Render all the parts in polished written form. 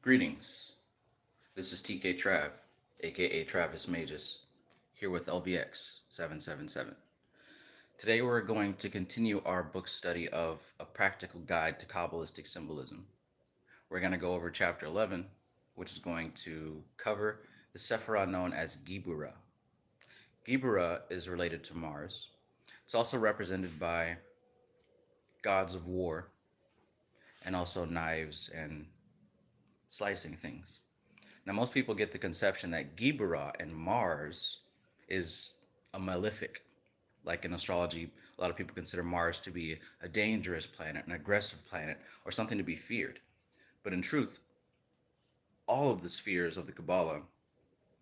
Greetings. This is TK Trav, aka Travis Magus, here with LVX777. Today we're going to continue our book study of A Practical Guide to Kabbalistic Symbolism. We're going to go over chapter 11, which is going to cover the Sephirah known as Gibura. Gibura is related to Mars. It's also represented by gods of war and also knives and slicing things. Now, most people get the conception that Geburah and Mars is a malefic. Like in astrology, a lot of people consider Mars to be a dangerous planet, an aggressive planet, or something to be feared. But in truth, all of the spheres of the Kabbalah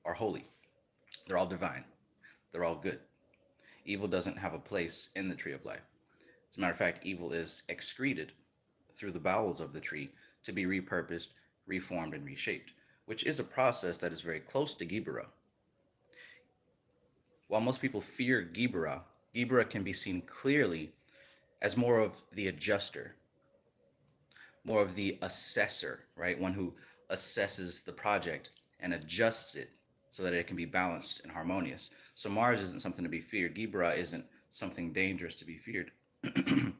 are holy. They're all divine. They're all good. Evil doesn't have a place in the tree of life. As a matter of fact, evil is excreted through the bowels of the tree to be repurposed, reformed, and reshaped, which is a process that is very close to Gibura. While most people fear Gibura, Gibura can be seen clearly as more of the adjuster, more of the assessor, right? One who assesses the project and adjusts it so that it can be balanced and harmonious. So Mars isn't something to be feared. Gibura isn't something dangerous to be feared. The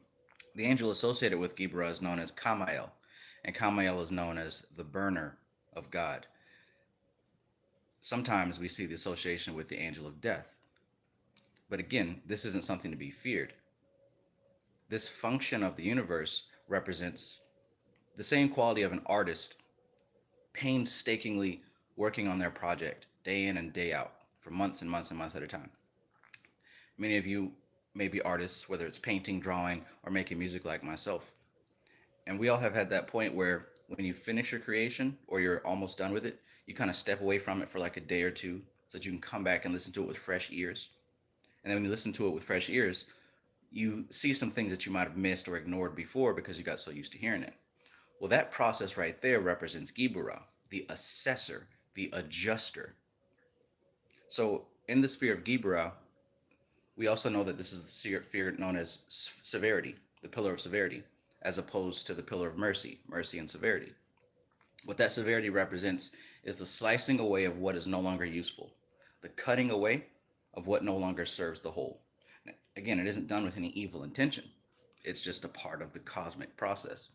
angel associated with Gibura is known as Kamael, and Kamael is known as the burner of God. Sometimes we see the association with the angel of death. But again, this isn't something to be feared. This function of the universe represents the same quality of an artist painstakingly working on their project day in and day out for months and months and months at a time. Many of you may be artists, whether it's painting, drawing, or making music like myself. And we all have had that point where when you finish your creation or you're almost done with it, you kind of step away from it for like a day or two so that you can come back and listen to it with fresh ears. And then when you listen to it with fresh ears, you see some things that you might have missed or ignored before because you got so used to hearing it. Well, that process right there represents Geburah, the assessor, the adjuster. So in the sphere of Geburah, we also know that this is the sphere known as severity, the pillar of severity, as opposed to the pillar of mercy, mercy and severity. What that severity represents is the slicing away of what is no longer useful, the cutting away of what no longer serves the whole. Again, it isn't done with any evil intention. It's just a part of the cosmic process.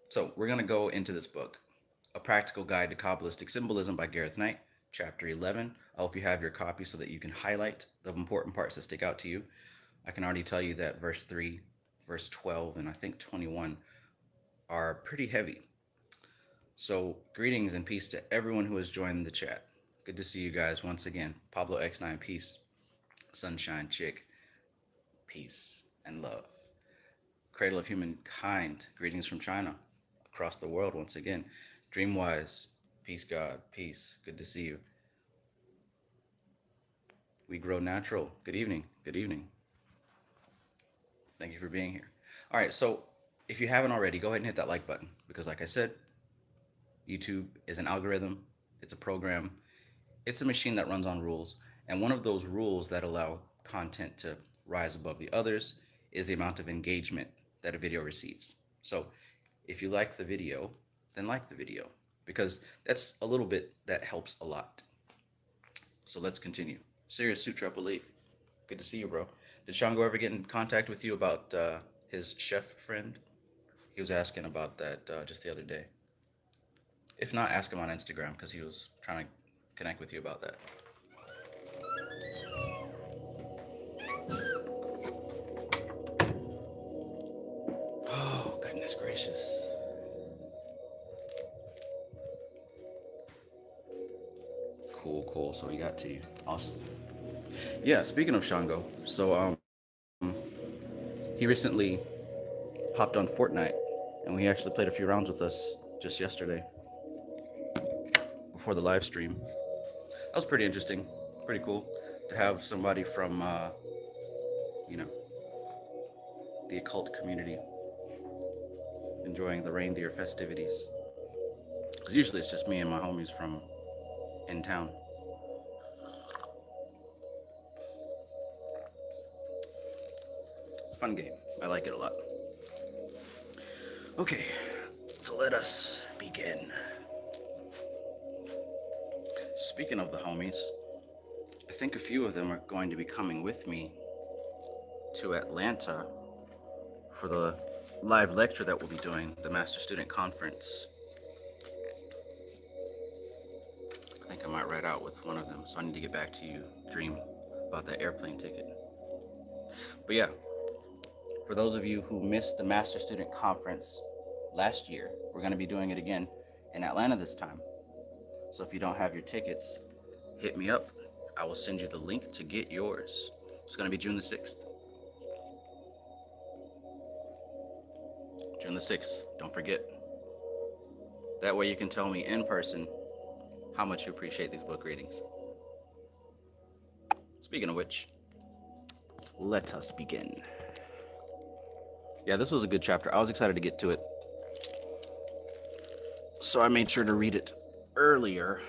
So we're going to go into this book, A Practical Guide to Kabbalistic Symbolism by Gareth Knight, chapter 11. I hope you have your copy so that you can highlight the important parts that stick out to you. I can already tell you that verse 3, verse 12, and I think 21 are pretty heavy. So greetings and peace to everyone who has joined the chat. Good to see you guys once again. Pablo X9, peace. Sunshine Chick, peace and love. Cradle of Humankind, greetings from China, across the world once again. Dreamwise, peace God, peace, good to see you. We Grow Natural, good evening, good evening. Thank you for being here. All right, so if you haven't already, go ahead and hit that like button because like I said, YouTube is an algorithm, it's a program, it's a machine that runs on rules. And one of those rules that allow content to rise above the others is the amount of engagement that a video receives. So if you like the video, then like the video because that's a little bit that helps a lot. So let's continue. Serious Suit Triple Eight, good to see you, bro. Did Shango ever get in contact with you about his chef friend? He was asking about that just the other day. If not, ask him on Instagram because he was trying to connect with you about that. Oh, goodness gracious. Cool. So we got to you. Awesome. Yeah, speaking of Shango, so he recently hopped on Fortnite and he actually played a few rounds with us just yesterday before the live stream. That was pretty interesting, pretty cool to have somebody from you know, the occult community enjoying the reindeer festivities. Because usually it's just me and my homies from in town. Fun game. I like it a lot. Okay, so let us begin. Speaking of the homies, I think a few of them are going to be coming with me to Atlanta for the live lecture that we'll be doing, the Master Student Conference. I think I might ride out with one of them, so I need to get back to you, Dream, about that airplane ticket. But yeah, for those of you who missed the Master Student Conference last year, we're going to be doing it again in Atlanta this time. So if you don't have your tickets, hit me up. I will send you the link to get yours. It's going to be June the 6th. June the 6th, don't forget. That way you can tell me in person how much you appreciate these book readings. Speaking of which, let us begin. Yeah, this was a good chapter. I was excited to get to it. So I made sure to read it earlier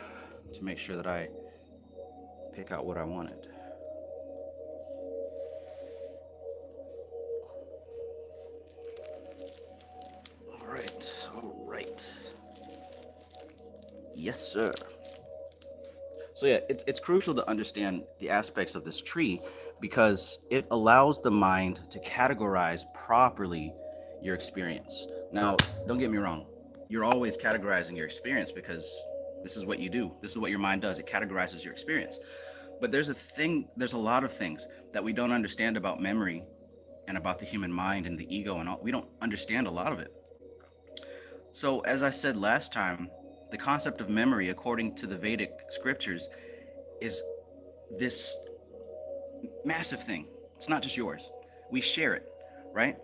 to make sure that I pick out what I wanted. All right. Yes, sir. So yeah, it's crucial to understand the aspects of this tree because it allows the mind to categorize properly your experience. Now, don't get me wrong. You're always categorizing your experience because this is what you do. This is what your mind does. It categorizes your experience. But there's a lot of things that we don't understand about memory and about the human mind and the ego and all. We don't understand a lot of it. So as I said last time, the concept of memory, according to the Vedic scriptures, is this massive thing. It's not just yours. We share it, right?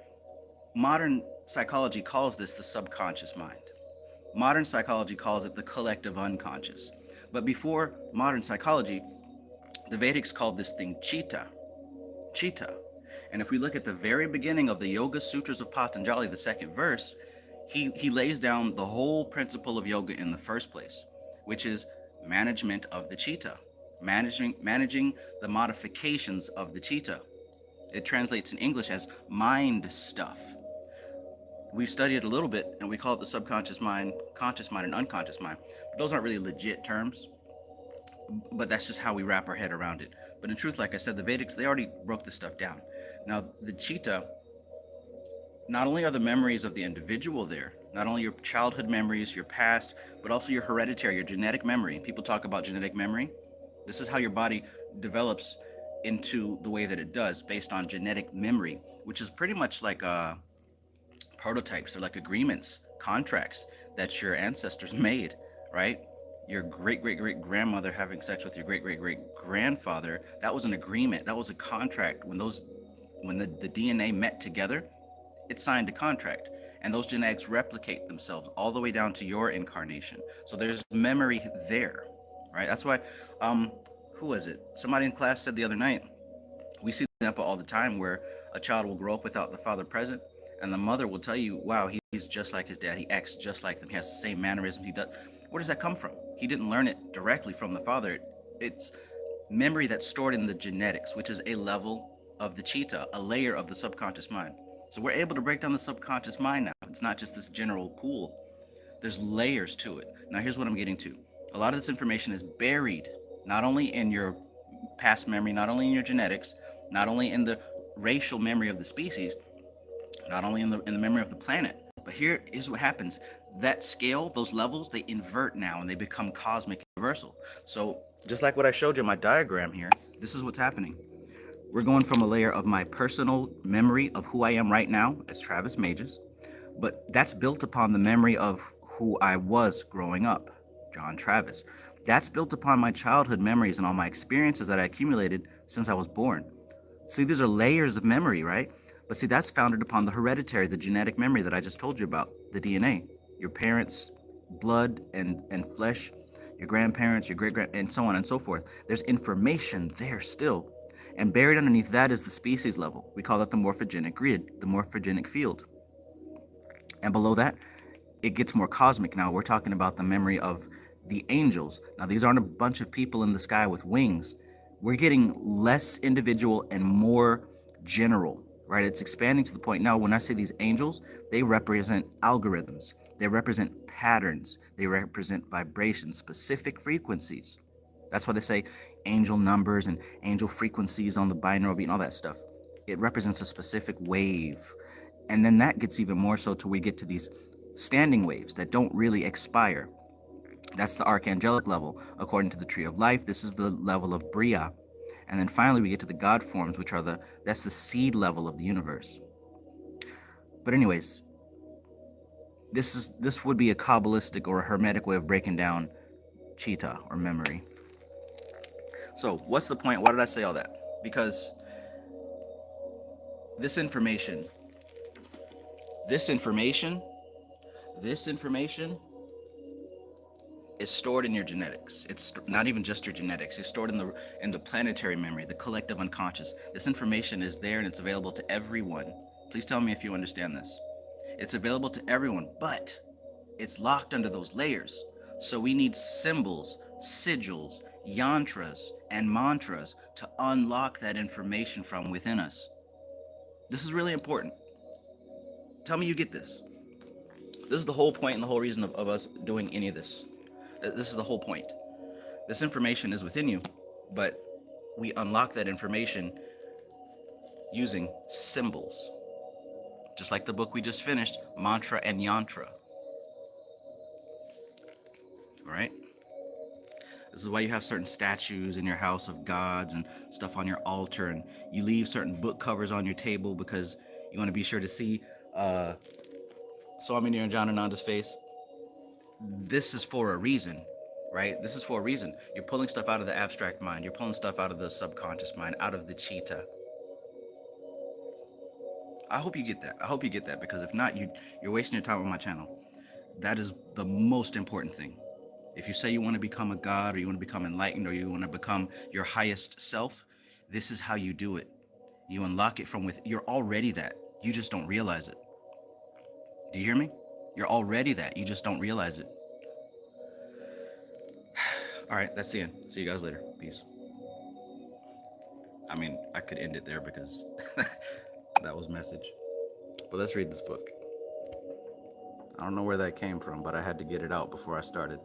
Modern psychology calls this the subconscious mind. Modern psychology calls it the collective unconscious. But before modern psychology, the Vedics called this thing Chitta. Chitta. And if we look at the very beginning of the Yoga Sutras of Patanjali, the second verse, he lays down the whole principle of yoga in the first place, which is management of the chitta, managing the modifications of the chitta. It translates in English as mind stuff. We study it a little bit and we call it the subconscious mind, conscious mind, and unconscious mind. But those aren't really legit terms, but that's just how we wrap our head around it. But in truth, like I said, the Vedics, they already broke this stuff down. Now, the chitta, not only are the memories of the individual there, not only your childhood memories, your past, but also your hereditary, your genetic memory. People talk about genetic memory. This is how your body develops into the way that it does based on genetic memory, which is pretty much like prototypes or like agreements, contracts that your ancestors made, right? Your great-great-great-grandmother having sex with your great-great-great-grandfather, that was an agreement. That was a contract. When the DNA met together, it signed a contract, and those genetics replicate themselves all the way down to your incarnation. So there's memory there, right? That's why, who was it? Somebody in class said the other night, we see the example all the time where a child will grow up without the father present, and the mother will tell you, wow, he's just like his dad. He acts just like them. He has the same mannerisms. He does. Where does that come from? He didn't learn it directly from the father. It's memory that's stored in the genetics, which is a level of the chitta, a layer of the subconscious mind. So we're able to break down the subconscious mind now. It's not just this general pool. There's layers to it. Now here's what I'm getting to. A lot of this information is buried, not only in your past memory, not only in your genetics, not only in the racial memory of the species, not only in the memory of the planet, but here is what happens. That scale, those levels, they invert now and they become cosmic universal. So just like what I showed you in my diagram here, this is what's happening. We're going from a layer of my personal memory of who I am right now as Travis Magus, but that's built upon the memory of who I was growing up, John Travis. That's built upon my childhood memories and all my experiences that I accumulated since I was born. See, these are layers of memory, right? But see, that's founded upon the hereditary, the genetic memory that I just told you about, the DNA. Your parents' blood and flesh, your grandparents, your great-grand, and so on and so forth. There's information there still. And buried underneath that is the species level. We call that the morphogenic grid, the morphogenic field. And below that, it gets more cosmic now. We're talking about the memory of the angels. Now, these aren't a bunch of people in the sky with wings. We're getting less individual and more general, right? It's expanding to the point now when I say these angels, they represent algorithms. They represent patterns. They represent vibrations, specific frequencies. That's why they say angel numbers and angel frequencies on the binaural beat and all that stuff. It represents a specific wave. And then that gets even more so till we get to these standing waves that don't really expire. That's the archangelic level. According to the tree of life, this is the level of Bria. And then finally we get to the God forms, which are that's the seed level of the universe. But anyways, this would be a Kabbalistic or a Hermetic way of breaking down Cheetah or memory. So what's the point? Why did I say all that? Because this information is stored in your genetics. It's not even just your genetics. It's stored in the planetary memory, the collective unconscious. This information is there and it's available to everyone. Please tell me if you understand this. It's available to everyone, but it's locked under those layers. So we need symbols, sigils, yantras, and mantras to unlock that information from within us. This is really important. Tell me you get this. This is the whole point and the whole reason of us doing any of this. This is the whole point. This information is within you, but we unlock that information using symbols. Just like the book we just finished, Mantra and Yantra. All right? This is why you have certain statues in your house of gods and stuff on your altar, and you leave certain book covers on your table because you want to be sure to see Swami Niranjanananda's face. This is for a reason, right? This is for a reason. You're pulling stuff out of the abstract mind. You're pulling stuff out of the subconscious mind, out of the cheetah. I hope you get that. I hope you get that, because if not, you're wasting your time on my channel. That is the most important thing. If you say you want to become a god, or you want to become enlightened, or you want to become your highest self, this is how you do it. You unlock it from within. You're already that. You just don't realize it. Do you hear me? You're already that. You just don't realize it. All right, that's the end. See you guys later. Peace. I mean, I could end it there because that was message. But let's read this book. I don't know where that came from, but I had to get it out before I started.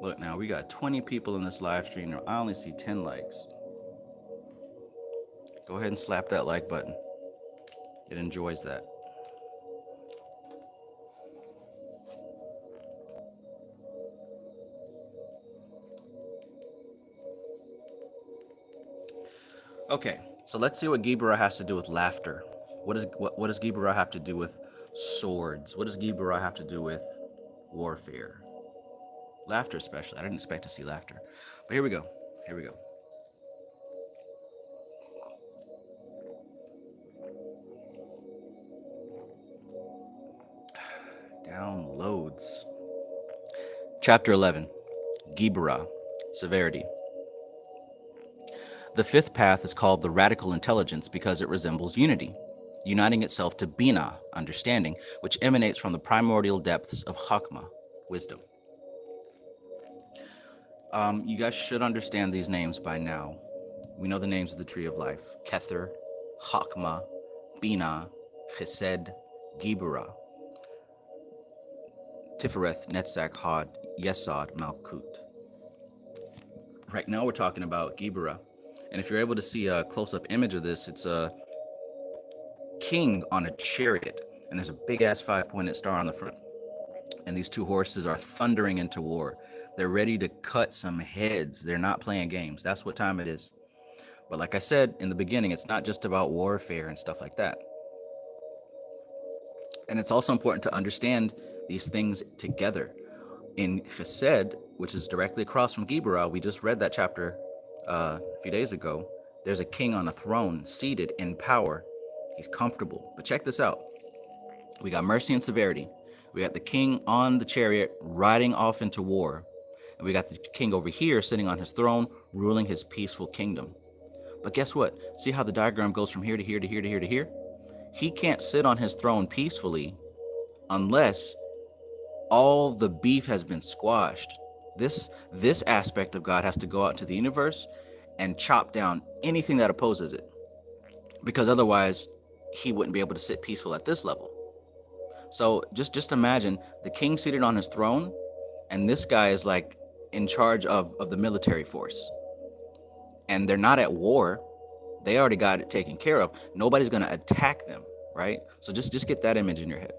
Look, now we got 20 people in this live stream. I only see 10 likes. Go ahead and slap that like button. It enjoys that. Okay, so let's see what Geburah has to do with laughter. What does Geburah have to do with swords? What does Geburah have to do with warfare? Laughter especially. I didn't expect to see laughter. But here we go. Here we go. Downloads. Chapter 11. Geburah. Severity. The fifth path is called the radical intelligence because it resembles unity, uniting itself to Bina, understanding, which emanates from the primordial depths of Chakma, wisdom. You guys should understand these names by now. We know the names of the tree of life: Kether, Chakma, Bina, Chesed, Geburah, Tifereth, Netzach, Hod, Yesod, Malkut. Right now we're talking about Geburah. And if you're able to see a close-up image of this, it's a king on a chariot, and there's a big-ass 5-pointed star on the front. And these two horses are thundering into war. They're ready to cut some heads. They're not playing games. That's what time it is. But like I said in the beginning, it's not just about warfare and stuff like that. And it's also important to understand these things together. In Chesed, which is directly across from Geburah, we just read that chapter a few days ago. There's a king on a throne, seated in power. He's comfortable. But check this out. We got mercy and severity. We got the king on the chariot riding off into war. And we got the king over here sitting on his throne, ruling his peaceful kingdom. But guess what? See how the diagram goes from here to here to here to here to here? He can't sit on his throne peacefully unless all the beef has been squashed. This aspect of God has to go out to the universe and chop down anything that opposes it, because otherwise he wouldn't be able to sit peaceful at this level. So just imagine the king seated on his throne, and this guy is like in charge of the military force, and they're not at war. They already got it taken care of. Nobody's going to attack them, right? So just get that image in your head.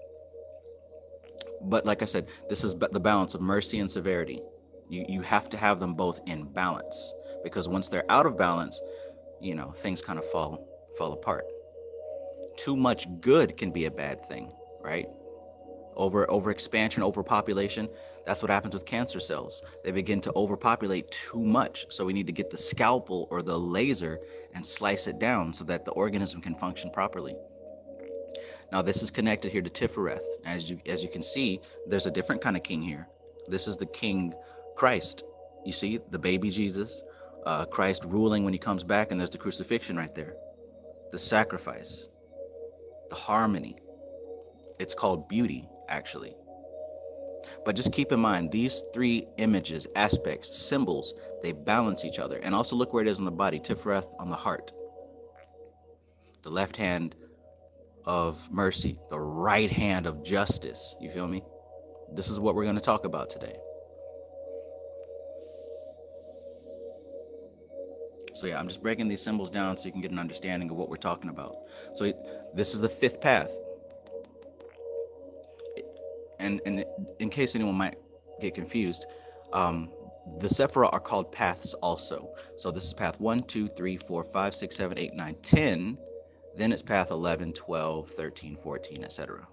But like I said, this is the balance of mercy and severity. You have to have them both in balance, because once they're out of balance, things kind of fall apart. Too much good can be a bad thing, right? Over expansion, overpopulation. That's what happens with cancer cells. They begin to overpopulate too much. So we need to get the scalpel or the laser and slice it down so that the organism can function properly. Now this is connected here to Tifereth. As you can see, there's a different kind of king here. This is the King Christ. You see the baby Jesus, Christ ruling when he comes back, and there's the crucifixion right there. The sacrifice, the harmony. It's called beauty, actually. But just keep in mind, these three images, aspects, symbols, they balance each other. And also look where it is on the body. Tifereth on the heart. The left hand of mercy. The right hand of justice. You feel me? This is what we're going to talk about today. So yeah, I'm just breaking these symbols down so you can get an understanding of what we're talking about. So this is the fifth path. And in case anyone might get confused, the Sephirah are called paths also. So this is path 1, 2, 3, 4, 5, 6, 7, 8, 9, 10. Then it's path 11, 12, 13, 14, etc.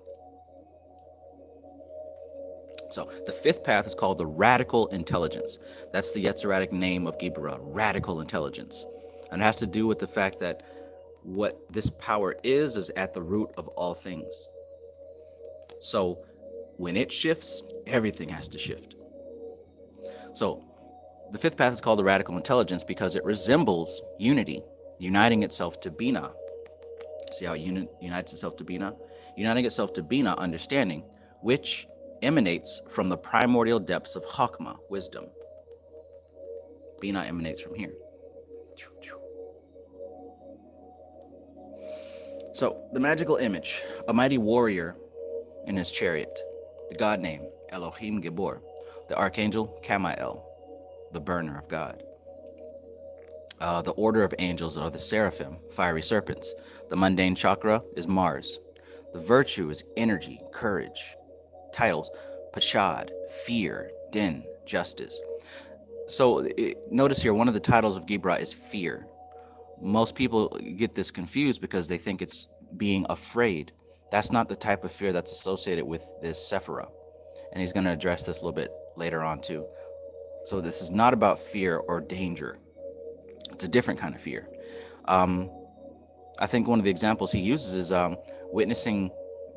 So the fifth path is called the radical intelligence. That's the Yetziratic name of Gibura, radical intelligence. And it has to do with the fact that what this power is at the root of all things. So when it shifts, everything has to shift. So the fifth path is called the radical intelligence because it resembles unity, uniting itself to Bina. See how it unites itself to Bina? Uniting itself to Bina, understanding, which emanates from the primordial depths of Chokmah, wisdom. Bina emanates from here. So the magical image, a mighty warrior in his chariot, the god name, Elohim Gibor, the archangel, Kamael, the burner of God. The order of angels are the seraphim, fiery serpents. The mundane chakra is Mars. The virtue is energy, courage. Titles, Pashad, fear, din, justice. So notice here, one of the titles of Geburah is fear. Most people get this confused because they think it's being afraid. That's not the type of fear that's associated with this Sephirah. And he's going to address this a little bit later on too. So this is not about fear or danger. It's a different kind of fear. I think one of the examples he uses is witnessing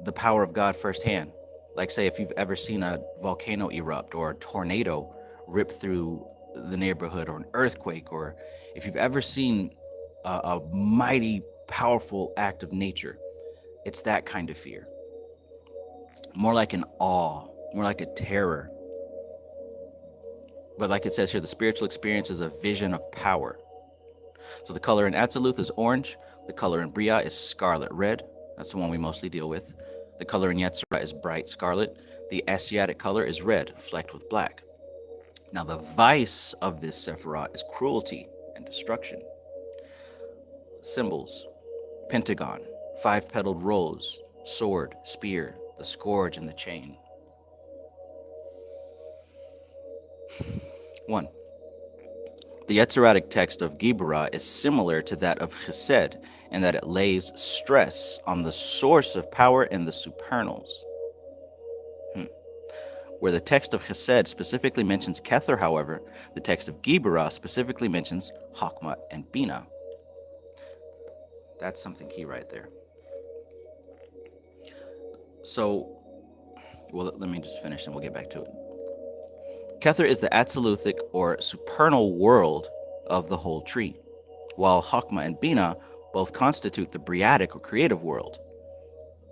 the power of God firsthand. Like say if you've ever seen a volcano erupt or a tornado rip through the neighborhood, or an earthquake, or if you've ever seen a mighty, powerful act of nature, it's that kind of fear. More like an awe, more like a terror. But like it says here, the spiritual experience is a vision of power. So the color in Atziluth is orange. The color in Briah is scarlet red. That's the one we mostly deal with. The color in Yetzirah is bright scarlet. The Asiatic color is red, flecked with black. Now the vice of this Sephirah is cruelty and destruction. Symbols: pentagon, five-petaled rose, sword, spear, the scourge, and the chain. 1. The Yetziratic text of Geburah is similar to that of Chesed in that it lays stress on the source of power and the supernals. Where the text of Chesed specifically mentions Kether, however, the text of Geburah specifically mentions Chokmah and Bina. That's something key right there. So, well, let me just finish and we'll get back to it. Kether is the Atziluthic or supernal world of the whole tree, while Chokmah and Bina both constitute the Briatic or creative world.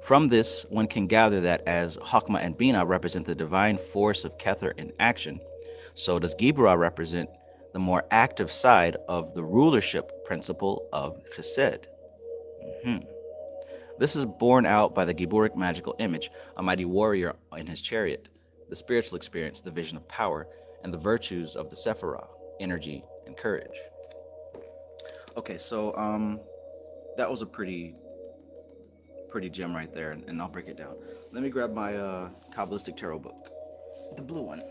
From this, one can gather that as Chokmah and Bina represent the divine force of Kether in action, so does Geburah represent the more active side of the rulership principle of Chesed. This is borne out by the Giburic magical image, a mighty warrior in his chariot, the spiritual experience, the vision of power, and the virtues of the Sephirah, energy and courage. Okay, so that was a pretty gem right there, and I'll break it down. Let me grab my Kabbalistic tarot book, the blue one.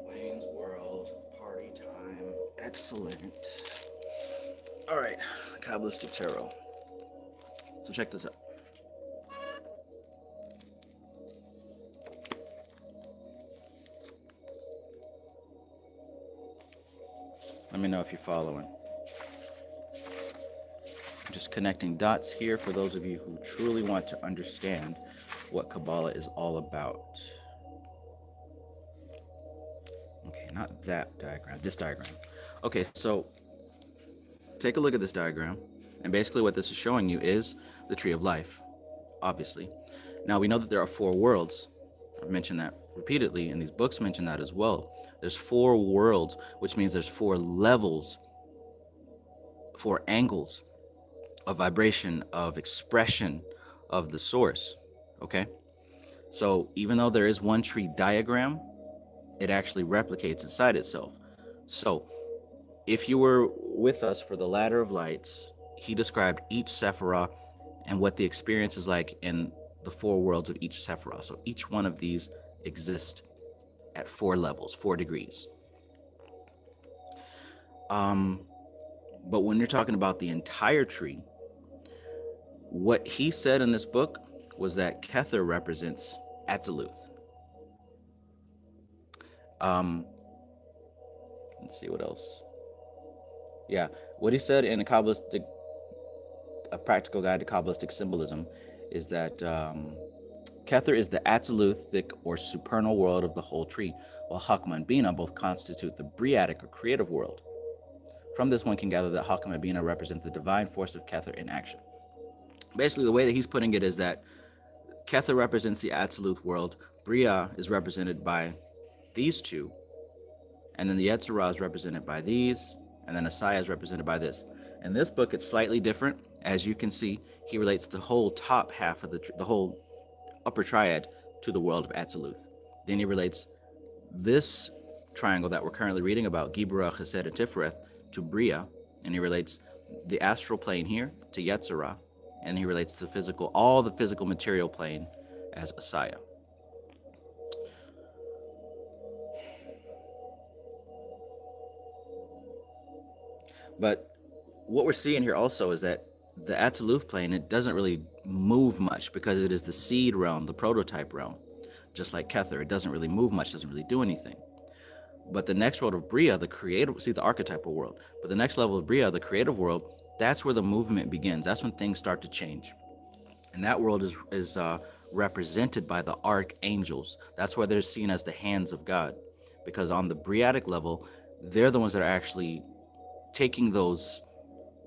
Wayne's World, party time, excellent. All right, Kabbalistic tarot. So check this out. Let me know if you're following. I'm just connecting dots here for those of you who truly want to understand what Kabbalah is all about. Okay, not that diagram, this diagram. Okay, so take a look at this diagram, and basically what this is showing you is the tree of life, obviously. Now we know that there are 4 worlds. I've mentioned that repeatedly, and these books mention that as well. There's 4 worlds, which means there's 4 levels, 4 angles of vibration, of expression of the source, okay? So even though there is one tree diagram, it actually replicates inside itself. So if you were with us for the Ladder of Lights, he described each Sephirah and what the experience is like in the 4 worlds of each Sephirah. So each one of these exists at 4 levels, 4 degrees. But when you're talking about the entire tree, what he said in this book was that Kether represents Atziluth. Let's see what else. Yeah, what he said in a practical guide to Kabbalistic symbolism is that Kether is the Atziluthic or supernal world of the whole tree, while Hakma and Bina both constitute the Briatic or creative world. From this, one can gather that Hakma and Bina represent the divine force of Kether in action. Basically, the way that he's putting it is that Kether represents the Atziluth world, Bria is represented by these two, and then the Yetzirah is represented by these, and then Asaya is represented by this. In this book, it's slightly different. As you can see, he relates the whole top half of the whole upper triad to the world of Atziluth. Then he relates this triangle that we're currently reading about, Geburah, Chesed, and Tiferet, to Bria, and he relates the astral plane here to Yetzirah, and he relates the physical, all the physical material plane as Asaya. But what we're seeing here also is that the Atziluth plane, it doesn't really move much because it is the seed realm, the prototype realm. Just like Kether, it doesn't really move much, doesn't really do anything. But the next world of Bria, the creative, see the archetypal world, but the next level of Bria, the creative world, that's where the movement begins. That's when things start to change. And that world is represented by the archangels. That's why they're seen as the hands of God. Because on the Briatic level, they're the ones that are actually taking those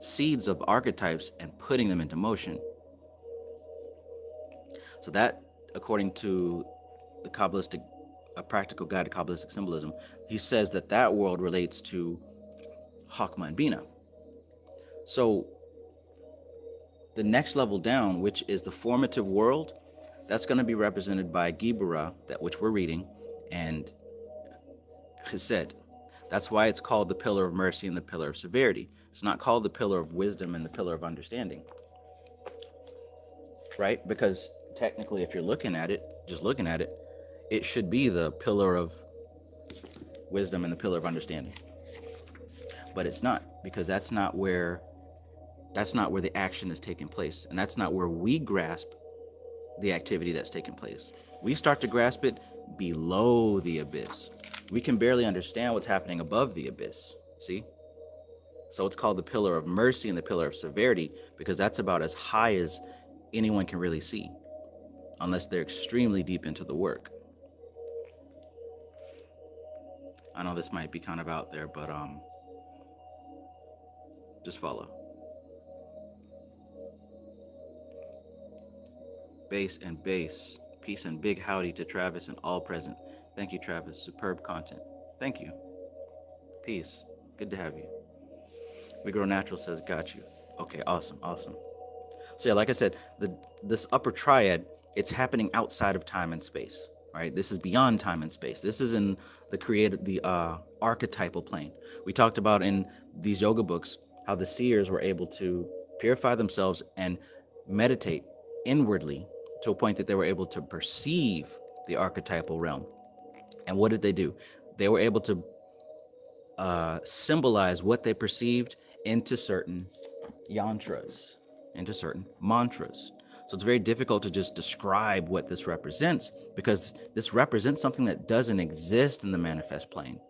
seeds of archetypes and putting them into motion. So that, according to the Kabbalistic, a practical guide to Kabbalistic symbolism, he says that that world relates to Hakma and Bina. So the next level down, which is the formative world, that's going to be represented by Gibura, that which we're reading, and Chesed. That's why it's called the pillar of mercy and the pillar of severity. It's not called the pillar of wisdom and the pillar of understanding. Right? Because technically, if you're looking at it, just looking at it, it should be the pillar of wisdom and the pillar of understanding. But it's not, because that's not where the action is taking place. And that's not where we grasp the activity that's taking place. We start to grasp it below the abyss. We can barely understand what's happening above the abyss. See? So it's called the pillar of mercy and the pillar of severity, because that's about as high as anyone can really see, unless they're extremely deep into the work. I know this might be kind of out there, but just follow. Bass and bass. Peace and big howdy to Travis and all present. Thank you, Travis. Superb content. Thank you. Peace. Good to have you. We Grow Natural says, got you. Okay, awesome, awesome. So yeah, like I said, this upper triad, it's happening outside of time and space, right? This is beyond time and space. This is in the archetypal plane. We talked about in these yoga books how the seers were able to purify themselves and meditate inwardly to a point that they were able to perceive the archetypal realm. And what did they do? They were able to symbolize what they perceived into certain yantras, into certain mantras. So it's very difficult to just describe what this represents, because this represents something that doesn't exist in the manifest plane.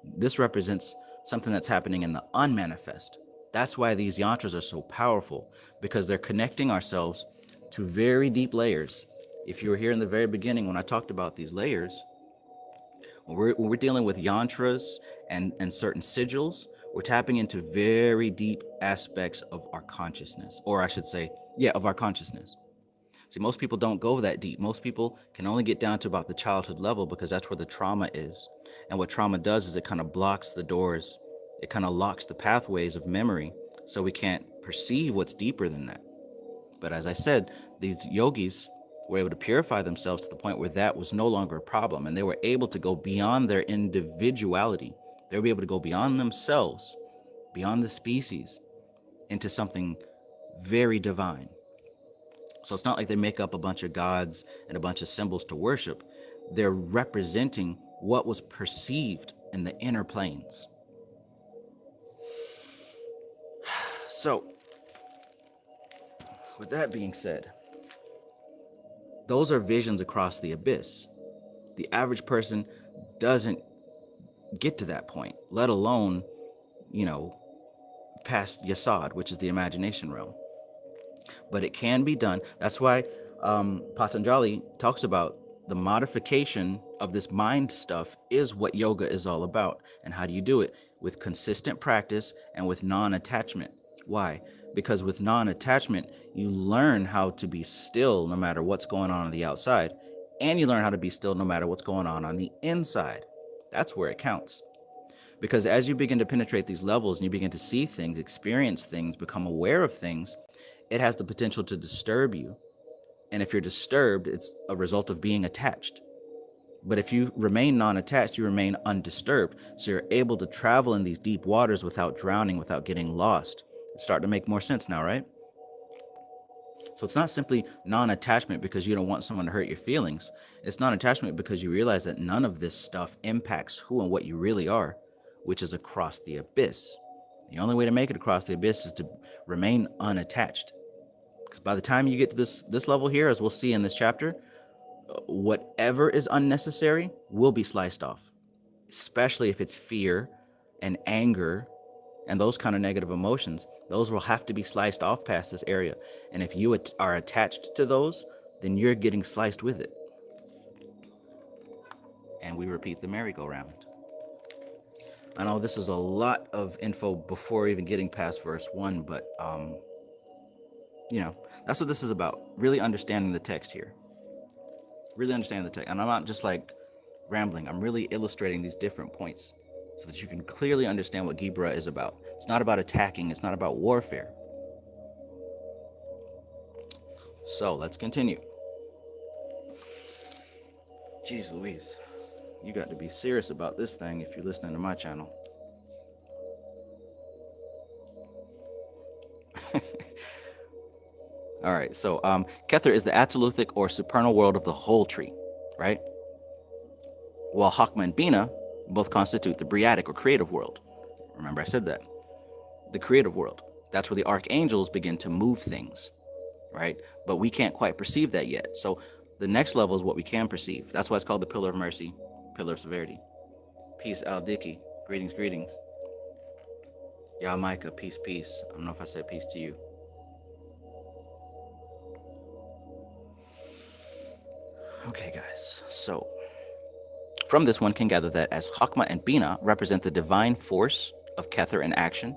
This represents something that's happening in the unmanifest. That's why these yantras are so powerful, because they're connecting ourselves to very deep layers. If you were here in the very beginning when I talked about these layers, when we're dealing with yantras and certain sigils, we're tapping into very deep aspects of our consciousness, or I should say, yeah, of our consciousness. See, most people don't go that deep. Most people can only get down to about the childhood level, because that's where the trauma is. And what trauma does is it kind of blocks the doors. It kind of locks the pathways of memory, so we can't perceive what's deeper than that. But as I said, these yogis were able to purify themselves to the point where that was no longer a problem, and they were able to go beyond their individuality. They were able to go beyond themselves, beyond the species, into something very divine. So it's not like they make up a bunch of gods and a bunch of symbols to worship. They're representing what was perceived in the inner planes. So, with that being said, those are visions across the abyss. The average person doesn't get to that point, let alone, past Yasad, which is the imagination realm. But it can be done. That's why Patanjali talks about the modification of this mind stuff is what yoga is all about. And how do you do it? With consistent practice and with non-attachment. Why? Because with non-attachment, you learn how to be still no matter what's going on the outside, and you learn how to be still no matter what's going on the inside. That's where it counts. Because as you begin to penetrate these levels and you begin to see things, experience things, become aware of things, it has the potential to disturb you. And if you're disturbed, it's a result of being attached. But if you remain non-attached, you remain undisturbed. So you're able to travel in these deep waters without drowning, without getting lost. It's starting to make more sense now, right? So it's not simply non-attachment because you don't want someone to hurt your feelings. It's non-attachment because you realize that none of this stuff impacts who and what you really are, which is across the abyss. The only way to make it across the abyss is to remain unattached. Because by the time you get to this level here, as we'll see in this chapter, whatever is unnecessary will be sliced off, especially if it's fear and anger and those kind of negative emotions. Those will have to be sliced off past this area. And if you are attached to those, then you're getting sliced with it. And we repeat the merry-go-round. I know this is a lot of info before even getting past verse 1, but that's what this is about. Really understanding the text here. Really understanding the text. And I'm not just like rambling. I'm really illustrating these different points so that you can clearly understand what Gibura is about. It's not about attacking. It's not about warfare. So let's continue. Jeez Louise. You got to be serious about this thing if you're listening to my channel. All right, so Kether is the Atsaluthic or supernal world of the whole tree, right? While Hakma and Bina both constitute the Briatic or creative world. Remember I said that. The creative world. That's where the archangels begin to move things, right? But we can't quite perceive that yet. So the next level is what we can perceive. That's why it's called the Pillar of Mercy, Pillar of Severity. Peace, Al Dicky. Greetings, greetings. Y'all, Micah, peace, peace. I don't know if I said peace to you. Okay, guys. So, From this, one can gather that as Hakma and Bina represent the divine force of Kether in action,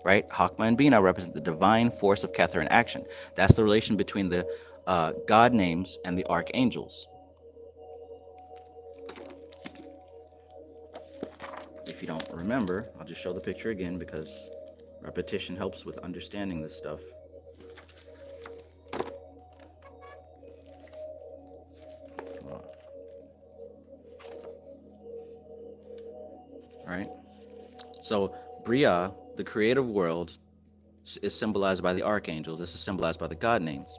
right? Hakma and Bina represent the divine force of Kether in action. That's the relation between the God names and the archangels. If you don't remember, I'll just show the picture again because repetition helps with understanding this stuff. All right. So Bria, the creative world, is symbolized by the archangels. This is symbolized by the God names.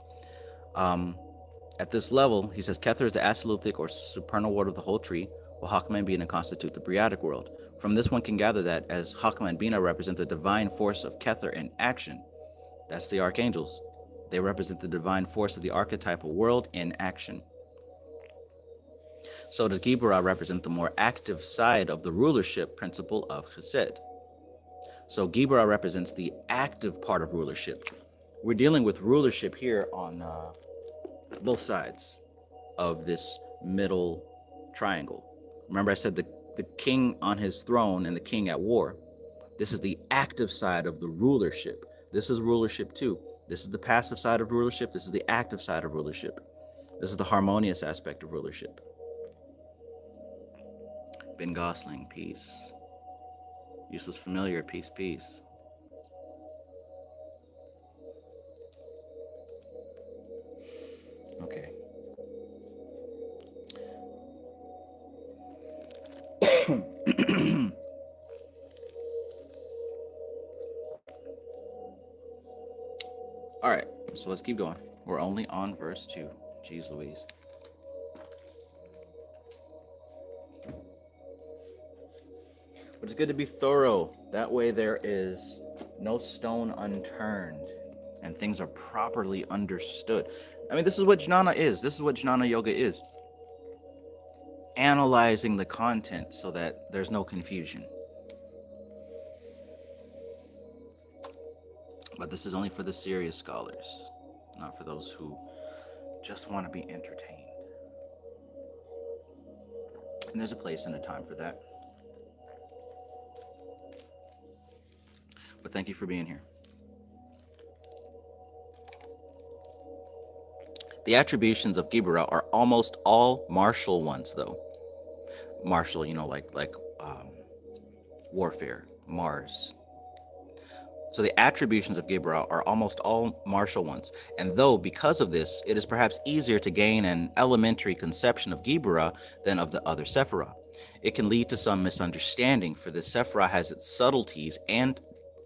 At this level, he says, Kether is the absolutic or supernal world of the whole tree, while Hakma and Bina constitute the Briatic world. From this, one can gather that as Hakma and Bina represent the divine force of Kether in action, that's the archangels. They represent the divine force of the archetypal world in action. So does Gibura represent the more active side of the rulership principle of Chesed. So Gibura represents the active part of rulership. We're dealing with rulership here on both sides of this middle triangle. Remember I said the king on his throne and the king at war. This is the active side of the rulership. This is rulership too. This is the passive side of rulership. This is the active side of rulership. This is the harmonious aspect of rulership. Ben Gosling, peace. Useless familiar, peace, peace. Okay. All right, so let's keep going. We're only on verse 2. Jeez Louise. But it's good to be thorough. That way there is no stone unturned and things are properly understood. I mean, this is what Jnana is. This is what Jnana Yoga is. Analyzing the content so that there's no confusion. But this is only for the serious scholars, not for those who just want to be entertained. And there's a place and a time for that. But thank you for being here. The attributions of Geburah are almost all martial ones, though. Martial, like warfare, Mars. So the attributions of Geburah are almost all martial ones. And though, because of this, it is perhaps easier to gain an elementary conception of Geburah than of the other Sephirah, it can lead to some misunderstanding, for this Sephirah has its subtleties and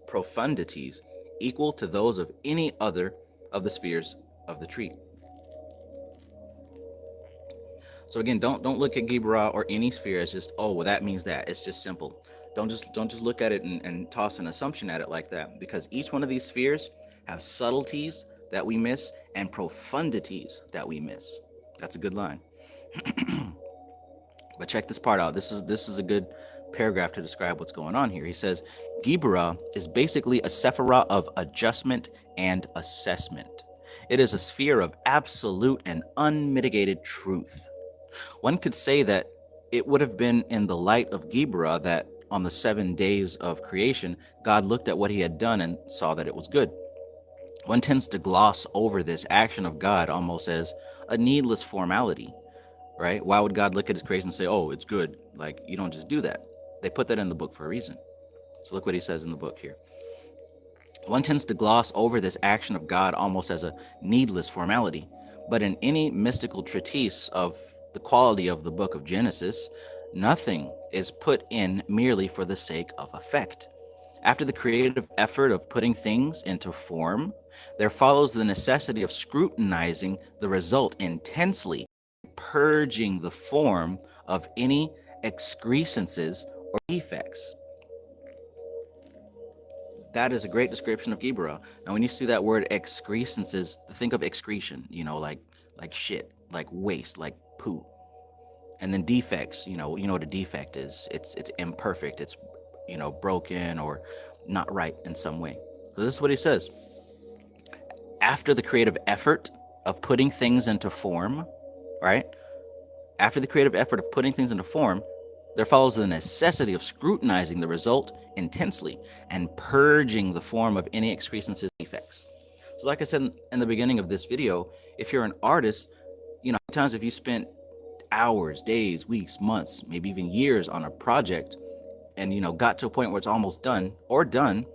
profundities equal to those of any other of the spheres of the tree. So again, don't look at Geburah or any sphere as just, oh, well, that means that. It's just simple. Don't just look at it and toss an assumption at it like that, because each one of these spheres have subtleties that we miss and profundities that we miss. That's a good line. But check this part out. This is a good paragraph to describe what's going on here. He says, Geburah is basically a sephirah of adjustment and assessment. It is a sphere of absolute and unmitigated truth. One could say that it would have been in the light of Geburah that on the 7 days of creation, God looked at what he had done and saw that it was good. One tends to gloss over this action of God almost as a needless formality, right? Why would God look at his creation and say, oh, it's good? Like, you don't just do that. They put that in the book for a reason. So look what he says in the book here. One tends to gloss over this action of God almost as a needless formality. But in any mystical treatise of the quality of the book of Genesis, nothing is put in merely for the sake of effect. After the creative effort of putting things into form, there follows the necessity of scrutinizing the result intensely, purging the form of any excrescences or defects. That is a great description of Geburah. Now, when you see that word excrescences, think of excretion, like shit, like waste, like poo. And then defects, you know what a defect is. It's imperfect. It's, broken or not right in some way. So this is what he says. After the creative effort of putting things into form, right? After the creative effort of putting things into form, there follows the necessity of scrutinizing the result intensely and purging the form of any excrescences defects. So like I said in the beginning of this video, if you're an artist, times if you spent hours, days, weeks, months, maybe even years on a project and, got to a point where it's almost done or done,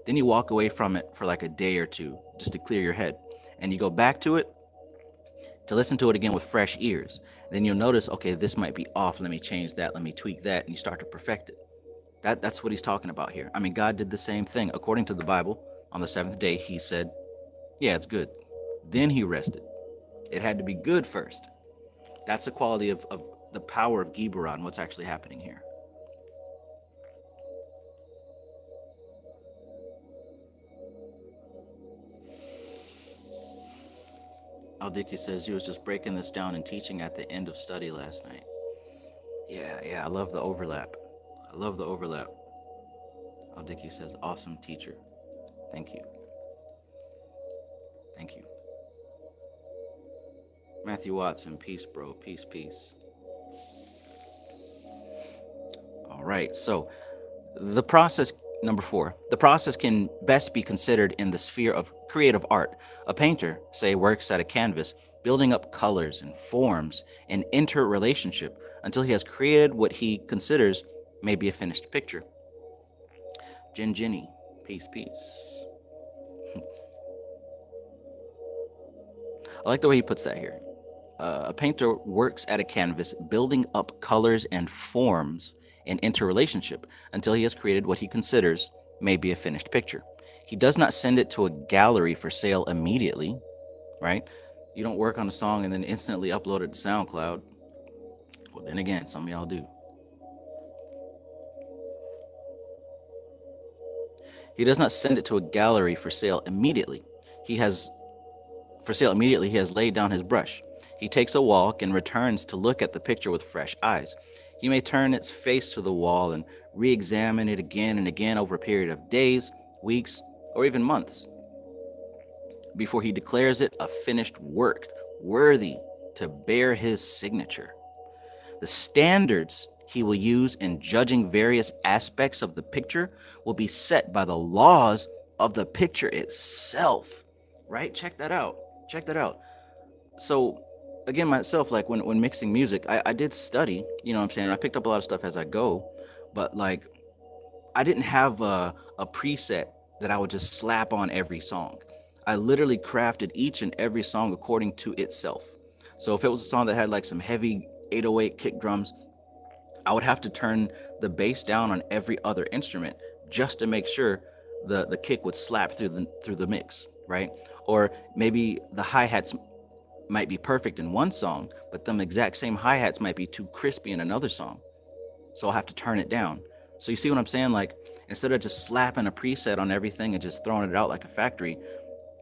then you walk away from it for like a day or two just to clear your head. And you go back to it to listen to it again with fresh ears. Then you'll notice, okay, this might be off. Let me change that. Let me tweak that. And you start to perfect it. That's what he's talking about here. I mean, God did the same thing. According to the Bible, on the seventh day, he said, yeah, it's good. Then he rested. It had to be good first. That's the quality of the power of Geburah and what's actually happening here. Aldiki says he was just breaking this down and teaching at the end of study last night. Yeah, I love the overlap. Aldiki says, awesome teacher. Thank you. Matthew Watson, peace, bro. Peace. All right, so the process, number 4, the process can best be considered in the sphere of creative art. A painter, say, works at a canvas, building up colors and forms and interrelationship until he has created what he considers may be a finished picture. Jinny, peace. I like the way he puts that here. A painter works at a canvas, building up colors and forms in interrelationship until he has created what he considers may be a finished picture. He does not send it to a gallery for sale immediately, right? You don't work on a song and then instantly upload it to SoundCloud. Well, then again, some of y'all do. He does not send it to a gallery for sale immediately. He has laid down his brush. He takes a walk and returns to look at the picture with fresh eyes. He may turn its face to the wall and re-examine it again and again over a period of days, weeks, or even months before he declares it a finished work worthy to bear his signature. The standards he will use in judging various aspects of the picture will be set by the laws of the picture itself, right? Check that out. So again, myself, like when mixing music, I did study, what I'm saying? I picked up a lot of stuff as I go, but like I didn't have a preset that I would just slap on every song. I literally crafted each and every song according to itself. So if it was a song that had like some heavy 808 kick drums, I would have to turn the bass down on every other instrument just to make sure the kick would slap through the mix, right? Or maybe the hi-hats might be perfect in one song, but them exact same hi-hats might be too crispy in another song. So I'll have to turn it down. So you see what I'm saying? Like, instead of just slapping a preset on everything and just throwing it out like a factory,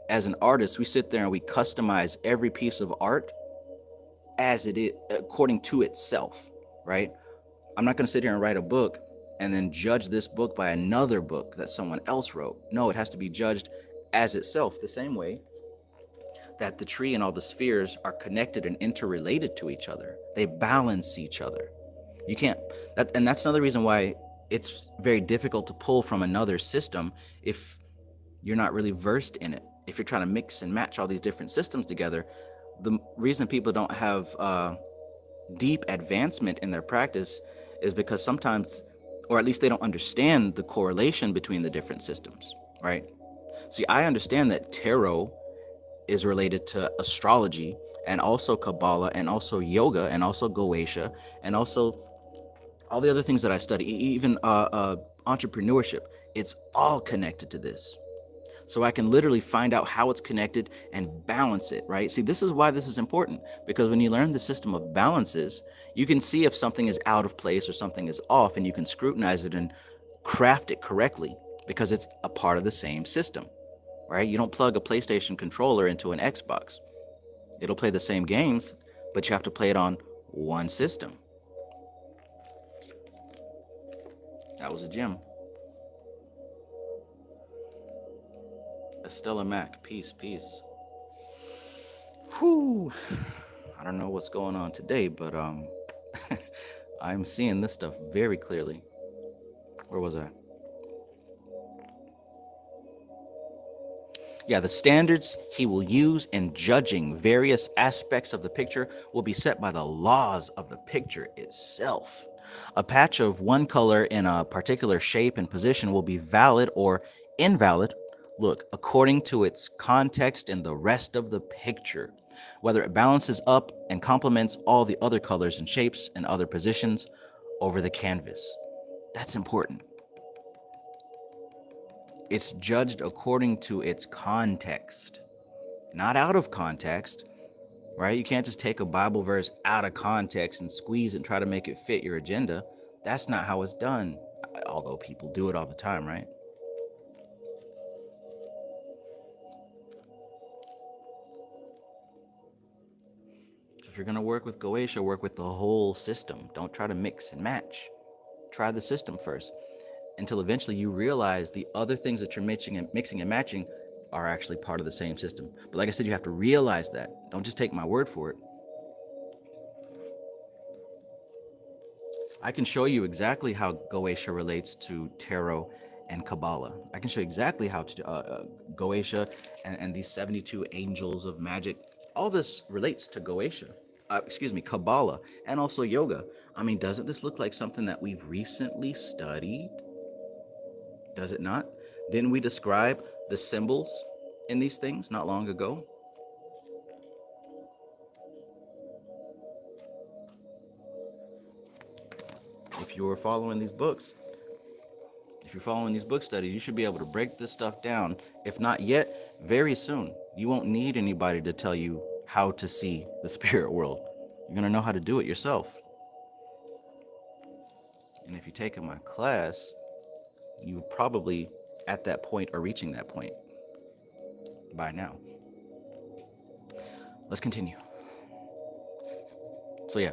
as an artist, we sit there and we customize every piece of art as it is, according to itself, right? I'm not going to sit here and write a book and then judge this book by another book that someone else wrote. No, it has to be judged as itself, the same way that the tree and all the spheres are connected and interrelated to each other. They balance each other. You can't, and that's another reason why it's very difficult to pull from another system if you're not really versed in it. If you're trying to mix and match all these different systems together, the reason people don't have deep advancement in their practice is because sometimes, or at least they don't understand the correlation between the different systems, right? See, I understand that tarot is related to astrology and also Kabbalah and also yoga and also Goetia and also all the other things that I study, even entrepreneurship. It's all connected to this. So I can literally find out how it's connected and balance it, right? See, this is why this is important, because when you learn the system of balances, you can see if something is out of place or something is off, and you can scrutinize it and craft it correctly because it's a part of the same system, right? You don't plug a PlayStation controller into an Xbox. It'll play the same games, but you have to play it on one system. That was a gem. Estella Mac, peace. Whew. I don't know what's going on today, but I'm seeing this stuff very clearly. Where was I? Yeah, the standards he will use in judging various aspects of the picture will be set by the laws of the picture itself. A patch of one color in a particular shape and position will be valid or invalid, look, according to its context in the rest of the picture, whether it balances up and complements all the other colors and shapes and other positions over the canvas. That's important. It's judged according to its context, not out of context, right? You can't just take a Bible verse out of context and squeeze it and try to make it fit your agenda. That's not how it's done, although people do it all the time, right? So if you're going to work with Goetia, work with the whole system. Don't try to mix and match. Try the system first, until eventually you realize the other things that you're mixing and matching are actually part of the same system. But like I said, you have to realize that. Don't just take my word for it. I can show you exactly how Goetia relates to tarot and Kabbalah. I can show you exactly how Goetia and these 72 angels of magic, all this relates to Goetia. Kabbalah, and also yoga. I mean, doesn't this look like something that we've recently studied? Does it not? Didn't we describe the symbols in these things not long ago? If you were following these books, if you're following these book studies, you should be able to break this stuff down. If not yet, very soon. You won't need anybody to tell you how to see the spirit world. You're going to know how to do it yourself. And if you take my class, you probably at that point or reaching that point by now. Let's continue. So yeah,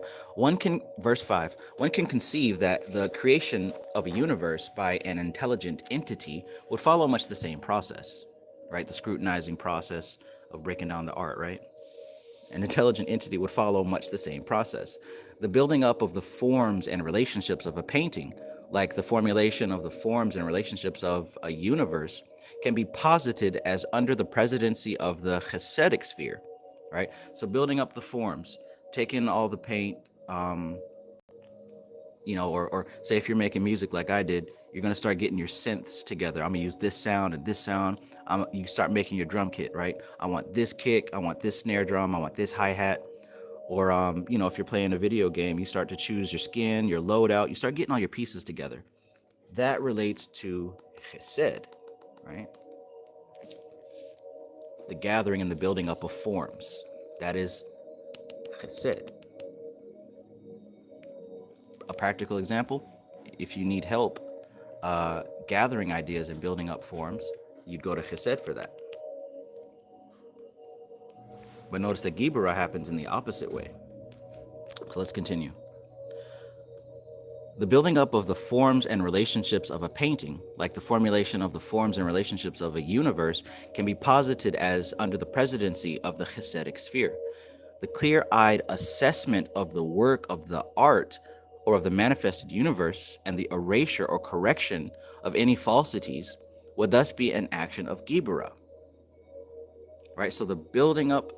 verse 5, one can conceive that the creation of a universe by an intelligent entity would follow much the same process, right? The scrutinizing process of breaking down the art, right? An intelligent entity would follow much the same process. The building up of the forms and relationships of a painting, like the formulation of the forms and relationships of a universe, can be posited as under the presidency of the Hasidic sphere, right? So building up the forms, taking all the paint, or say if you're making music like I did, you're going to start getting your synths together. I'm going to use this sound and this sound. You start making your drum kit, right? I want this kick. I want this snare drum. I want this hi-hat. Or, if you're playing a video game, you start to choose your skin, your loadout. You start getting all your pieces together. That relates to chesed, right? The gathering and the building up of forms. That is chesed. A practical example, if you need help gathering ideas and building up forms, you'd go to chesed for that. But notice that Geburah happens in the opposite way. So let's continue. The building up of the forms and relationships of a painting, like the formulation of the forms and relationships of a universe, can be posited as under the presidency of the Hasidic sphere. The clear-eyed assessment of the work of the art or of the manifested universe and the erasure or correction of any falsities would thus be an action of Geburah. Right? So the building up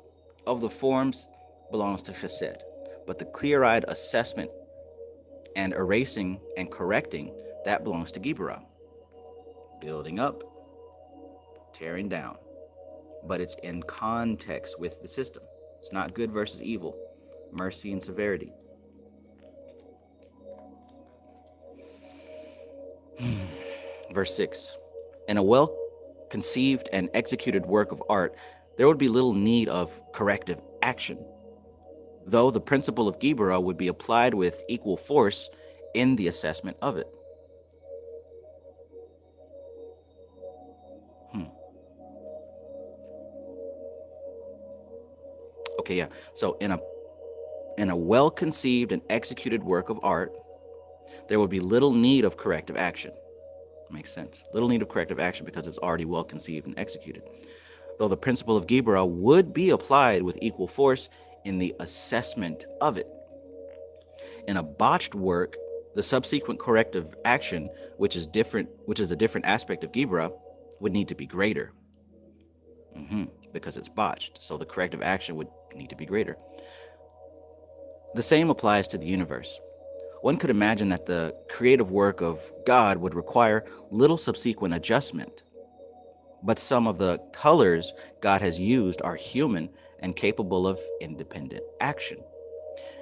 of the forms belongs to chesed, but the clear-eyed assessment and erasing and correcting, that belongs to Geburah. Building up, tearing down, but it's in context with the system. It's not good versus evil, mercy and severity. Verse 6, in a well-conceived and executed work of art, there would be little need of corrective action, though the principle of Geburah would be applied with equal force in the assessment of it. Okay, yeah. So in a well-conceived and executed work of art, there would be little need of corrective action. Makes sense. Little need of corrective action because it's already well conceived and executed. Though the principle of Geburah would be applied with equal force in the assessment of it. In a botched work, the subsequent corrective action, which is a different aspect of Geburah, would need to be greater. Because it's botched, so the corrective action would need to be greater. The same applies to the universe. One could imagine that the creative work of God would require little subsequent adjustment, but some of the colors God has used are human and capable of independent action.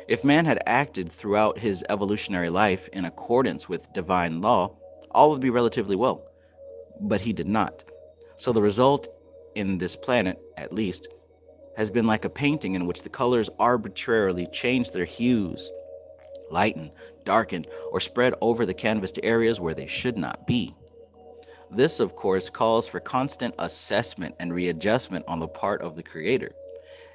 If man had acted throughout his evolutionary life in accordance with divine law, all would be relatively well, but he did not. So the result in this planet, at least, has been like a painting in which the colors arbitrarily change their hues, lighten, darken, or spread over the canvas to areas where they should not be. This, of course, calls for constant assessment and readjustment on the part of the creator,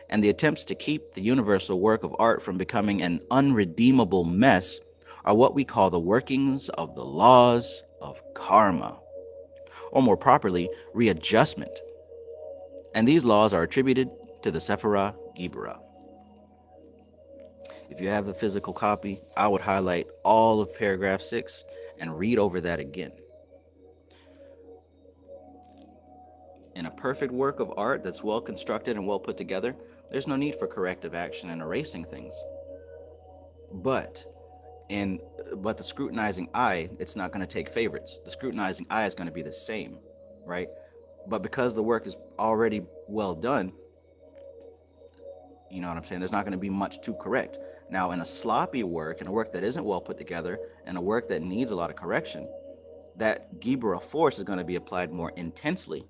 and the attempts to keep the universal work of art from becoming an unredeemable mess are what we call the workings of the laws of karma, or more properly, readjustment. And these laws are attributed to the Sephirah Gibura. If you have the physical copy, I would highlight all of paragraph 6 and read over that again. In a perfect work of art that's well constructed and well put together, there's no need for corrective action and erasing things. But the scrutinizing eye, it's not going to take favorites. The scrutinizing eye is going to be the same, right? But because the work is already well done, you know what I'm saying? There's not going to be much to correct. Now, in a sloppy work, in a work that isn't well put together, and a work that needs a lot of correction, that Geburah force is going to be applied more intensely,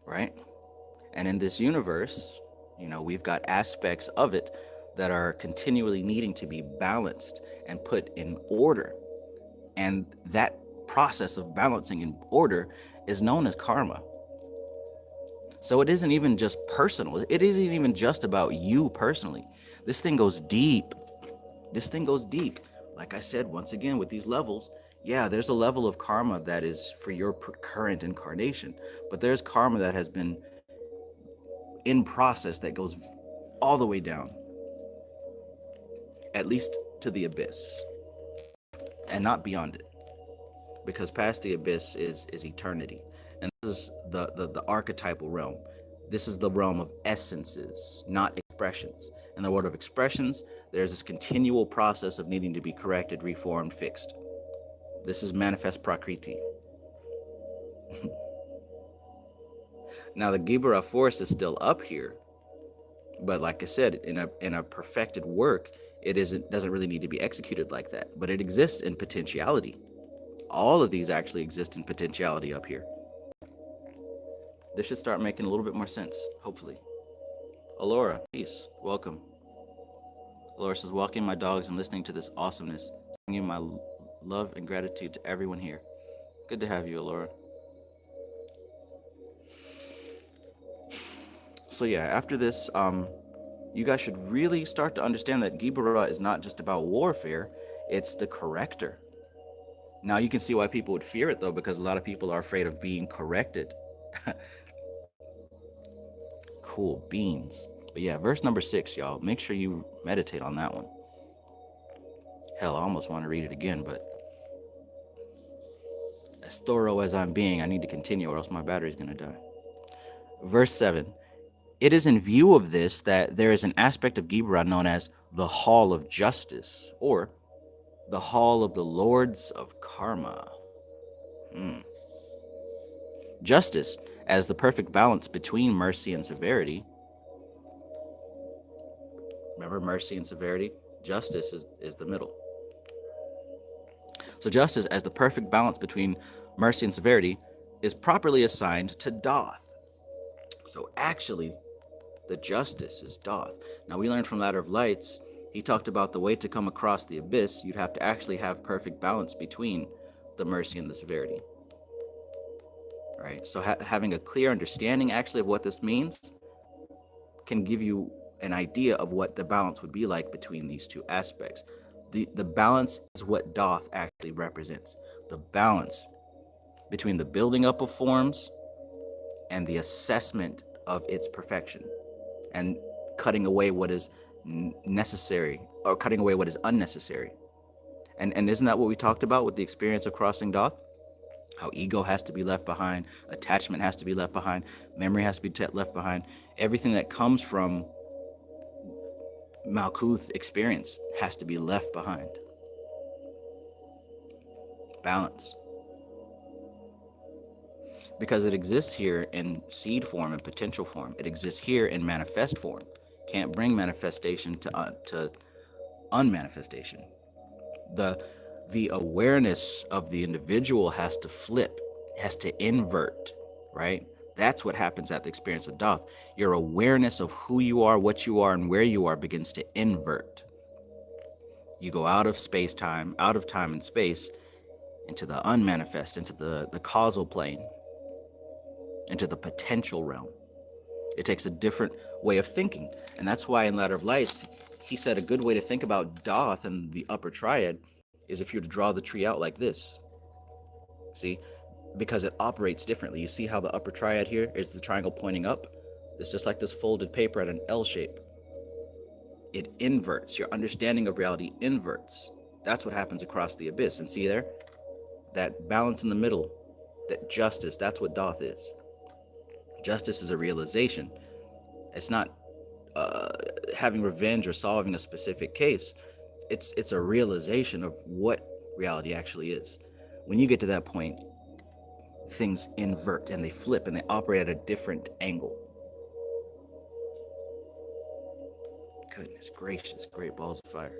right? And in this universe, we've got aspects of it that are continually needing to be balanced and put in order. And that process of balancing in order is known as karma. So it isn't even just personal. It isn't even just about you personally. This thing goes deep. Like I said, once again, with these levels, yeah, there's a level of karma that is for your current incarnation, but there's karma that has been in process that goes all the way down, at least to the abyss, and not beyond it, because past the abyss is eternity. And this is the archetypal realm. This is the realm of essences, not expressions. In the world of expressions, there's this continual process of needing to be corrected, reformed, fixed. This is manifest prakriti. Now, the Geburah force is still up here, but like I said, in a perfected work, it doesn't really need to be executed like that. But it exists in potentiality. All of these actually exist in potentiality up here. This should start making a little bit more sense, hopefully. Alora, peace, welcome. Alora says, walking my dogs and listening to this awesomeness. Sending you my love and gratitude to everyone here. Good to have you, Alora. So yeah, after this, you guys should really start to understand that Geburah is not just about warfare, it's the corrector. Now you can see why people would fear it though, because a lot of people are afraid of being corrected. Cool beans. But yeah, verse number 6, y'all. Make sure you meditate on that one. Hell, I almost want to read it again, but as thorough as I'm being, I need to continue or else my battery's going to die. Verse 7. It is in view of this that there is an aspect of Geburah known as the Hall of Justice, or the Hall of the Lords of Karma. Justice, as the perfect balance between mercy and severity. Remember, mercy and severity? Justice is the middle. So justice, as the perfect balance between mercy and severity, is properly assigned to Doth. So actually, the justice is Doth. Now, we learned from Ladder of Lights, he talked about the way to come across the abyss, you'd have to actually have perfect balance between the mercy and the severity. Right? So having a clear understanding actually of what this means can give you an idea of what the balance would be like between these two aspects. The balance is what Doth actually represents. The balance between the building up of forms and the assessment of its perfection, and cutting away what is necessary, or cutting away what is unnecessary. And isn't that what we talked about with the experience of crossing Doth? How ego has to be left behind, attachment has to be left behind, memory has to be left behind. Everything that comes from Malkuth experience has to be left behind. Balance. Because it exists here in seed form and potential form. It exists here in manifest form. Can't bring manifestation to unmanifestation. The awareness of the individual has to flip, has to invert, right? That's what happens at the experience of Doth. Your awareness of who you are, what you are, and where you are begins to invert. You go out of space-time, out of time and space, into the unmanifest, into the causal plane, into the potential realm. It takes a different way of thinking. And that's why in Ladder of Lights, he said a good way to think about Doth and the upper triad is if you were to draw the tree out like this. See? Because it operates differently. You see how the upper triad here is the triangle pointing up? It's just like this folded paper at an L shape. It inverts. Your understanding of reality inverts. That's what happens across the abyss. And see there? That balance in the middle, that justice, that's what Doth is. Justice is a realization. It's not having revenge or solving a specific case. It's a realization of what reality actually is. When you get to that point, things invert and they flip and they operate at a different angle. Goodness gracious, great balls of fire.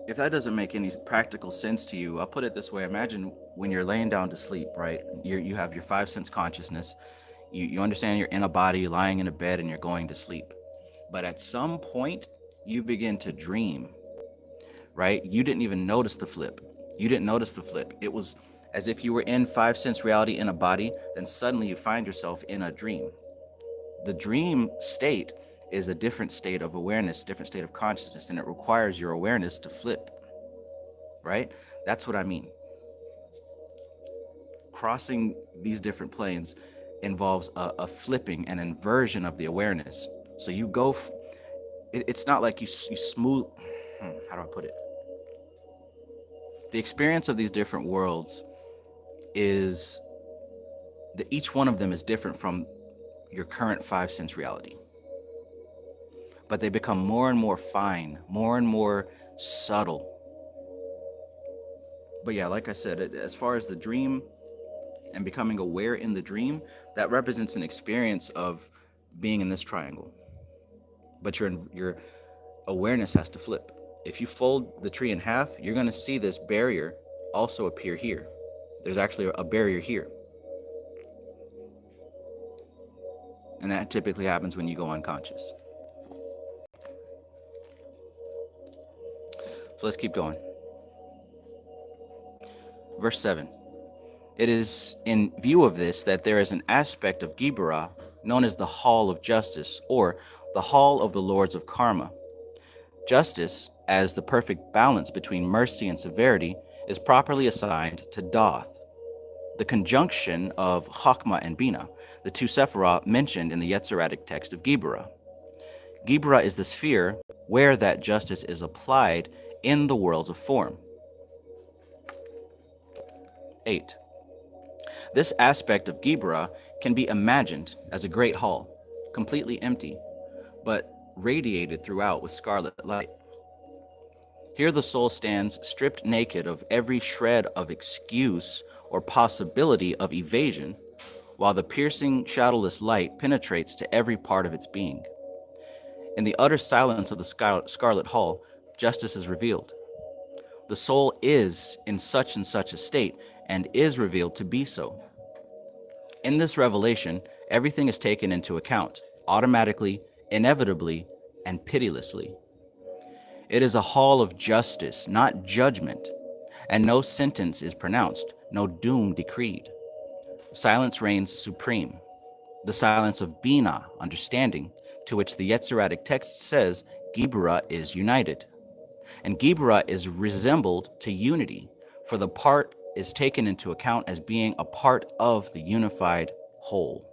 If that doesn't make any practical sense to you, I'll put it this way. Imagine when you're laying down to sleep, right? You have your five sense consciousness. You understand you're in a body, lying in a bed, and you're going to sleep. But at some point, you begin to dream, right? You didn't even notice the flip. You didn't notice the flip. It was as if you were in five sense reality in a body, then suddenly you find yourself in a dream. The dream state is a different state of awareness, different state of consciousness, and it requires your awareness to flip, right? That's what I mean. Crossing these different planes involves a flipping, an inversion of the awareness. So you go, it's not like you smooth, how do I put it? The experience of these different worlds is that each one of them is different from your current five sense reality. But they become more and more fine, more and more subtle. But yeah, like I said, as far as the dream and becoming aware in the dream, that represents an experience of being in this triangle. But your awareness has to flip. If you fold the tree in half, you're going to see this barrier also appear here. There's actually a barrier here. And that typically happens when you go unconscious. So let's keep going. Verse 7. It is in view of this that there is an aspect of Geburah known as the Hall of Justice, or the Hall of the Lords of Karma. Justice, as the perfect balance between mercy and severity, is properly assigned to Doth, the conjunction of Chokmah and Binah, the two Sephirah mentioned in the Yetziratic text of Geburah. Geburah is the sphere where that justice is applied in the worlds of form. 8. This aspect of Geburah can be imagined as a great hall, completely empty, but radiated throughout with scarlet light. Here the soul stands stripped naked of every shred of excuse or possibility of evasion, while the piercing, shadowless light penetrates to every part of its being. In the utter silence of the scarlet hall, justice is revealed. The soul is in such and such a state, and is revealed to be so. In this revelation, everything is taken into account, automatically, inevitably, and pitilessly. It is a hall of justice, not judgment, and no sentence is pronounced, no doom decreed. Silence reigns supreme, the silence of Binah, understanding, to which the Yetziratic text says Geburah is united. And Gibura is resembled to unity, for the part is taken into account as being a part of the unified whole.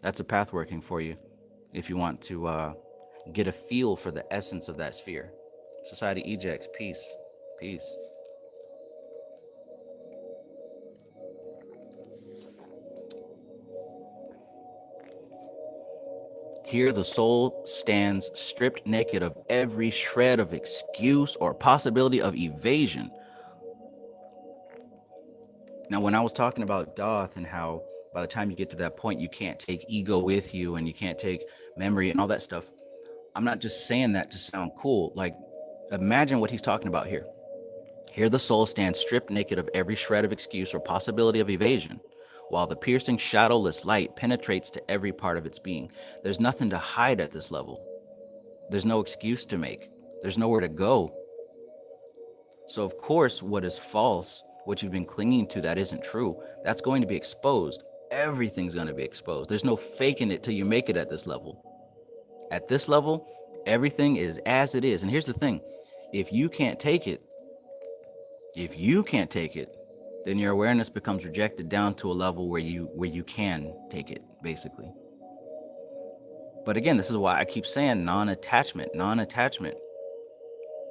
That's a path working for you if you want to get a feel for the essence of that sphere. Society ejects, peace, peace. Here the soul stands stripped naked of every shred of excuse or possibility of evasion. Now, when I was talking about Doth and how by the time you get to that point, you can't take ego with you and you can't take memory and all that stuff, I'm not just saying that to sound cool. Like, imagine what he's talking about here. Here the soul stands stripped naked of every shred of excuse or possibility of evasion, while the piercing, shadowless light penetrates to every part of its being. There's nothing to hide at this level. There's no excuse to make. There's nowhere to go. So, of course, what is false, what you've been clinging to that isn't true, that's going to be exposed. Everything's going to be exposed. There's no faking it till you make it at this level. At this level, everything is as it is. And here's the thing. If you can't take it, then your awareness becomes rejected down to a level where you can take it, basically. But again, this is why I keep saying non-attachment.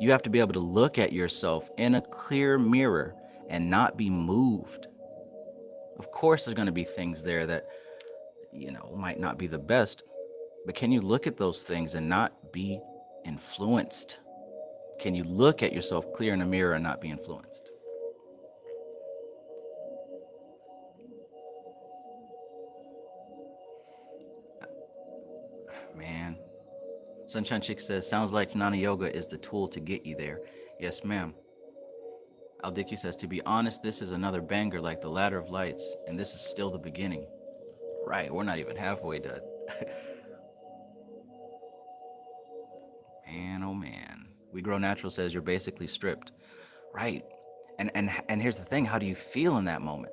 You have to be able to look at yourself in a clear mirror and not be moved. Of course, there's going to be things there that, might not be the best, but can you look at those things and not be influenced? Can you look at yourself clear in a mirror and not be influenced? Man. Sunshine Chick says, sounds like Jnana Yoga is the tool to get you there. Yes, ma'am. Aldiki says, to be honest, this is another banger like the Ladder of Lights, and this is still the beginning. Right, we're not even halfway done. Man, oh man. We Grow Natural says you're basically stripped. Right. And here's the thing, how do you feel in that moment?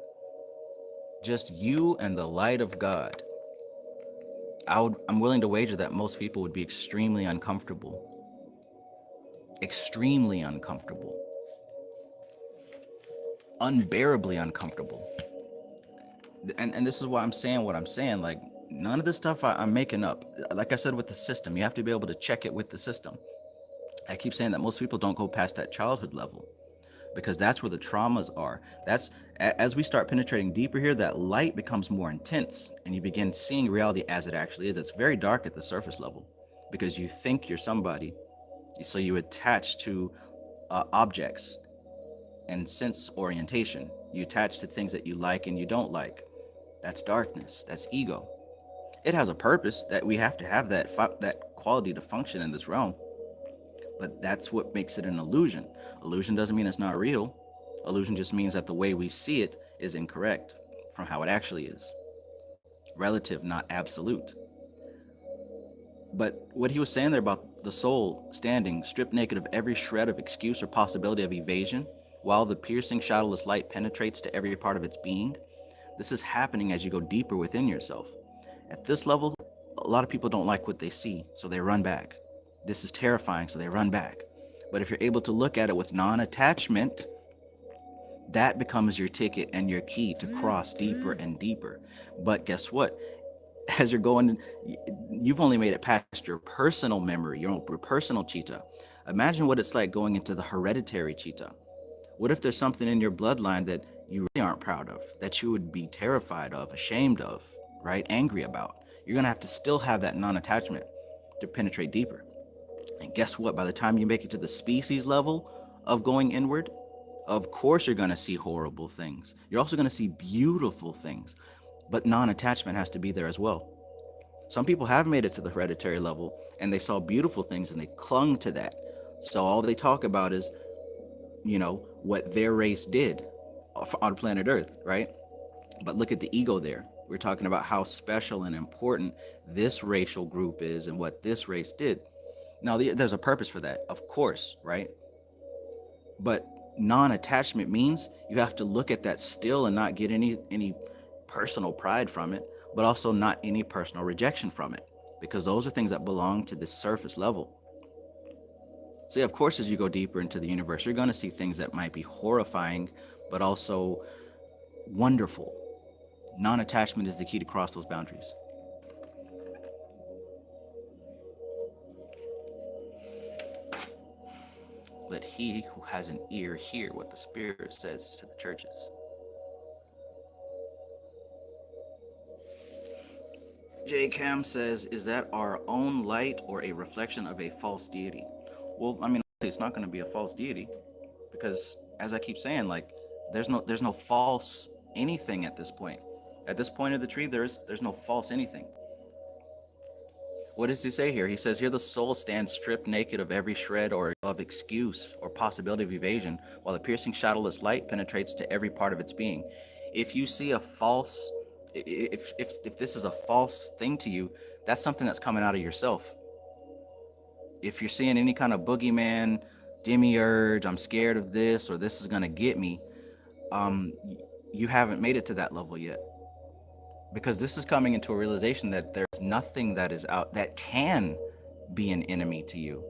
Just you and the light of God. I'm willing to wager that most people would be extremely uncomfortable. Extremely uncomfortable. Unbearably uncomfortable. And this is why I'm saying what I'm saying. Like, none of this stuff I'm making up. Like I said with the system, you have to be able to check it with the system. I keep saying that most people don't go past that childhood level because that's where the traumas are. That's as we start penetrating deeper here, that light becomes more intense and you begin seeing reality as it actually is. It's very dark at the surface level because you think you're somebody. So you attach to objects and sense orientation. You attach to things that you like and you don't like. That's darkness. That's ego. It has a purpose that we have to have that quality to function in this realm. But that's what makes it an illusion. Illusion doesn't mean it's not real. Illusion just means that the way we see it is incorrect from how it actually is. Relative, not absolute. But what he was saying there about the soul standing stripped naked of every shred of excuse or possibility of evasion, while the piercing shadowless light penetrates to every part of its being, this is happening as you go deeper within yourself. At this level, a lot of people don't like what they see, so they run back. This is terrifying, so they run back. But if you're able to look at it with non-attachment, that becomes your ticket and your key to cross deeper and deeper. But guess what? As you're going, you've only made it past your personal memory, your personal chitta. Imagine what it's like going into the hereditary chitta. What if there's something in your bloodline that you really aren't proud of, that you would be terrified of, ashamed of, right? Angry about? You're going to have to still have that non-attachment to penetrate deeper. And guess what? By the time you make it to the species level of going inward, of course you're going to see horrible things. You're also going to see beautiful things. But non-attachment has to be there as well. Some people have made it to the hereditary level and they saw beautiful things and they clung to that. So all they talk about is, what their race did on planet Earth, right? But look at the ego there. We're talking about how special and important this racial group is and what this race did. Now, there's a purpose for that, of course, right? But non-attachment means you have to look at that still and not get any personal pride from it. but also not any personal rejection from it, because those are things that belong to this surface level. So yeah, of course, as you go deeper into the universe, you're going to see things that might be horrifying, but also wonderful. Non-attachment is the key to cross those boundaries. Let he who has an ear hear what the Spirit says to the churches. J. Cam says, is that our own light or a reflection of a false deity? Well, I mean, it's not going to be a false deity, because as I keep saying, like, there's no false anything at this point. At this point of the tree, there's no false anything. What does he say here? He says, here the soul stands stripped naked of every shred or of excuse or possibility of evasion, while the piercing shadowless light penetrates to every part of its being. If you see a false, if this is a false thing to you, that's something that's coming out of yourself. If you're seeing any kind of boogeyman, demiurge, I'm scared of this, or this is gonna get me, you haven't made it to that level yet. Because this is coming into a realization that there's nothing that is out that can be an enemy to you.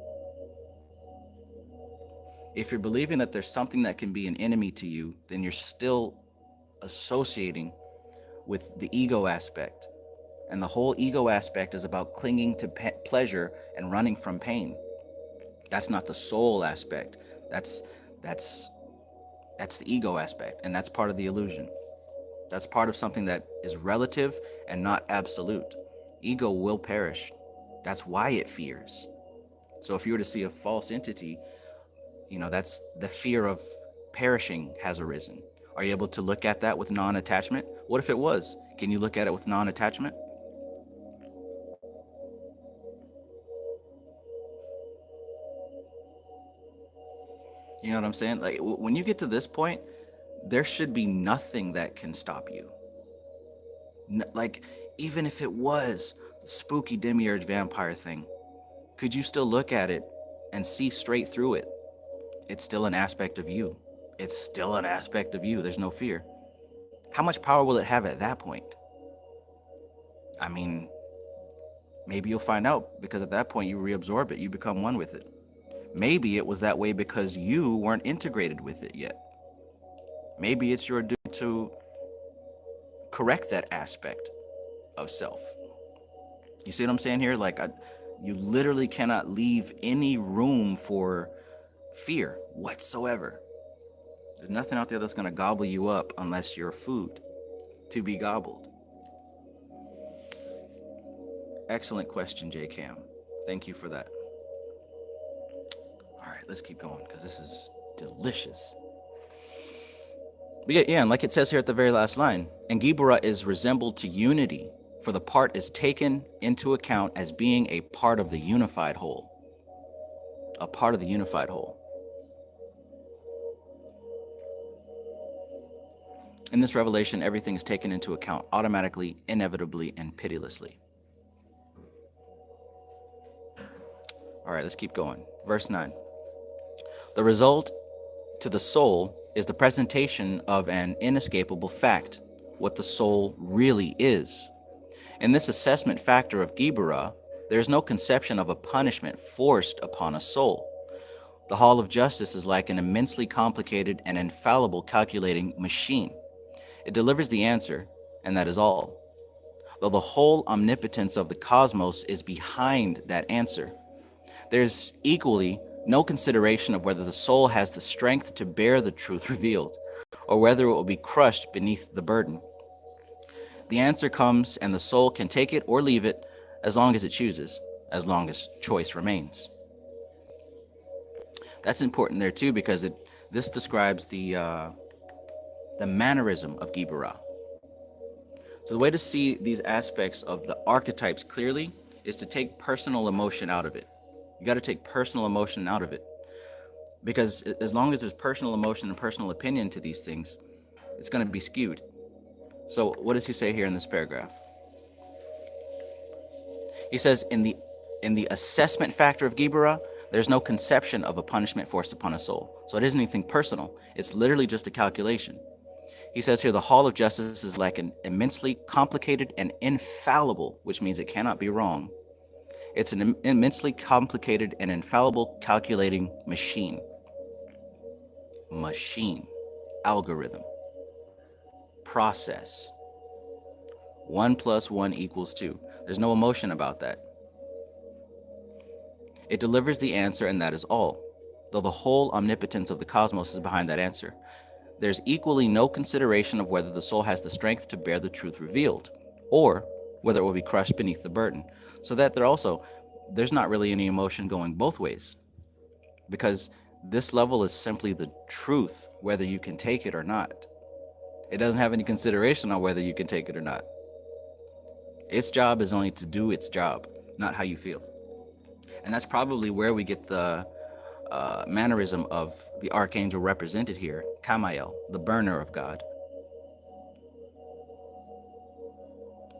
If you're believing that there's something that can be an enemy to you, then you're still associating with the ego aspect. And the whole ego aspect is about clinging to pleasure and running from pain. That's not the soul aspect. That's the ego aspect, and that's part of the illusion. That's part of something that is relative and not absolute. Ego will perish. That's why it fears. So if you were to see a false entity, that's the fear of perishing has arisen. Are you able to look at that with non-attachment? What if it was? Can you look at it with non-attachment? You know what I'm saying? Like, when you get to this point, there should be nothing that can stop you. Like, even if it was the spooky demiurge vampire thing, could you still look at it and see straight through it? It's still an aspect of you. It's still an aspect of you. There's no fear. How much power will it have at that point? I mean, maybe you'll find out, because at that point you reabsorb it, you become one with it. Maybe it was that way because you weren't integrated with it yet. Maybe it's your duty to correct that aspect of self. You see what I'm saying here? Like, you literally cannot leave any room for fear whatsoever. There's nothing out there that's going to gobble you up unless you're food to be gobbled. Excellent question, J. Cam. Thank you for that. All right, let's keep going, because this is delicious. But yeah, and like it says here at the very last line, and Gibura is resembled to unity, for the part is taken into account as being a part of the unified whole. A part of the unified whole. In this revelation, everything is taken into account automatically, inevitably, and pitilessly. All right, let's keep going. Verse 9. The result to the soul is the presentation of an inescapable fact, what the soul really is. In this assessment factor of Geburah, there is no conception of a punishment forced upon a soul. The Hall of Justice is like an immensely complicated and infallible calculating machine. It delivers the answer, and that is all. Though the whole omnipotence of the cosmos is behind that answer, there's equally no consideration of whether the soul has the strength to bear the truth revealed, or whether it will be crushed beneath the burden. The answer comes, and the soul can take it or leave it as long as it chooses, as long as choice remains. That's important there too, because this describes the mannerism of Geburah. So the way to see these aspects of the archetypes clearly is to take personal emotion out of it. You got to take personal emotion out of it, because as long as there's personal emotion and personal opinion to these things, it's going to be skewed. So what does he say here in this paragraph? He says, in the assessment factor of Geburah, there's no conception of a punishment forced upon a soul. So it isn't anything personal. It's literally just a calculation. He says here the Hall of Justice is like an immensely complicated and infallible, which means it cannot be wrong. It's an immensely complicated and infallible calculating machine. Machine. Algorithm. Process. 1 + 1 = 2. There's no emotion about that. It delivers the answer, and that is all, though the whole omnipotence of the cosmos is behind that answer. There's equally no consideration of whether the soul has the strength to bear the truth revealed, or whether it will be crushed beneath the burden. So that there's not really any emotion going both ways, because this level is simply the truth, whether you can take it or not. It doesn't have any consideration on whether you can take it or not. Its job is only to do its job, not how you feel. And that's probably where we get the mannerism of the archangel represented here, Kamael, the burner of God.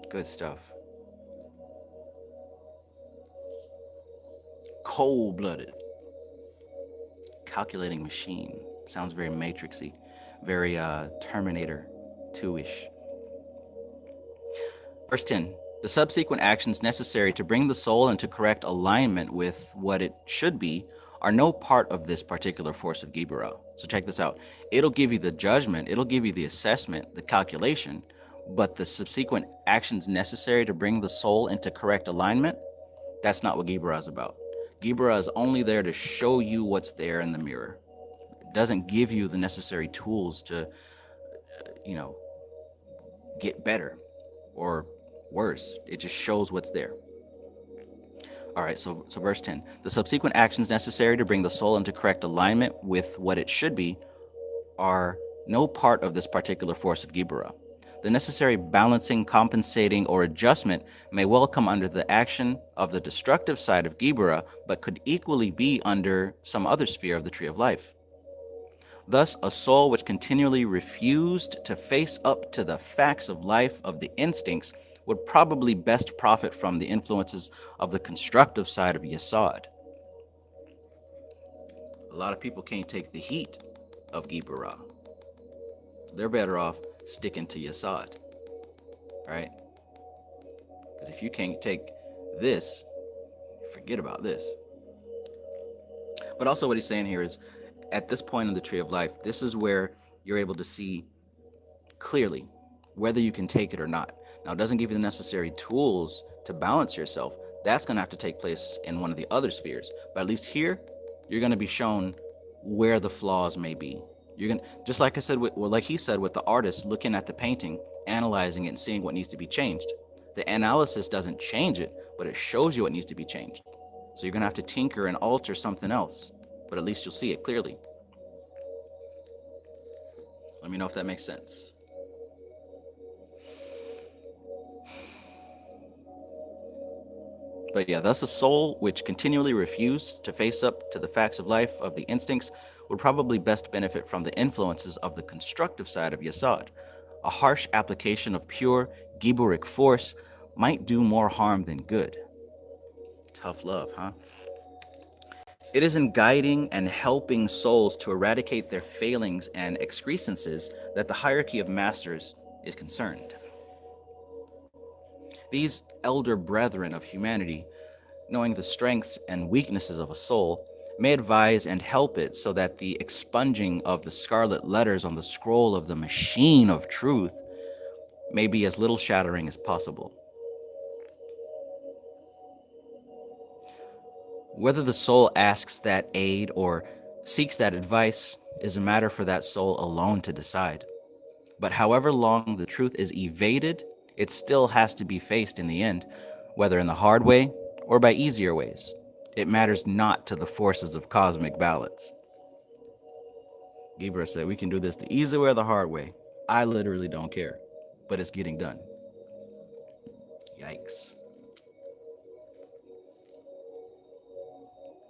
Good stuff. Cold-blooded. Calculating machine. Sounds very Matrixy, very Terminator 2-ish. Verse 10. The subsequent actions necessary to bring the soul into correct alignment with what it should be are no part of this particular force of Geburah. So check this out. It'll give you the judgment, it'll give you the assessment, the calculation, but the subsequent actions necessary to bring the soul into correct alignment, that's not what Geburah is about. Geburah is only there to show you what's there in the mirror. It doesn't give you the necessary tools to, get better or worse. It just shows what's there. All right, so verse 10. The subsequent actions necessary to bring the soul into correct alignment with what it should be are no part of this particular force of Geburah. The necessary balancing, compensating, or adjustment may well come under the action of the destructive side of Geburah, but could equally be under some other sphere of the tree of life. Thus, a soul which continually refused to face up to the facts of life, of the instincts, would probably best profit from the influences of the constructive side of Yesod. A lot of people can't take the heat of Geburah. So they're better off sticking to Yesod, right? Because if you can't take this, forget about this. But also what he's saying here is, at this point in the tree of life, this is where you're able to see clearly whether you can take it or not. Now, it doesn't give you the necessary tools to balance yourself. That's going to have to take place in one of the other spheres. But at least here, you're going to be shown where the flaws may be. You're going to, just like I said, like he said with the artist looking at the painting, analyzing it and seeing what needs to be changed. The analysis doesn't change it, but it shows you what needs to be changed. So you're going to have to tinker and alter something else, but at least you'll see it clearly. Let me know if that makes sense. But yeah, thus a soul which continually refused to face up to the facts of life, of the instincts, would probably best benefit from the influences of the constructive side of Yesod. A harsh application of pure Giburic force might do more harm than good. Tough love, huh? It is in guiding and helping souls to eradicate their failings and excrescences that the hierarchy of masters is concerned. These elder brethren of humanity, knowing the strengths and weaknesses of a soul, may advise and help it so that the expunging of the scarlet letters on the scroll of the machine of truth may be as little shattering as possible. Whether the soul asks that aid or seeks that advice is a matter for that soul alone to decide. But however long the truth is evaded, it still has to be faced in the end, whether in the hard way or by easier ways. It matters not to the forces of cosmic balance. Gibura said, we can do this the easy way or the hard way. I literally don't care, but it's getting done. Yikes.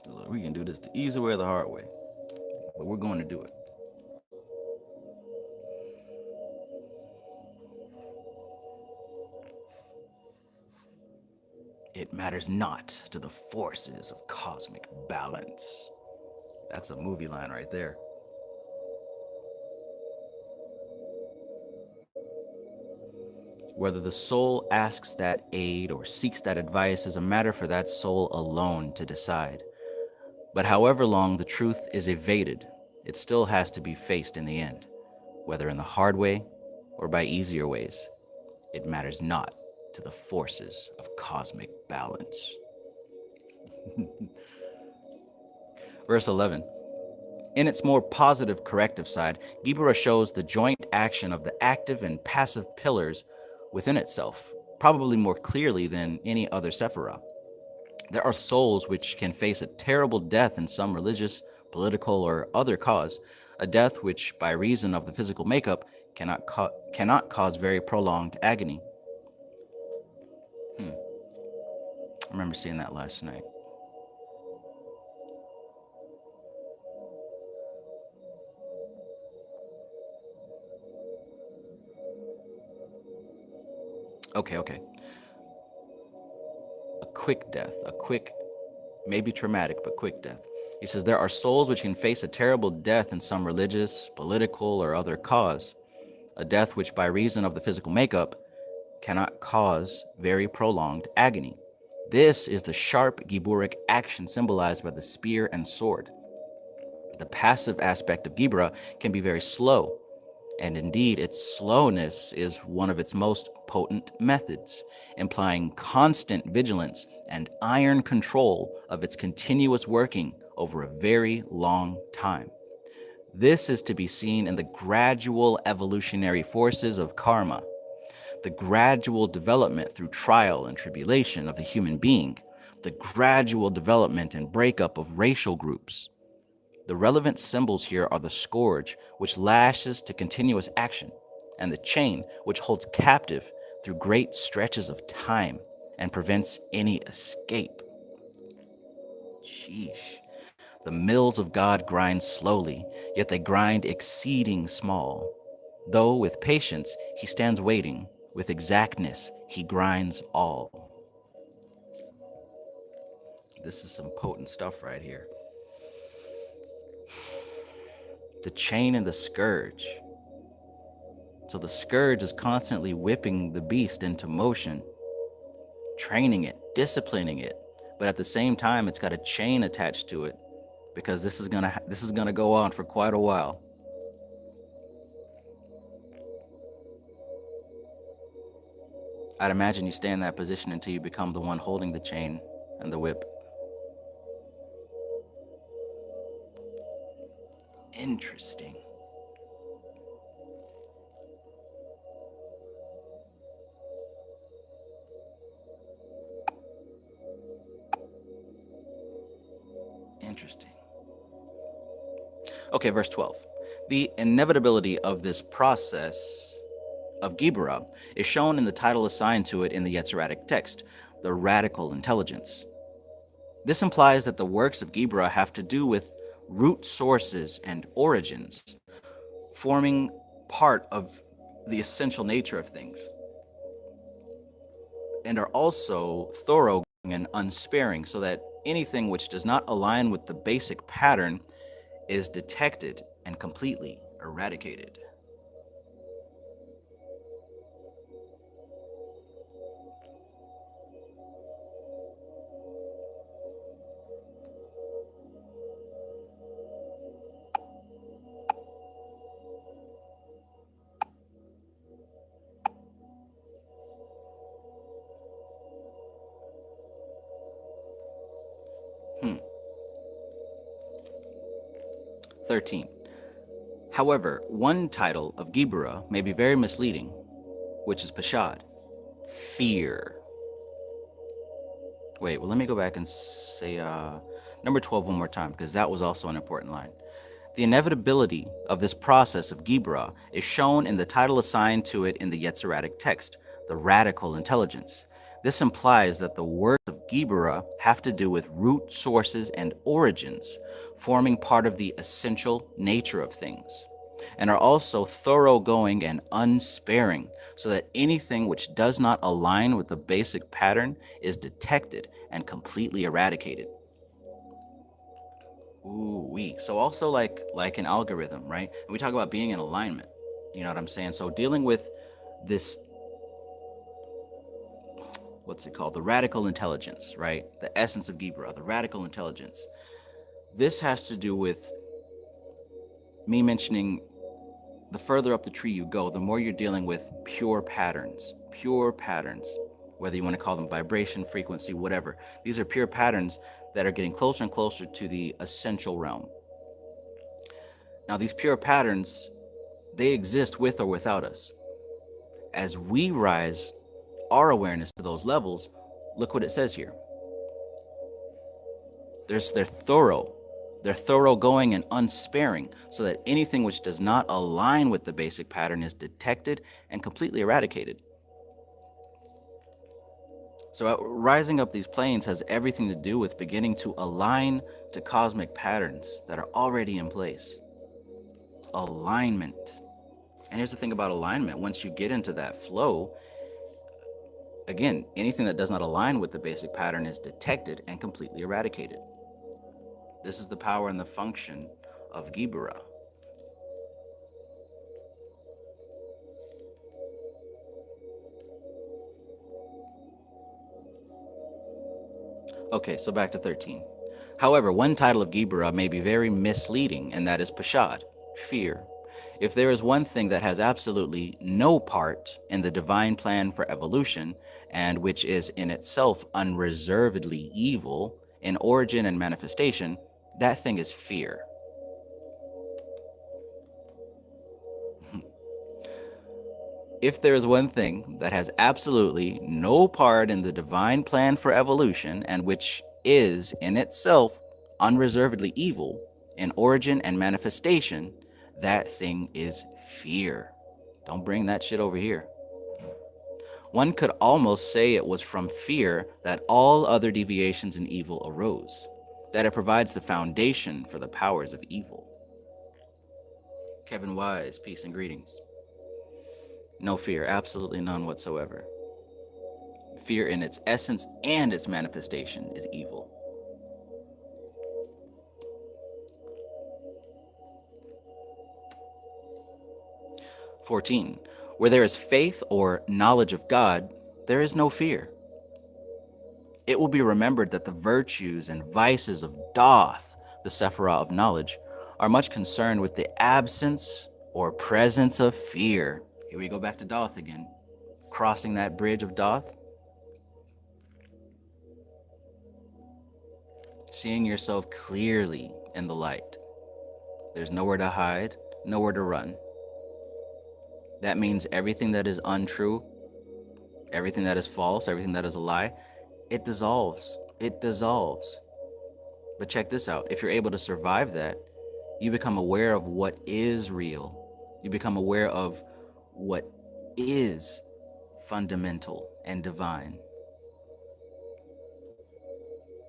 Look, we can do this the easy way or the hard way, but we're going to do it. It matters not to the forces of cosmic balance. That's a movie line right there. Whether the soul asks that aid or seeks that advice is a matter for that soul alone to decide. But however long the truth is evaded, it still has to be faced in the end, whether in the hard way or by easier ways. It matters not to the forces of cosmic balance. Verse 11. In its more positive corrective side, Gibura shows the joint action of the active and passive pillars within itself, probably more clearly than any other Sephirah. There are souls which can face a terrible death in some religious, political, or other cause, a death which, by reason of the physical makeup, cannot cause very prolonged agony. I remember seeing that last night. Okay. A quick death, maybe traumatic, but quick death. He says, there are souls which can face a terrible death in some religious, political, or other cause, a death which, by reason of the physical makeup, cannot cause very prolonged agony. This is the sharp Giburic action symbolized by the spear and sword. The passive aspect of Geburah can be very slow, and indeed its slowness is one of its most potent methods, implying constant vigilance and iron control of its continuous working over a very long time. This is to be seen in the gradual evolutionary forces of karma, the gradual development through trial and tribulation of the human being, the gradual development and breakup of racial groups. The relevant symbols here are the scourge, which lashes to continuous action, and the chain, which holds captive through great stretches of time and prevents any escape. Sheesh. The mills of God grind slowly, yet they grind exceeding small. Though with patience he stands waiting, with exactness he grinds all. This is some potent stuff right here. The chain and the scourge. So the scourge is constantly whipping the beast into motion, training it, disciplining it, but at the same time it's got a chain attached to it because this is gonna go on for quite a while. I'd imagine you stay in that position until you become the one holding the chain and the whip. Interesting. Interesting. Okay, verse 12. The inevitability of this process of Gibura is shown in the title assigned to it in the Yetziratic text, the radical intelligence. This implies that the works of Gibura have to do with root sources and origins, forming part of the essential nature of things, and are also thorough and unsparing, so that anything which does not align with the basic pattern is detected and completely eradicated. Hmm. 13. However, one title of Gibura may be very misleading, which is Pashad, fear. Wait, well, let me go back and say number 12 one more time, because that was also an important line. The inevitability of this process of Gibura is shown in the title assigned to it in the Yetziratic text, the radical intelligence. This implies that the words of Gibura have to do with root sources and origins, forming part of the essential nature of things, and are also thoroughgoing and unsparing, so that anything which does not align with the basic pattern is detected and completely eradicated. Ooh-wee. So also like an algorithm, right? And we talk about being in alignment. You know what I'm saying? So dealing with this what's it called? The radical intelligence, right? The essence of Geburah, the radical intelligence. This has to do with me mentioning the further up the tree you go, the more you're dealing with pure patterns, whether you want to call them vibration, frequency, whatever. These are pure patterns that are getting closer and closer to the essential realm. Now, these pure patterns, they exist with or without us. As we rise our awareness to those levels, look what it says here. They're thorough. They're thoroughgoing and unsparing, so that anything which does not align with the basic pattern is detected and completely eradicated. So rising up these planes has everything to do with beginning to align to cosmic patterns that are already in place. Alignment. And here's the thing about alignment. Once you get into that flow, again, anything that does not align with the basic pattern is detected and completely eradicated. This is the power and the function of Geburah. Okay, so back to 13. However, one title of Geburah may be very misleading, and that is Pashad, fear. If there is one thing that has absolutely no part in the divine plan for evolution, and which is in itself unreservedly evil in origin and manifestation, that thing is fear. If there is one thing that has absolutely no part in the divine plan for evolution, and which is in itself unreservedly evil in origin and manifestation, that thing is fear. Don't bring that shit over here. One could almost say it was from fear that all other deviations in evil arose, that it provides the foundation for the powers of evil. Kevin Wise, peace and greetings. No fear, absolutely none whatsoever. Fear in its essence and its manifestation is evil. (14) Where there is faith or knowledge of God, there is no fear. It will be remembered that the virtues and vices of Doth, the Sephirah of knowledge, are much concerned with the absence or presence of fear. Here we go back to Doth again. Crossing that bridge of Doth. Seeing yourself clearly in the light. There's nowhere to hide, nowhere to run. That means everything that is untrue, everything that is false, everything that is a lie, it dissolves. It dissolves. But check this out. If you're able to survive that, you become aware of what is real. You become aware of what is fundamental and divine.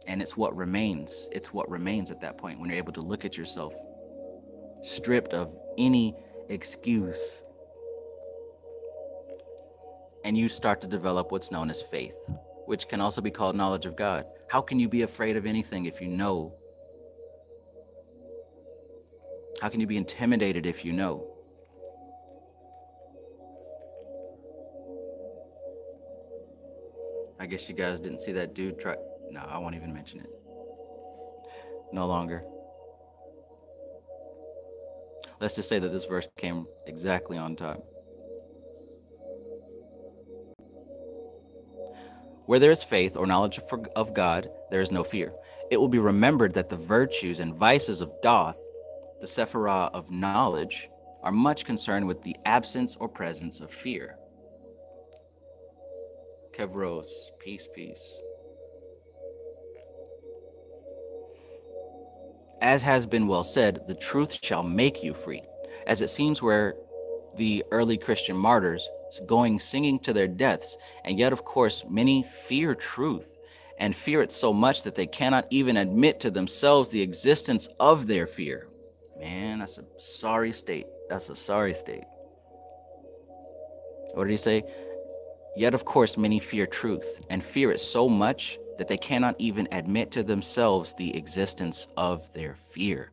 And it's what remains. It's what remains at that point when you're able to look at yourself stripped of any excuse. And you start to develop what's known as faith, which can also be called knowledge of God. How can you be afraid of anything if you know? How can you be intimidated if you know? I guess you guys didn't see that dude try. No, I won't even mention it. No longer. Let's just say that this verse came exactly on time. Where there is faith or knowledge of God, there is no fear. It will be remembered that the virtues and vices of Doth, the Sephirah of knowledge, are much concerned with the absence or presence of fear. Kevros, peace, peace. As has been well said, the truth shall make you free, as it seems where the early Christian martyrs going singing to their deaths, and yet of course many fear truth and fear it so much that they cannot even admit to themselves the existence of their fear. Man, that's a sorry state. That's a sorry state. What did he say? Yet of course many fear truth and fear it so much that they cannot even admit to themselves the existence of their fear.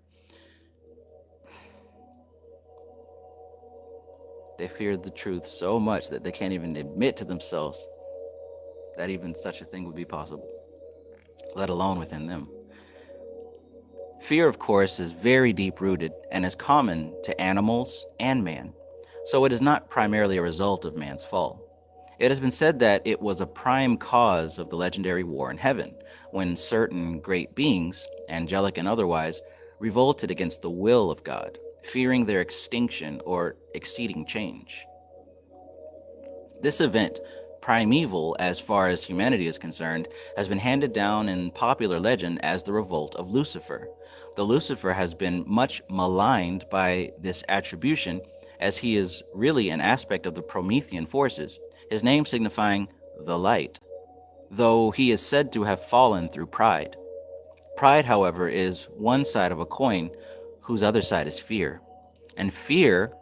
They fear the truth so much that they can't even admit to themselves that even such a thing would be possible, let alone within them. Fear, of course, is very deep-rooted and is common to animals and man, so it is not primarily a result of man's fall. It has been said that it was a prime cause of the legendary war in heaven, when certain great beings, angelic and otherwise, revolted against the will of God, fearing their extinction or exceeding change. This event, primeval as far as humanity is concerned, has been handed down in popular legend as the revolt of Lucifer. Though Lucifer has been much maligned by this attribution, as he is really an aspect of the Promethean forces, his name signifying the light, though he is said to have fallen through pride. Pride, however, is one side of a coin whose other side is fear. And fear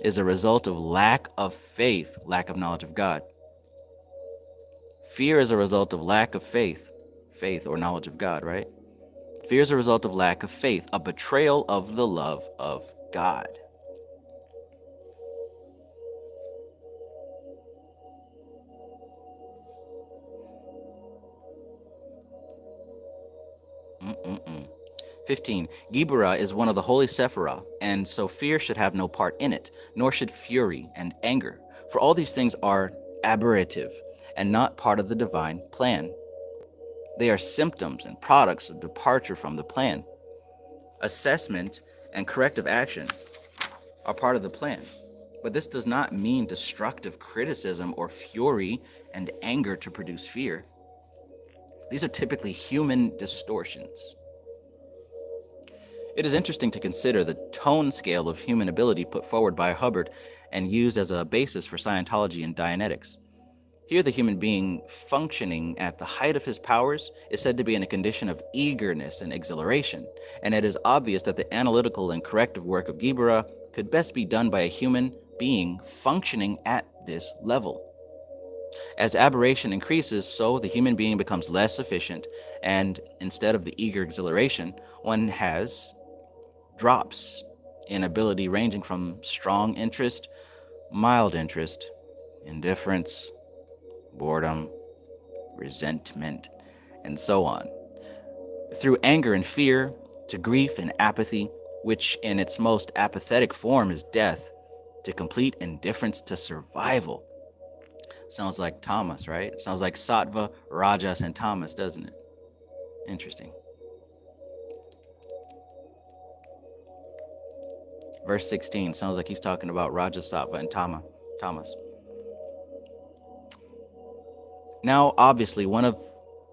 is a result of lack of faith, lack of knowledge of God. Fear is a result of lack of faith or knowledge of God, right? Fear is a result of lack of faith, a betrayal of the love of God. Mm-mm-mm. 15. Geburah is one of the holy Sephirah, and so fear should have no part in it, nor should fury and anger, for all these things are aberrative and not part of the divine plan. They are symptoms and products of departure from the plan. Assessment and corrective action are part of the plan, but this does not mean destructive criticism or fury and anger to produce fear. These are typically human distortions. It is interesting to consider the tone scale of human ability put forward by Hubbard and used as a basis for Scientology and Dianetics. Here, the human being functioning at the height of his powers is said to be in a condition of eagerness and exhilaration, and it is obvious that the analytical and corrective work of Gibura could best be done by a human being functioning at this level. As aberration increases, so the human being becomes less efficient, and instead of the eager exhilaration, one has drops in ability ranging from strong interest, mild interest, indifference, boredom, resentment, and so on. Through anger and fear, to grief and apathy, which in its most apathetic form is death, to complete indifference to survival. Sounds like Tamas, right? Sounds like Sattva, Rajas, and Tamas, doesn't it? Interesting. Verse 16 sounds like he's talking about Rajas, Sattva, and Tamas. Now, obviously, one of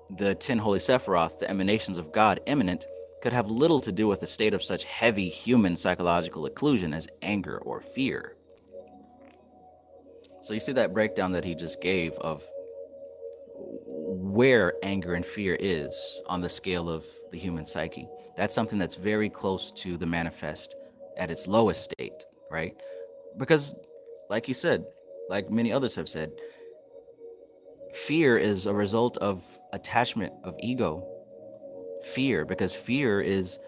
the 10 holy Sephiroth, the emanations of God immanent, could have little to do with a state of such heavy human psychological occlusion as anger or fear. So you see that breakdown that he just gave of where anger and fear is on the scale of the human psyche. That's something that's very close to the manifest at its lowest state, right? Because, like he said, like many others have said, fear is a result of attachment of ego. Fear, because fear is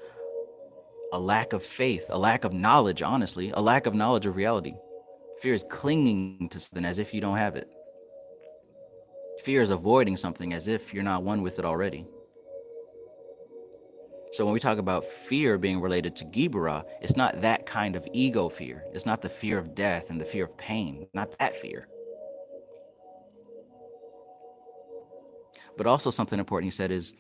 a lack of faith, a lack of knowledge, honestly, a lack of knowledge of reality. Fear is clinging to something as if you don't have it. Fear is avoiding something as if you're not one with it already. So when we talk about fear being related to Geburah, it's not that kind of ego fear. It's not the fear of death and the fear of pain, not that fear. But also something important he said is,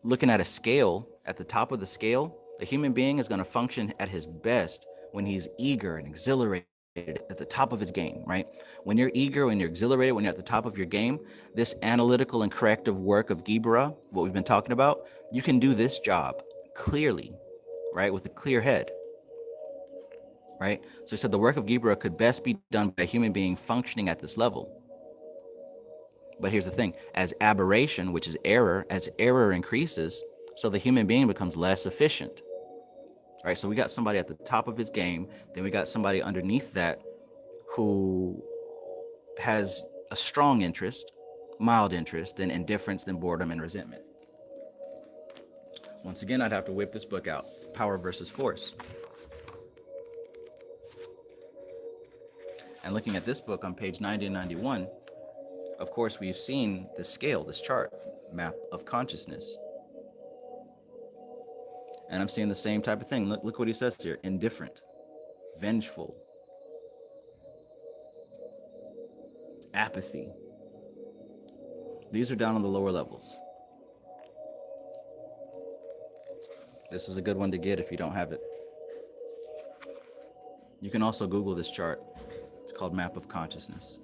looking at a scale, at the top of the scale, a human being is going to function at his best when he's eager and exhilarated at the top of his game, right? When you're eager, when you're exhilarated, when you're at the top of your game, this analytical and corrective work of Geburah, what we've been talking about, you can do this job clearly, right? With a clear head, right? So he said the work of Geburah could best be done by a human being functioning at this level. But here's the thing, as aberration, which is error, as error increases, so the human being becomes less efficient. Right, so we got somebody at the top of his game, then we got somebody underneath that who has a strong interest, mild interest, then indifference, then boredom and resentment. Once again, I'd have to whip this book out, Power versus Force. And looking at this book on page 90 and 91, Of course, we've seen this scale, this chart, map of consciousness. And I'm seeing the same type of thing. Look what he says here. Indifferent, vengeful, apathy. These are down on the lower levels. This is a good one to get if you don't have it. You can also Google this chart. It's called Map of Consciousness.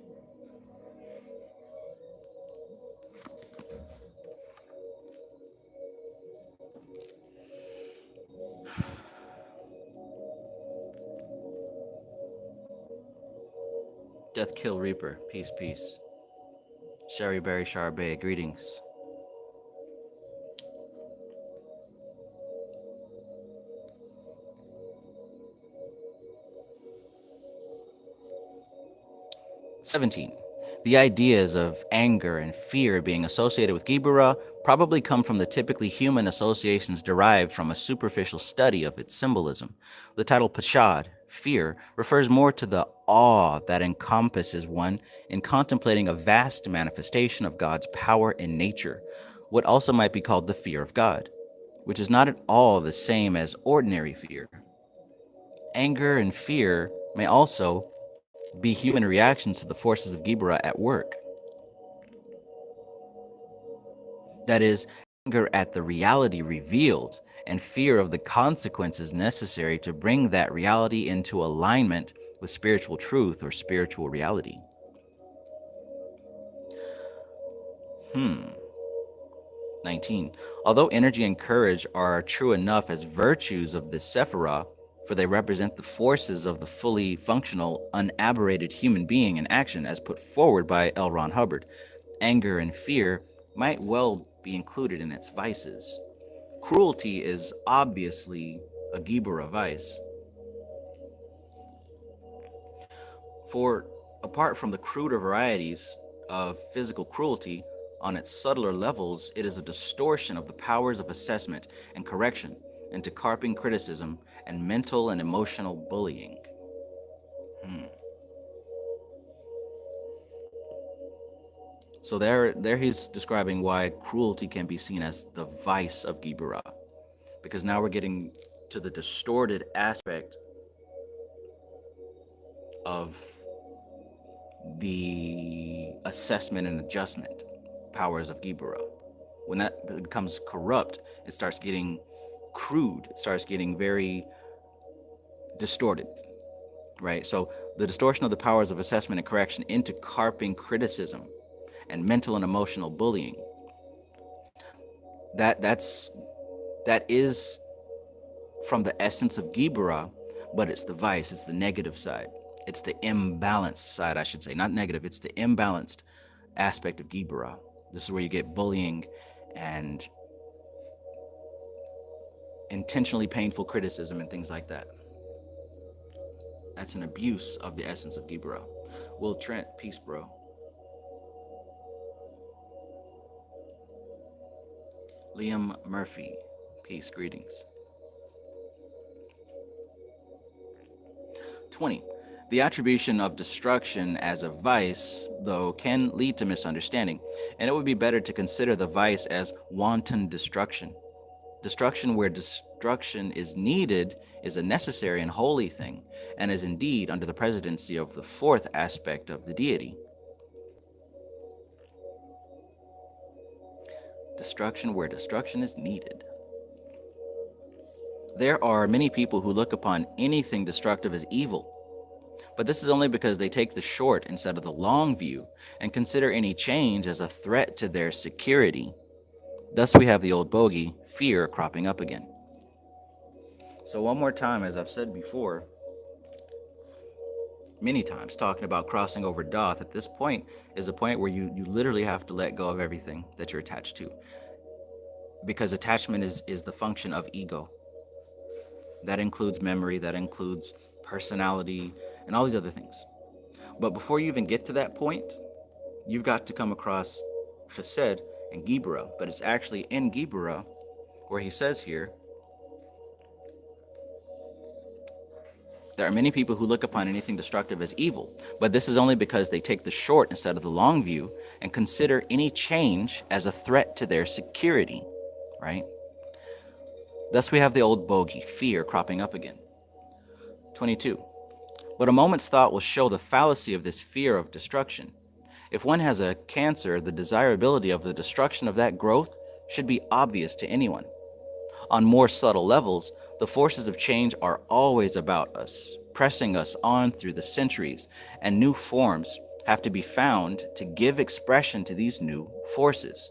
Death Kill Reaper, peace, peace. Sherry Berry Charbet, greetings. "17. The ideas of anger and fear being associated with Geburah probably come from the typically human associations derived from a superficial study of its symbolism. The title Pashad, fear, refers more to the awe that encompasses one in contemplating a vast manifestation of God's power in nature, what also might be called the fear of God, which is not at all the same as ordinary fear. Anger and fear may also be human reactions to the forces of Gibura at work. That is, anger at the reality revealed and fear of the consequences necessary to bring that reality into alignment with spiritual truth or spiritual reality." 19. Although energy and courage are true enough as virtues of the Sephirah, for they represent the forces of the fully functional, unaberrated human being in action as put forward by L. Ron Hubbard, anger and fear might well be included in its vices. Cruelty is obviously a Geburah vice. For apart from the cruder varieties of physical cruelty, on its subtler levels, it is a distortion of the powers of assessment and correction into carping criticism and mental and emotional bullying. So there he's describing why cruelty can be seen as the vice of Gibura, because now we're getting to the distorted aspect of the assessment and adjustment powers of Gibura. When that becomes corrupt, it starts getting crude. It starts getting very distorted, right? So the distortion of the powers of assessment and correction into carping criticism and mental and emotional bullying. That is from the essence of Gibura, but it's the vice, it's the negative side. It's the imbalanced side, I should say. Not negative, it's the imbalanced aspect of Gibura. This is where you get bullying and intentionally painful criticism and things like that. That's an abuse of the essence of Gibura. Will Trent, peace, bro. Liam Murphy, peace, greetings. 20. The attribution of destruction as a vice, though, can lead to misunderstanding, and it would be better to consider the vice as wanton destruction. Destruction where destruction is needed is a necessary and holy thing, and is indeed under the presidency of the fourth aspect of the deity. Destruction where destruction is needed. There are many people who look upon anything destructive as evil, but this is only because they take the short instead of the long view and consider any change as a threat to their security. Thus we have the old bogey, fear, cropping up again. So one more time, as I've said before, many times, talking about crossing over doth, at this point is a point where you literally have to let go of everything that you're attached to. Because attachment is the function of ego. That includes memory, that includes personality, and all these other things. But before you even get to that point, you've got to come across chesed and Geburah. But it's actually in Geburah where he says here, There are many people who look upon anything destructive as evil, but this is only because they take the short instead of the long view and consider any change as a threat to their security, right? Thus we have the old bogey, fear, cropping up again. 22. But a moment's thought will show the fallacy of this fear of destruction. If one has a cancer, the desirability of the destruction of that growth should be obvious to anyone. On more subtle levels, the forces of change are always about us, pressing us on through the centuries, and new forms have to be found to give expression to these new forces.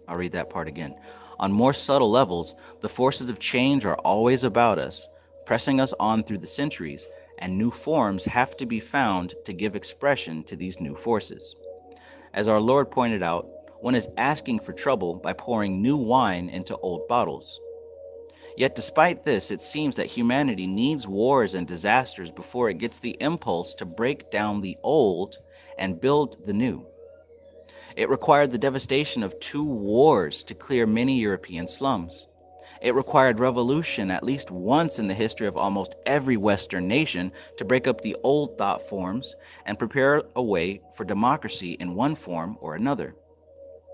I'll read that part again. On more subtle levels, the forces of change are always about us, pressing us on through the centuries, and new forms have to be found to give expression to these new forces. As our Lord pointed out, one is asking for trouble by pouring new wine into old bottles. Yet despite this, it seems that humanity needs wars and disasters before it gets the impulse to break down the old and build the new. It required the devastation of 2 wars to clear many European slums. It required revolution at least once in the history of almost every Western nation to break up the old thought forms and prepare a way for democracy in one form or another.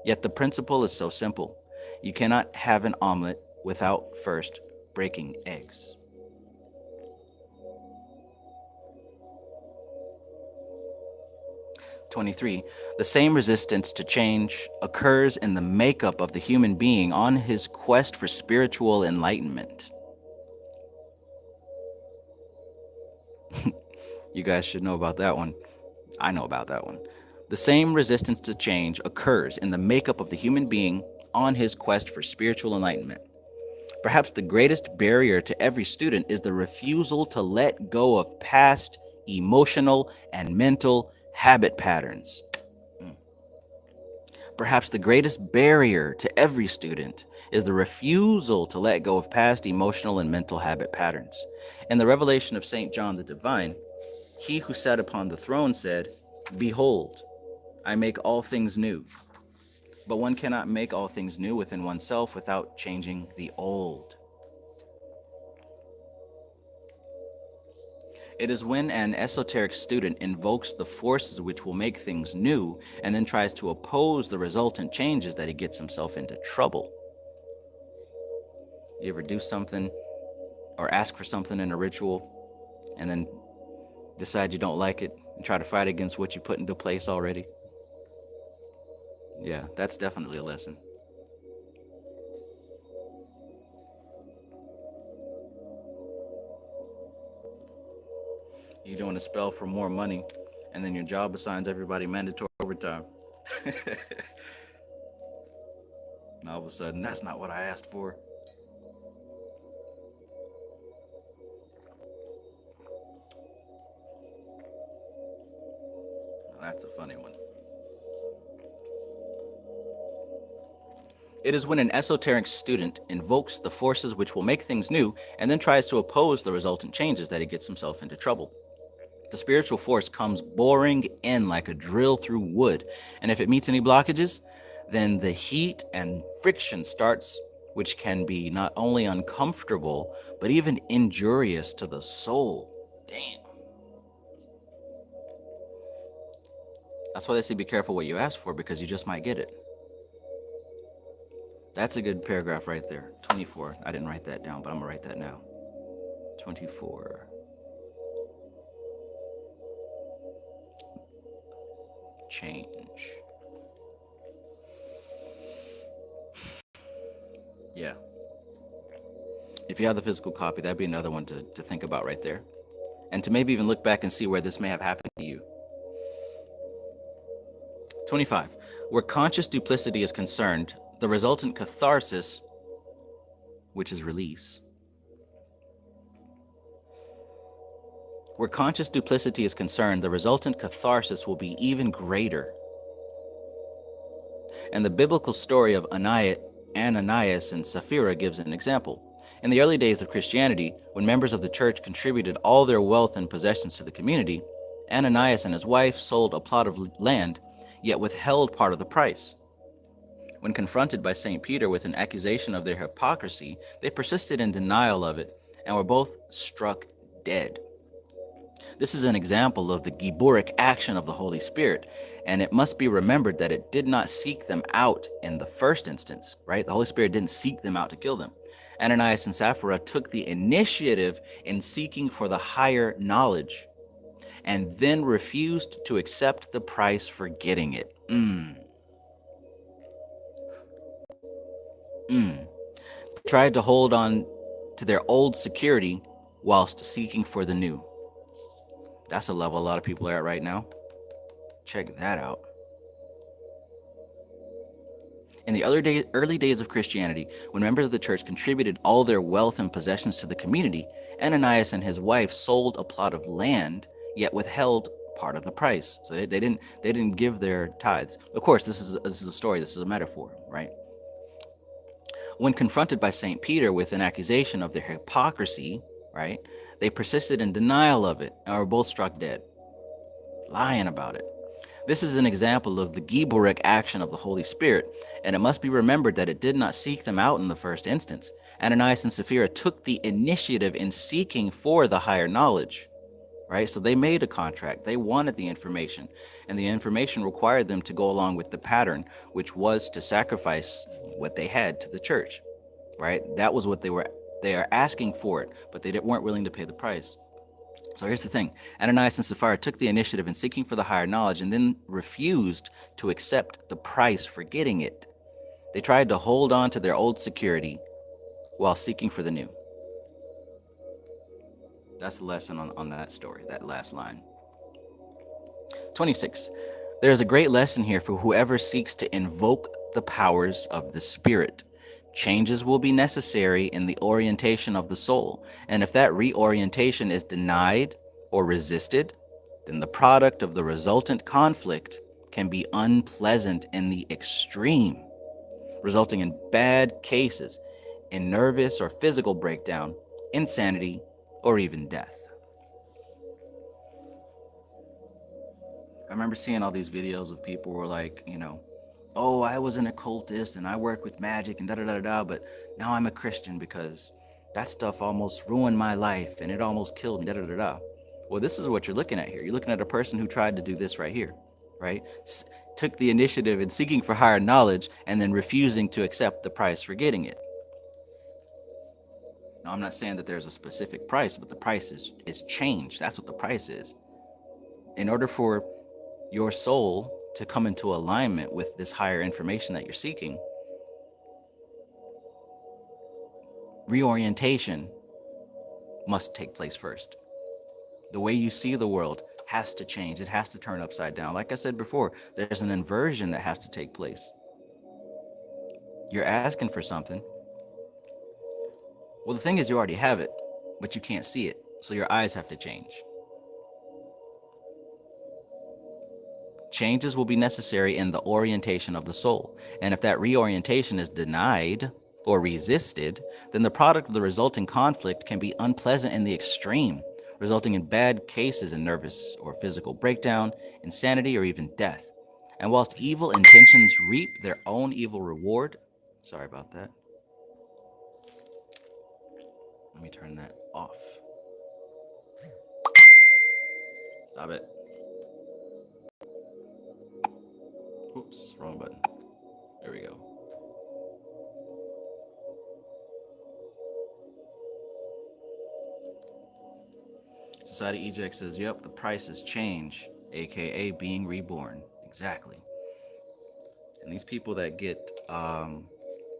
Yet the principle is so simple. You cannot have an omelet without first breaking eggs. '23. The same resistance to change occurs in the makeup of the human being on his quest for spiritual enlightenment. You guys should know about that one. I know about that one. The same resistance to change occurs in the makeup of the human being on his quest for spiritual enlightenment. Perhaps the greatest barrier to every student is the refusal to let go of past emotional and mental habit patterns. Perhaps the greatest barrier to every student is the refusal to let go of past emotional and mental habit patterns. In the revelation of St. John the Divine, he who sat upon the throne said, "Behold, I make all things new." But one cannot make all things new within oneself without changing the old. It is when an esoteric student invokes the forces which will make things new and then tries to oppose the resultant changes that he gets himself into trouble. You ever do something or ask for something in a ritual and then decide you don't like it and try to fight against what you put into place already? Yeah, that's definitely a lesson. You're doing a spell for more money, and then your job assigns everybody mandatory overtime. And all of a sudden, that's not what I asked for. That's a funny one. It is when an esoteric student invokes the forces which will make things new and then tries to oppose the resultant changes that he gets himself into trouble. The spiritual force comes boring in like a drill through wood, and if it meets any blockages, then the heat and friction starts, which can be not only uncomfortable, but even injurious to the soul. Damn. That's why they say be careful what you ask for, because you just might get it. That's a good paragraph right there. 24. I didn't write that down, but I'm going to write that now. 24. Change. Yeah. If you have the physical copy, that'd be another one to think about right there. And to maybe even look back and see where this may have happened to you. 25. Where conscious duplicity is concerned, the resultant catharsis, which is release. Where conscious duplicity is concerned, the resultant catharsis will be even greater. And the biblical story of Ananias and Sapphira gives an example. In the early days of Christianity, when members of the church contributed all their wealth and possessions to the community, Ananias and his wife sold a plot of land, yet withheld part of the price. When confronted by St. Peter with an accusation of their hypocrisy, they persisted in denial of it and were both struck dead. This is an example of the Giburic action of the Holy Spirit, and it must be remembered that it did not seek them out in the first instance, right? The Holy Spirit didn't seek them out to kill them. Ananias and Sapphira took the initiative in seeking for the higher knowledge and then refused to accept the price for getting it. Tried to hold on to their old security whilst seeking for the new. That's a level a lot of people are at right now. Check that out. In the early days of Christianity, when members of the church contributed all their wealth and possessions to the community, Ananias and his wife sold a plot of land, yet withheld part of the price. So they didn't give their tithes. Of course, this is a story. This is a metaphor, right? When confronted by St. Peter with an accusation of their hypocrisy, right, they persisted in denial of it and were both struck dead, lying about it. This is an example of the Giburic action of the Holy Spirit, and it must be remembered that it did not seek them out in the first instance. Ananias and Sapphira took the initiative in seeking for the higher knowledge, right? So they made a contract. They wanted the information, and the information required them to go along with the pattern, which was to sacrifice what they had to the church, right? That was what they are asking for it, but they weren't willing to pay the price. So here's the thing. Ananias and Sapphira took the initiative in seeking for the higher knowledge and then refused to accept the price for getting it. They tried to hold on to their old security while seeking for the new. That's the lesson on that story, that last line. 26. There is a great lesson here for whoever seeks to invoke the powers of the Spirit. Changes will be necessary in the orientation of the soul, and if that reorientation is denied or resisted, then the product of the resultant conflict can be unpleasant in the extreme, resulting in bad cases, in nervous or physical breakdown, insanity, or even death. I remember seeing all these videos of people who were like, oh, I was an occultist and I worked with magic and da-da-da-da, but now I'm a Christian because that stuff almost ruined my life and it almost killed me, da-da-da-da. Well, this is what you're looking at here. You're looking at a person who tried to do this right here, right? Took the initiative in seeking for higher knowledge and then refusing to accept the price for getting it. Now, I'm not saying that there's a specific price, but the price is change. That's what the price is. In order for your soul to come into alignment with this higher information that you're seeking, reorientation must take place first. The way you see the world has to change. It has to turn upside down. Like I said before, there's an inversion that has to take place. You're asking for something. Well, the thing is, you already have it, but you can't see it. So your eyes have to change. Changes will be necessary in the orientation of the soul. And if that reorientation is denied or resisted, then the product of the resulting conflict can be unpleasant in the extreme, resulting in bad cases in nervous or physical breakdown, insanity, or even death. And whilst evil intentions reap their own evil reward, sorry about that. Let me turn that off. Stop it. Oops, wrong button. There we go. Society Eject says, yep, the price is change, aka being reborn. Exactly. And these people that get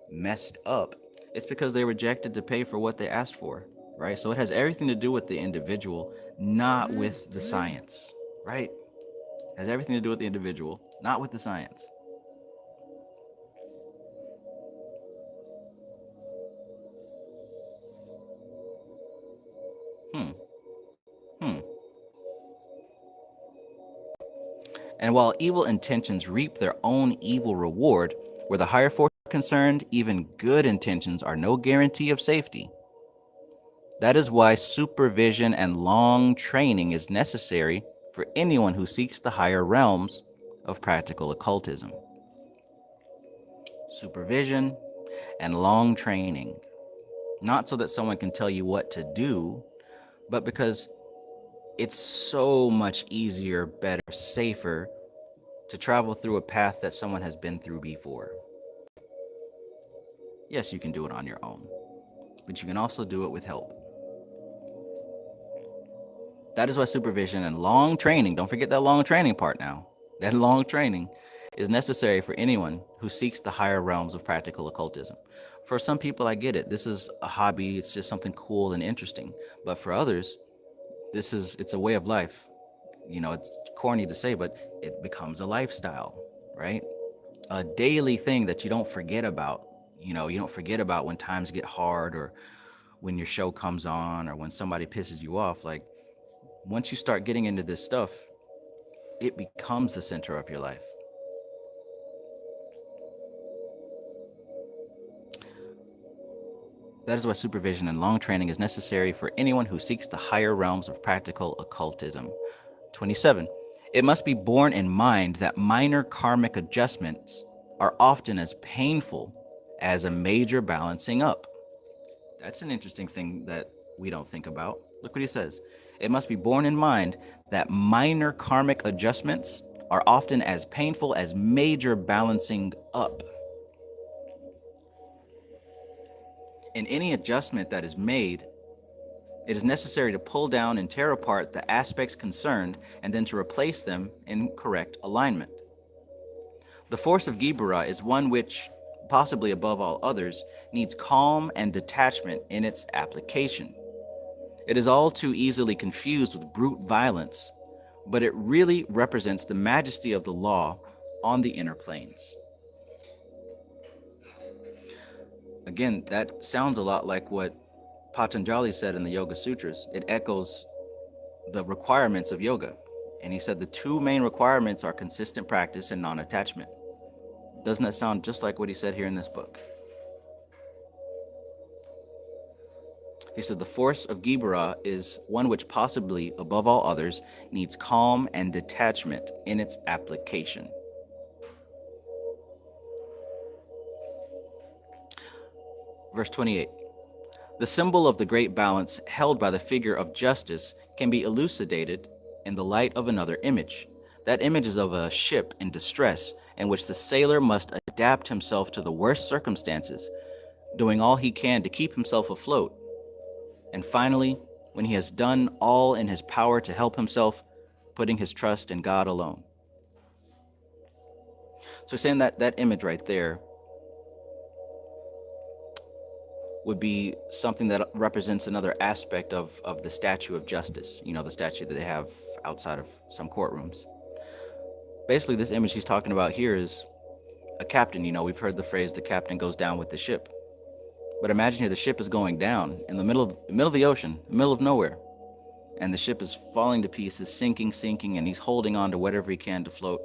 messed up, it's because they rejected to pay for what they asked for, right? So it has everything to do with the individual, not with the science, right? It has everything to do with the individual, not with the science. And while evil intentions reap their own evil reward, where the higher force are concerned, even good intentions are no guarantee of safety. That is why supervision and long training is necessary for anyone who seeks the higher realms of practical occultism. Supervision and long training. Not so that someone can tell you what to do, but because it's so much easier, better, safer to travel through a path that someone has been through before. Yes, you can do it on your own, but you can also do it with help. That is why supervision and long training, don't forget that long training part now, that long training is necessary for anyone who seeks the higher realms of practical occultism. For some people, I get it. This is a hobby, it's just something cool and interesting. But for others, it's a way of life. It's corny to say, but it becomes a lifestyle, right? A daily thing that you don't forget about. You don't forget about when times get hard, or when your show comes on, or when somebody pisses you off. Like, once you start getting into this stuff, it becomes the center of your life. That is why supervision and long training is necessary for anyone who seeks the higher realms of practical occultism. 27. It must be borne in mind that minor karmic adjustments are often as painful as a major balancing up. That's an interesting thing that we don't think about. Look what he says. It must be borne in mind that minor karmic adjustments are often as painful as major balancing up. In any adjustment that is made, it is necessary to pull down and tear apart the aspects concerned and then to replace them in correct alignment. The force of Gibura is one which, possibly above all others, needs calm and detachment in its application. It is all too easily confused with brute violence, but it really represents the majesty of the law on the inner planes. Again, that sounds a lot like what Patanjali said in the Yoga Sutras. It echoes the requirements of yoga. And he said the two main requirements are consistent practice and non-attachment. Doesn't that sound just like what he said here in this book? He said the force of Geburah is one which possibly, above all others, needs calm and detachment in its application. Verse 28. The symbol of the great balance held by the figure of justice can be elucidated in the light of another image. That image is of a ship in distress in which the sailor must adapt himself to the worst circumstances, doing all he can to keep himself afloat. And finally, when he has done all in his power to help himself, putting his trust in God alone. So saying that image right there would be something that represents another aspect of the statue of justice, the statue that they have outside of some courtrooms. Basically, this image he's talking about here is a captain. We've heard the phrase, the captain goes down with the ship. But imagine here, the ship is going down in the middle of the ocean, middle of nowhere. And the ship is falling to pieces, sinking, and he's holding on to whatever he can to float.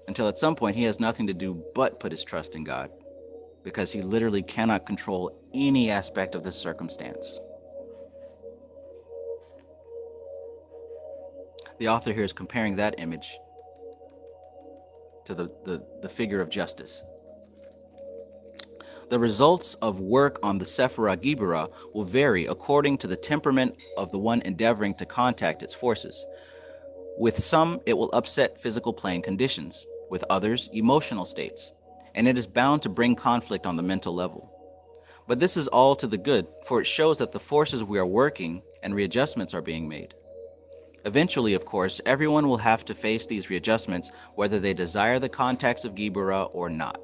Until at some point, he has nothing to do but put his trust in God, because he literally cannot control any aspect of this circumstance. The author here is comparing that image to the figure of justice. The results of work on the Sephirah Gibura will vary according to the temperament of the one endeavoring to contact its forces. With some, it will upset physical plane conditions. With others, emotional states. And it is bound to bring conflict on the mental level. But this is all to the good, for it shows that the forces we are working and readjustments are being made. Eventually, of course, everyone will have to face these readjustments, whether they desire the contacts of Gibura or not.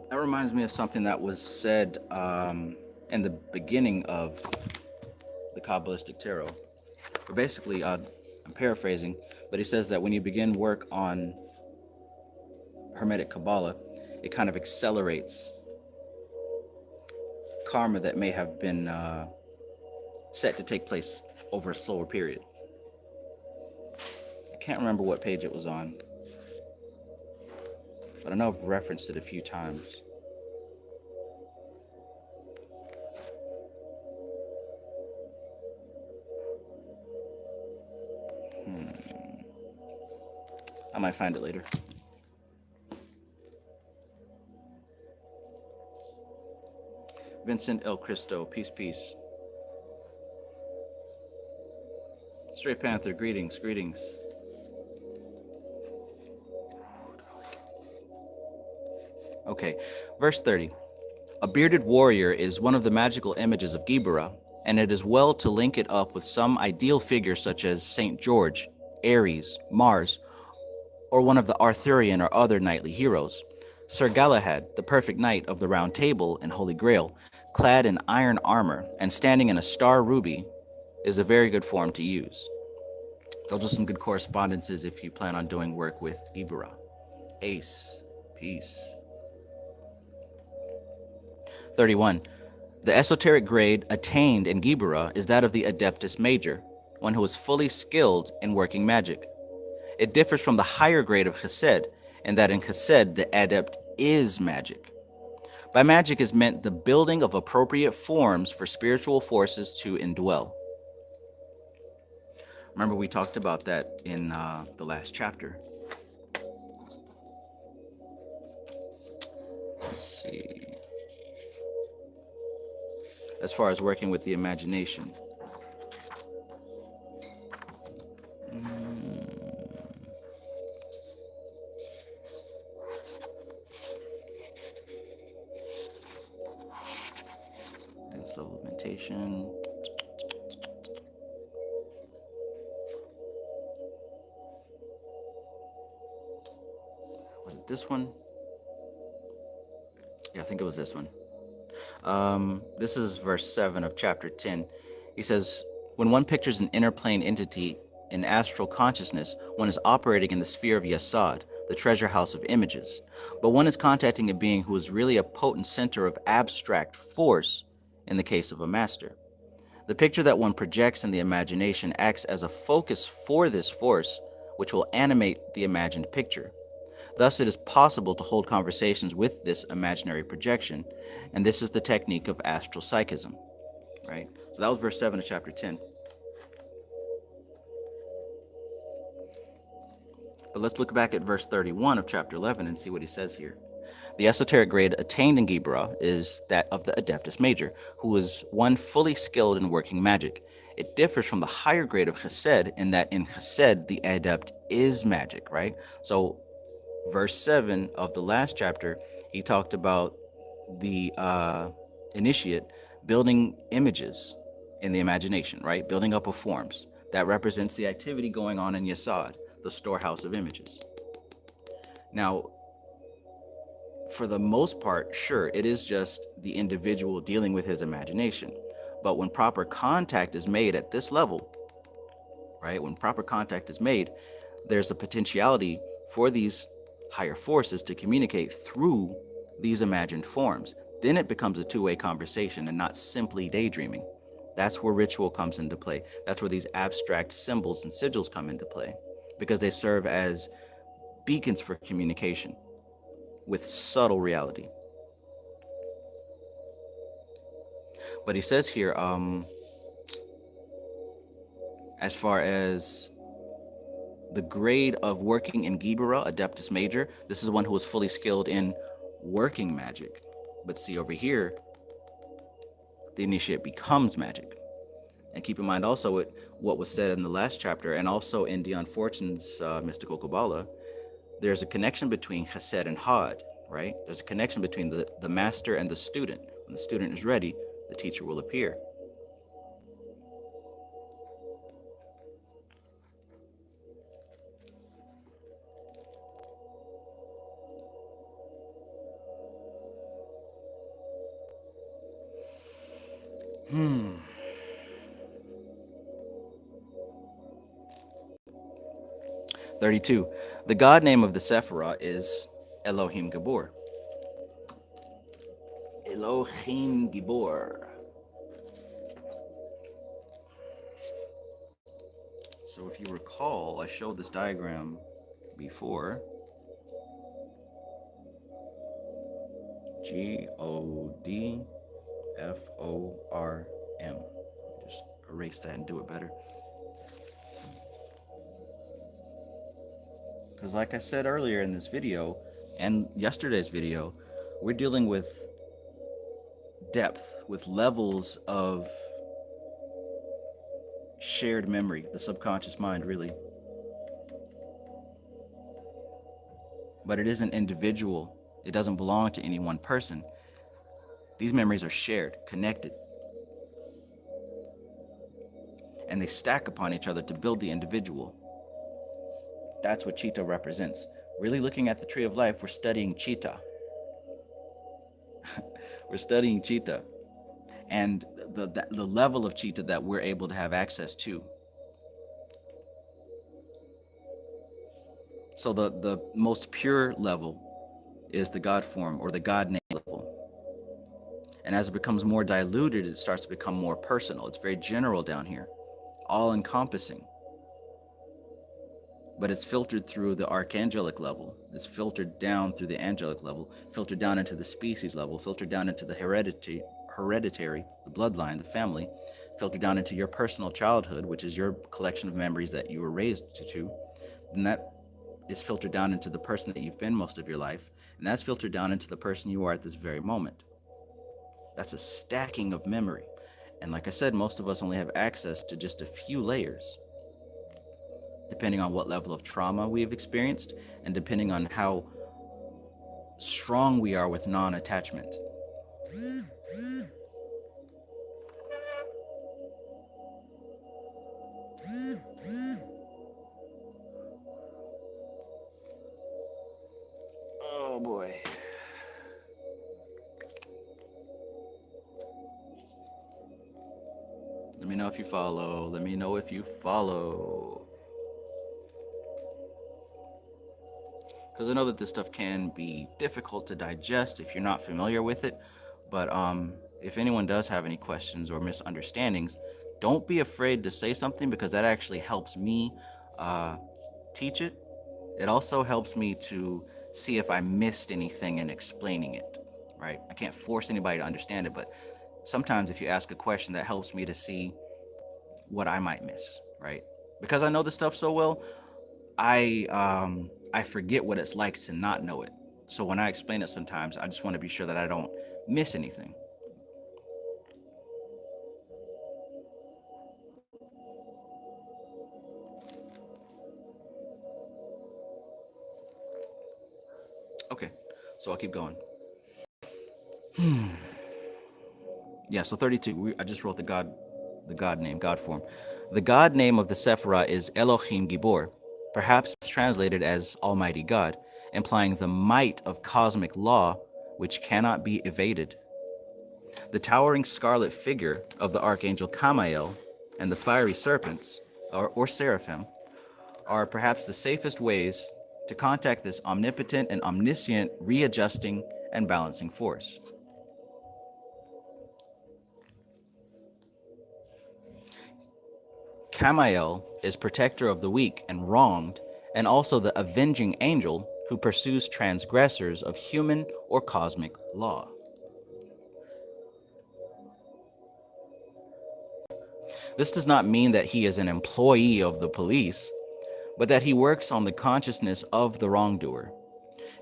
That reminds me of something that was said in the beginning of the Kabbalistic Tarot. But basically, I'm paraphrasing, but he says that when you begin work on Hermetic Kabbalah, it kind of accelerates karma that may have been set to take place over a slower period. I can't remember what page it was on, but I know I've referenced it a few times. I might find it later. Vincent El Cristo, peace, peace. Straight Panther, greetings, greetings. Okay, verse 30. A bearded warrior is one of the magical images of Geburah, and it is well to link it up with some ideal figure such as Saint George, Ares, Mars, or one of the Arthurian or other knightly heroes. Sir Galahad, the perfect knight of the Round Table and Holy Grail, clad in iron armor and standing in a star ruby, is a very good form to use. Those are some good correspondences if you plan on doing work with Geburah. Ace, peace. 31. The esoteric grade attained in Gibura is that of the Adeptus Major, one who is fully skilled in working magic. It differs from the higher grade of Chesed, in that in Chesed the adept is magic. By magic is meant the building of appropriate forms for spiritual forces to indwell. Remember, we talked about that in the last chapter. Let's see. As far as working with the imagination. That's the limitation. Was it this one? Yeah, I think it was this one. This is verse 7 of chapter 10. He says, when one pictures an inner plane entity in astral consciousness, one is operating in the sphere of Yesod, the treasure house of images. But one is contacting a being who is really a potent center of abstract force in the case of a master. The picture that one projects in the imagination acts as a focus for this force, which will animate the imagined picture. Thus, it is possible to hold conversations with this imaginary projection, and this is the technique of astral psychism, right? So that was verse 7 of chapter 10. But let's look back at verse 31 of chapter 11 and see what he says here. The esoteric grade attained in Geburah is that of the Adeptus Major, who is one fully skilled in working magic. It differs from the higher grade of Chesed in that in Chesed, the adept is magic, right? So verse 7 of the last chapter, he talked about the initiate building images in the imagination, right? Building up of forms. That represents the activity going on in Yesod, the storehouse of images. Now, for the most part, sure, it is just the individual dealing with his imagination. But when proper contact is made at this level, right? When proper contact is made, there's a potentiality for these higher forces to communicate through these imagined forms. Then it becomes a two-way conversation and not simply daydreaming. That's where ritual comes into play. That's where these abstract symbols and sigils come into play, because they serve as beacons for communication with subtle reality. But he says here, as far as the grade of working in Geburah, Adeptus Major, this is one who is fully skilled in working magic. But see over here, the initiate becomes magic. And keep in mind also what was said in the last chapter, and also in Dion Fortune's Mystical Kabbalah, there's a connection between Chesed and Had, right? There's a connection between the master and the student. When the student is ready, the teacher will appear. Hmm. 32. The god name of the Sephirah is Elohim Gibor. Elohim Gibor. So if you recall, I showed this diagram before. Godform. Just erase that and do it better. Because like I said earlier in this video and yesterday's video, we're dealing with depth, with levels of shared memory, the subconscious mind, really. But it isn't individual, it doesn't belong to any one person. These memories are shared, connected, and they stack upon each other to build the individual. That's what Chitta represents. Really looking at the tree of life, we're studying Chitta. We're studying Chitta and the level of Chitta that we're able to have access to. So the most pure level is the God form or the God name level. And as it becomes more diluted, it starts to become more personal. It's very general down here, all encompassing. But it's filtered through the archangelic level. It's filtered down through the angelic level, filtered down into the species level, filtered down into the hereditary, the bloodline, the family, filtered down into your personal childhood, which is your collection of memories that you were raised to. And that is filtered down into the person that you've been most of your life. And that's filtered down into the person you are at this very moment. That's a stacking of memory. And like I said, most of us only have access to just a few layers, depending on what level of trauma we've experienced and depending on how strong we are with non-attachment. Oh boy. Let me know if you follow. Let me know if you follow. Because I know that this stuff can be difficult to digest if you're not familiar with it. But if anyone does have any questions or misunderstandings, don't be afraid to say something, because that actually helps me teach it. It also helps me to see if I missed anything in explaining it, right? I can't force anybody to understand it, but sometimes if you ask a question, that helps me to see what I might miss, right? Because I know this stuff so well, I forget what it's like to not know it. So when I explain it sometimes, I just want to be sure that I don't miss anything. Okay, so I'll keep going. Yeah, so 32. I just wrote the God name, God form. The God name of the Sephirah is Elohim Gibor, perhaps translated as Almighty God, implying the might of cosmic law which cannot be evaded. The towering scarlet figure of the archangel Kamael and the fiery serpents, or seraphim, are perhaps the safest ways to contact this omnipotent and omniscient readjusting and balancing force. Kamael is protector of the weak and wronged, and also the avenging angel who pursues transgressors of human or cosmic law. This does not mean that he is an employee of the police, but that he works on the consciousness of the wrongdoer.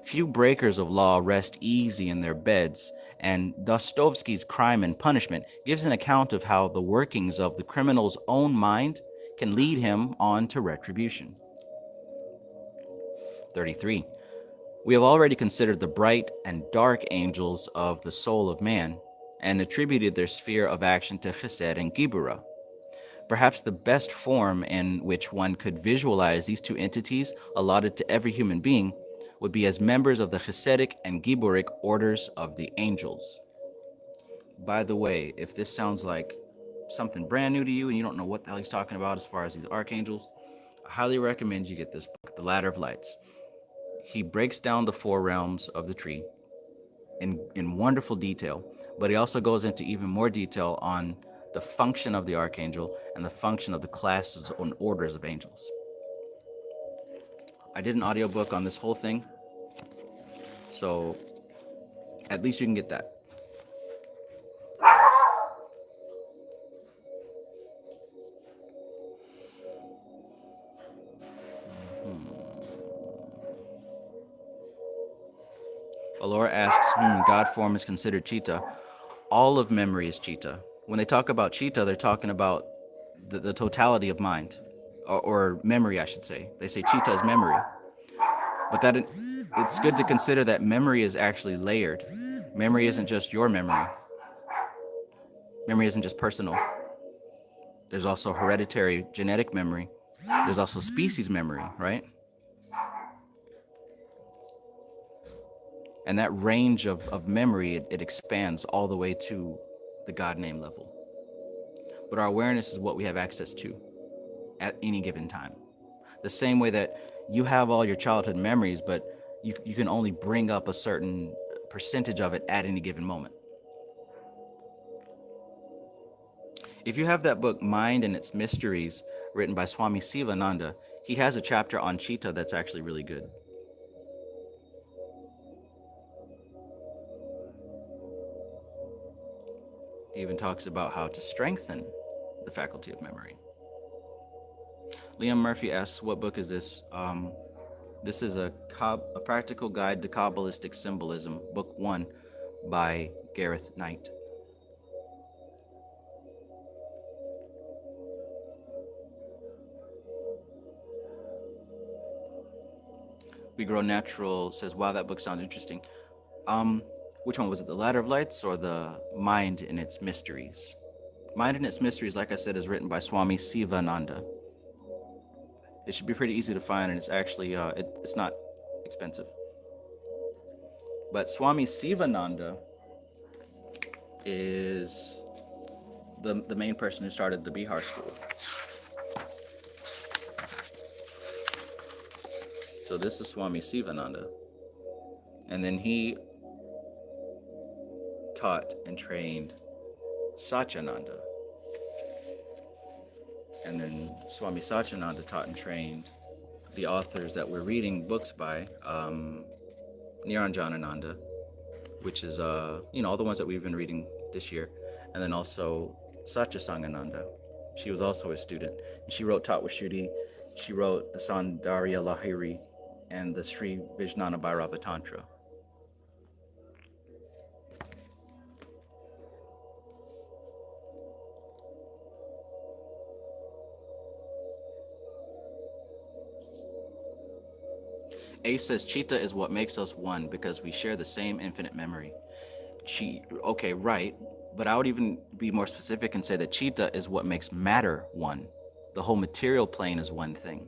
Few breakers of law rest easy in their beds, and Dostoevsky's Crime and Punishment gives an account of how the workings of the criminal's own mind can lead him on to retribution. 33. We have already considered the bright and dark angels of the soul of man, and attributed their sphere of action to Chesed and Geburah. Perhaps the best form in which one could visualize these two entities allotted to every human being would be as members of the Chesedic and Giburic orders of the angels. By the way, if this sounds like something brand new to you and you don't know what the hell he's talking about as far as these archangels, I highly recommend you get this book, The Ladder of Lights. He breaks down the four realms of the tree in wonderful detail, but he also goes into even more detail on the function of the archangel and the function of the classes and orders of angels. I did an audiobook on this whole thing, so at least you can get that. Alora asks, God form is considered Chitta. All of memory is chitta. When they talk about chitta, they're talking about the totality of mind, or memory, I should say. They say chitta is memory. But it's good to consider that memory is actually layered. Memory isn't just your memory. Memory isn't just personal. There's also hereditary genetic memory. There's also species memory, right? And that range of memory, it expands all the way to the God name level. But our awareness is what we have access to at any given time. The same way that you have all your childhood memories, but you can only bring up a certain percentage of it at any given moment. If you have that book, Mind and Its Mysteries, written by Swami Sivananda, he has a chapter on chitta that's actually really good. He even talks about how to strengthen the faculty of memory. Liam Murphy asks, what book is this? This is a practical guide to Kabbalistic symbolism, book 1 by Gareth Knight. We Grow Natural says, wow, that book sounds interesting. Which one was it, The Ladder of Lights or the Mind and Its Mysteries? Mind and Its Mysteries, like I said, is written by Swami Sivananda. It should be pretty easy to find, and it's actually, it's not expensive. But Swami Sivananda is the main person who started the Bihar school. So this is Swami Sivananda. And then he taught and trained Satyananda. And then Swami Satyananda taught and trained the authors that we're reading books by, Niranjanananda, which is, all the ones that we've been reading this year. And then also Satyasangananda. She was also a student. And she wrote Tattvashuddhi. She wrote the Saundarya Lahiri and the Sri Vijnana Bhairava Tantra. A says chitta is what makes us one because we share the same infinite memory. Okay, right, but I would even be more specific and say that chitta is what makes matter one. The whole material plane is one thing.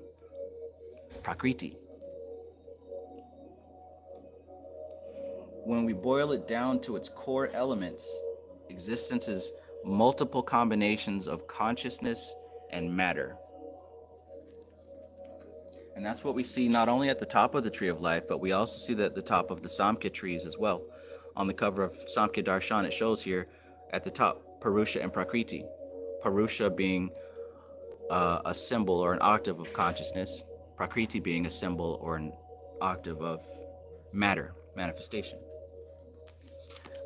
Prakriti. When we boil it down to its core elements, existence is multiple combinations of consciousness and matter. And that's what we see not only at the top of the Tree of Life, but we also see that at the top of the Samkhya trees as well. On the cover of Samkhya Darshan, it shows here at the top, Purusha and Prakriti. Purusha being a symbol or an octave of consciousness, Prakriti being a symbol or an octave of matter, manifestation.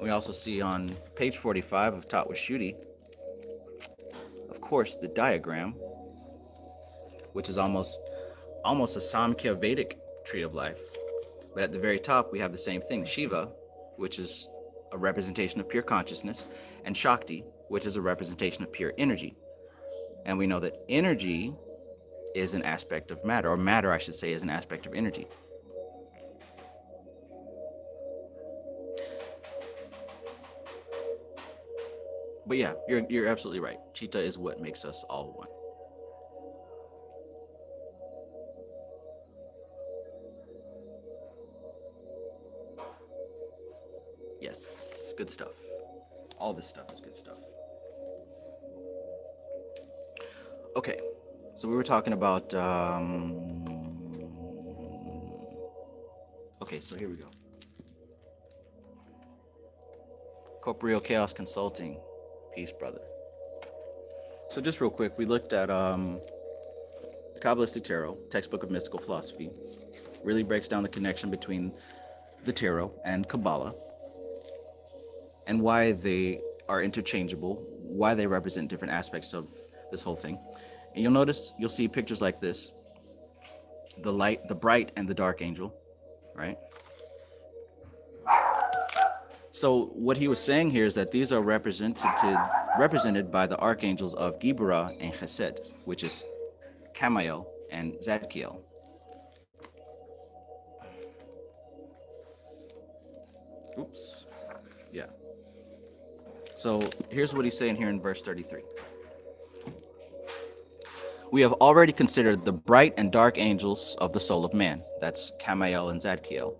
We also see on page 45 of Tattvashuddhi, of course, the diagram, which is almost a Samkhya Vedic tree of life. But at the very top, we have the same thing, Shiva, which is a representation of pure consciousness, and Shakti, which is a representation of pure energy. And we know that energy is an aspect of matter, or matter, I should say, is an aspect of energy. But yeah, you're absolutely right. Chitta is what makes us all one. Yes, good stuff. All this stuff is good stuff. Okay, so we were talking about, okay, so here we go. Corporeal Chaos Consulting. Peace, brother. So just real quick, we looked at the Kabbalistic Tarot, textbook of mystical philosophy. Really breaks down the connection between the tarot and Kabbalah, and why they are interchangeable, why they represent different aspects of this whole thing. And you'll see pictures like this: the light, the bright, and the dark angel, right? So what he was saying here is that these are represented by the archangels of Gibura and Chesed, which is Kamael and Zadkiel. Oops. Yeah. So here's what he's saying here in verse 33. We have already considered the bright and dark angels of the soul of man, that's Kamael and Zadkiel,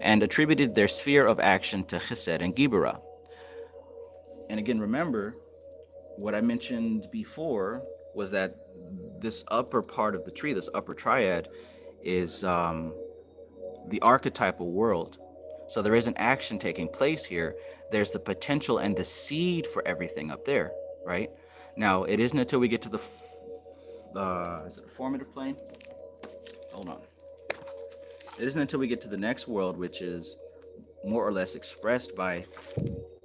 and attributed their sphere of action to Chesed and Geburah. And again, remember, what I mentioned before was that this upper part of the tree, this upper triad, is the archetypal world. So there is an action taking place here. There's the potential and the seed for everything up there, right? Now, it isn't until we get to the is it a formative plane? Hold on. It isn't until we get to the next world, which is more or less expressed by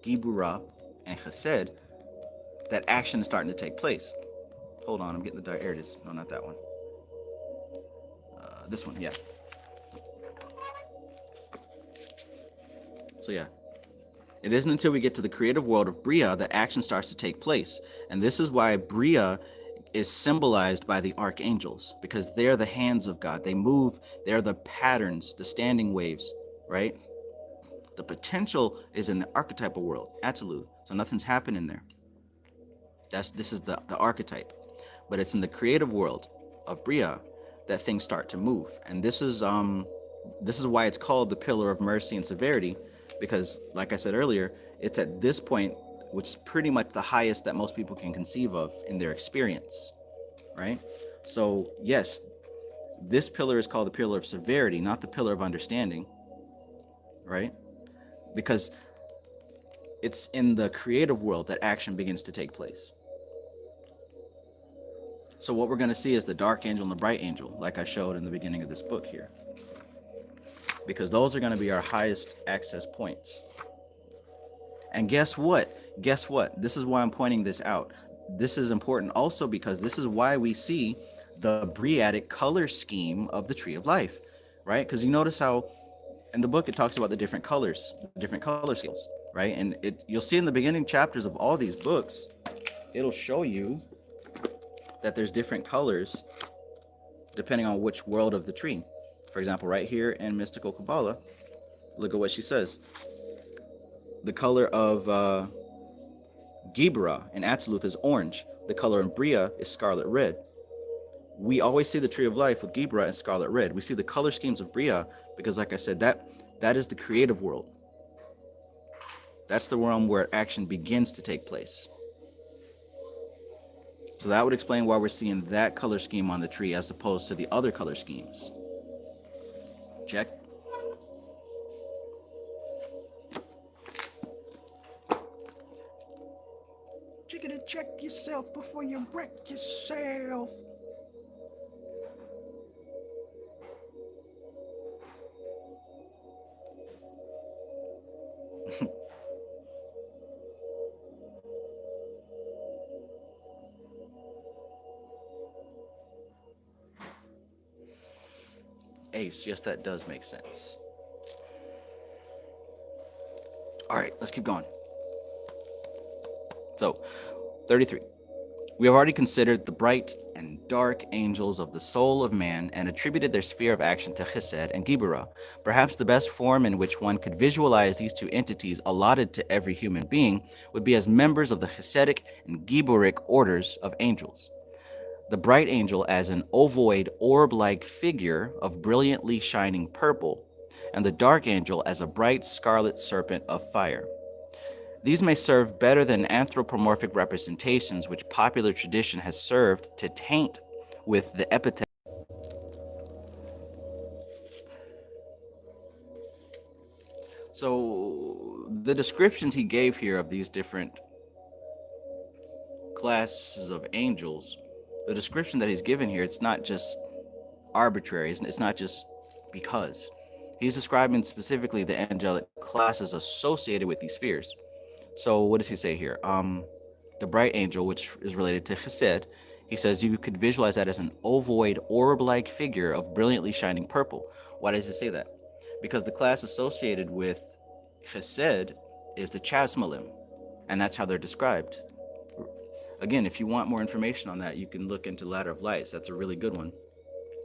Gibura and Chesed, that action is starting to take place. Hold on, I'm getting the here it is. No, not that one. This one, yeah. So yeah, it isn't until we get to the creative world of Bria that action starts to take place. And this is why Bria is symbolized by the archangels, because they're the hands of God. They move, they're the patterns, the standing waves, right? The potential is in the archetypal world, absolute. So nothing's happening there. This is the archetype. But it's in the creative world of Bria that things start to move. And this is why it's called the pillar of mercy and severity, because like I said earlier, it's at this point, which is pretty much the highest that most people can conceive of in their experience, right? So yes, this pillar is called the pillar of severity, not the pillar of understanding, right? Because it's in the creative world that action begins to take place. So what we're going to see is the dark angel and the bright angel, like I showed in the beginning of this book here, because those are going to be our highest access points. And guess what? Guess what? This is why I'm pointing this out. This is important also because this is why we see the Briatic color scheme of the Tree of Life, right? Because you notice how in the book it talks about the different colors, different color schemes, right? And you'll see in the beginning chapters of all these books, it'll show you that there's different colors depending on which world of the tree. For example, right here in Mystical Kabbalah, look at what she says. The color of Gibura in Atziluth is orange. The color in Bria is scarlet red. We always see the Tree of Life with Gibura and scarlet red. We see the color schemes of Bria because, like I said, that is the creative world. That's the realm where action begins to take place. So that would explain why we're seeing that color scheme on the tree as opposed to the other color schemes. Check. Check yourself before you wreck yourself. Ace, yes, that does make sense. All right, let's keep going. So, 33. We have already considered the bright and dark angels of the soul of man and attributed their sphere of action to Chesed and Geburah. Perhaps the best form in which one could visualize these two entities allotted to every human being would be as members of the Chesedic and Geburic orders of angels. The bright angel as an ovoid orb-like figure of brilliantly shining purple, and the dark angel as a bright scarlet serpent of fire. These may serve better than anthropomorphic representations which popular tradition has served to taint with the epithet. So the descriptions he gave here of these different classes of angels, the description that he's given here, it's not just arbitrary, it's not just because. He's describing specifically the angelic classes associated with these spheres. So what does he say here? The bright angel, which is related to Chesed, he says you could visualize that as an ovoid orb-like figure of brilliantly shining purple. Why does he say that? Because the class associated with Chesed is the Chasmolim, and that's how they're described. Again, if you want more information on that, you can look into Ladder of Lights. That's a really good one.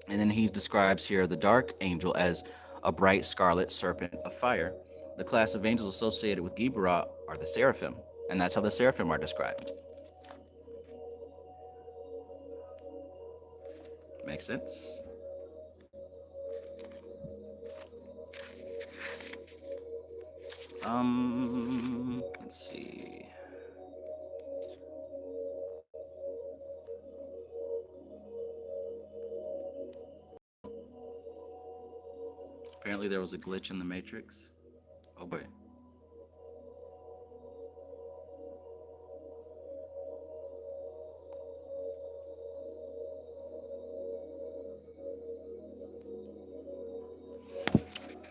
And then he describes here the dark angel as a bright scarlet serpent of fire. The class of angels associated with Geburah are the seraphim, and that's how the seraphim are described. Makes sense? Let's see. Apparently there was a glitch in the Matrix. Oh boy.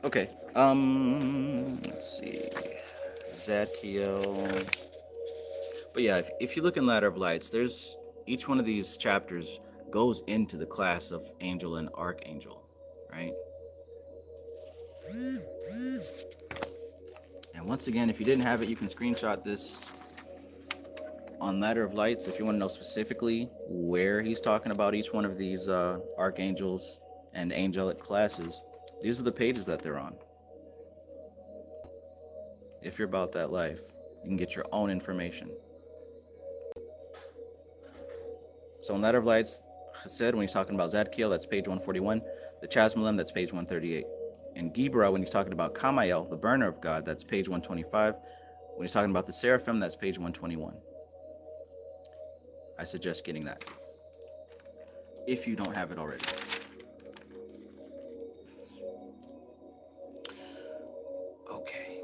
Okay. Let's see. Zadkiel. But yeah, if you look in Ladder of Lights, there's each one of these chapters goes into the class of angel and archangel, right? And once again, if you didn't have it, you can screenshot this on Ladder of Lights if you want to know specifically where he's talking about each one of these archangels and angelic classes. These are the pages that they're on. If you're about that life, you can get your own information. So in Ladder of Lights, Chesed, when he's talking about Zadkiel, that's page 141. The Chasmolim, that's page 138. In Geburah, when he's talking about Kamael, the burner of God, that's page 125. When he's talking about the seraphim, that's page 121. I suggest getting that if you don't have it already. Okay.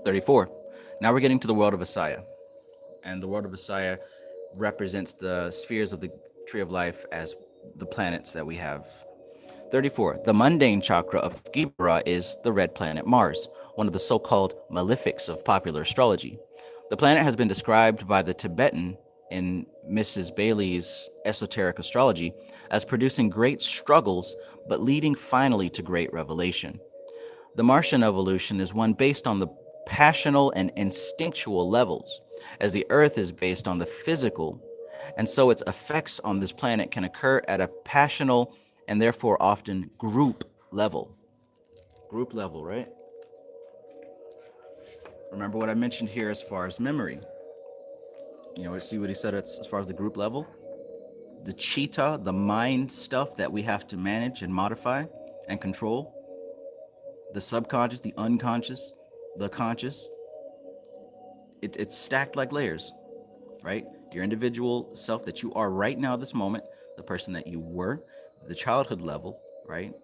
(34). Now we're getting to the world of Asaya. And the world of Asaya represents the spheres of the Tree of Life as the planets that we have. 34. The mundane chakra of Gibura is the red planet Mars, one of the so-called malefics of popular astrology. The planet has been described by the Tibetan in Mrs. Bailey's Esoteric Astrology as producing great struggles, but leading finally to great revelation. The Martian evolution is one based on the passional and instinctual levels, as the Earth is based on the physical, and so its effects on this planet can occur at a passional and therefore often group level. Group level, right? Remember what I mentioned here as far as memory. You know, see what he said as far as the group level? The cheetah, the mind stuff that we have to manage and modify and control. The subconscious, the unconscious, the conscious. It's stacked like layers, right? Your individual self that you are right now, this moment, the person that you were, the childhood level, right?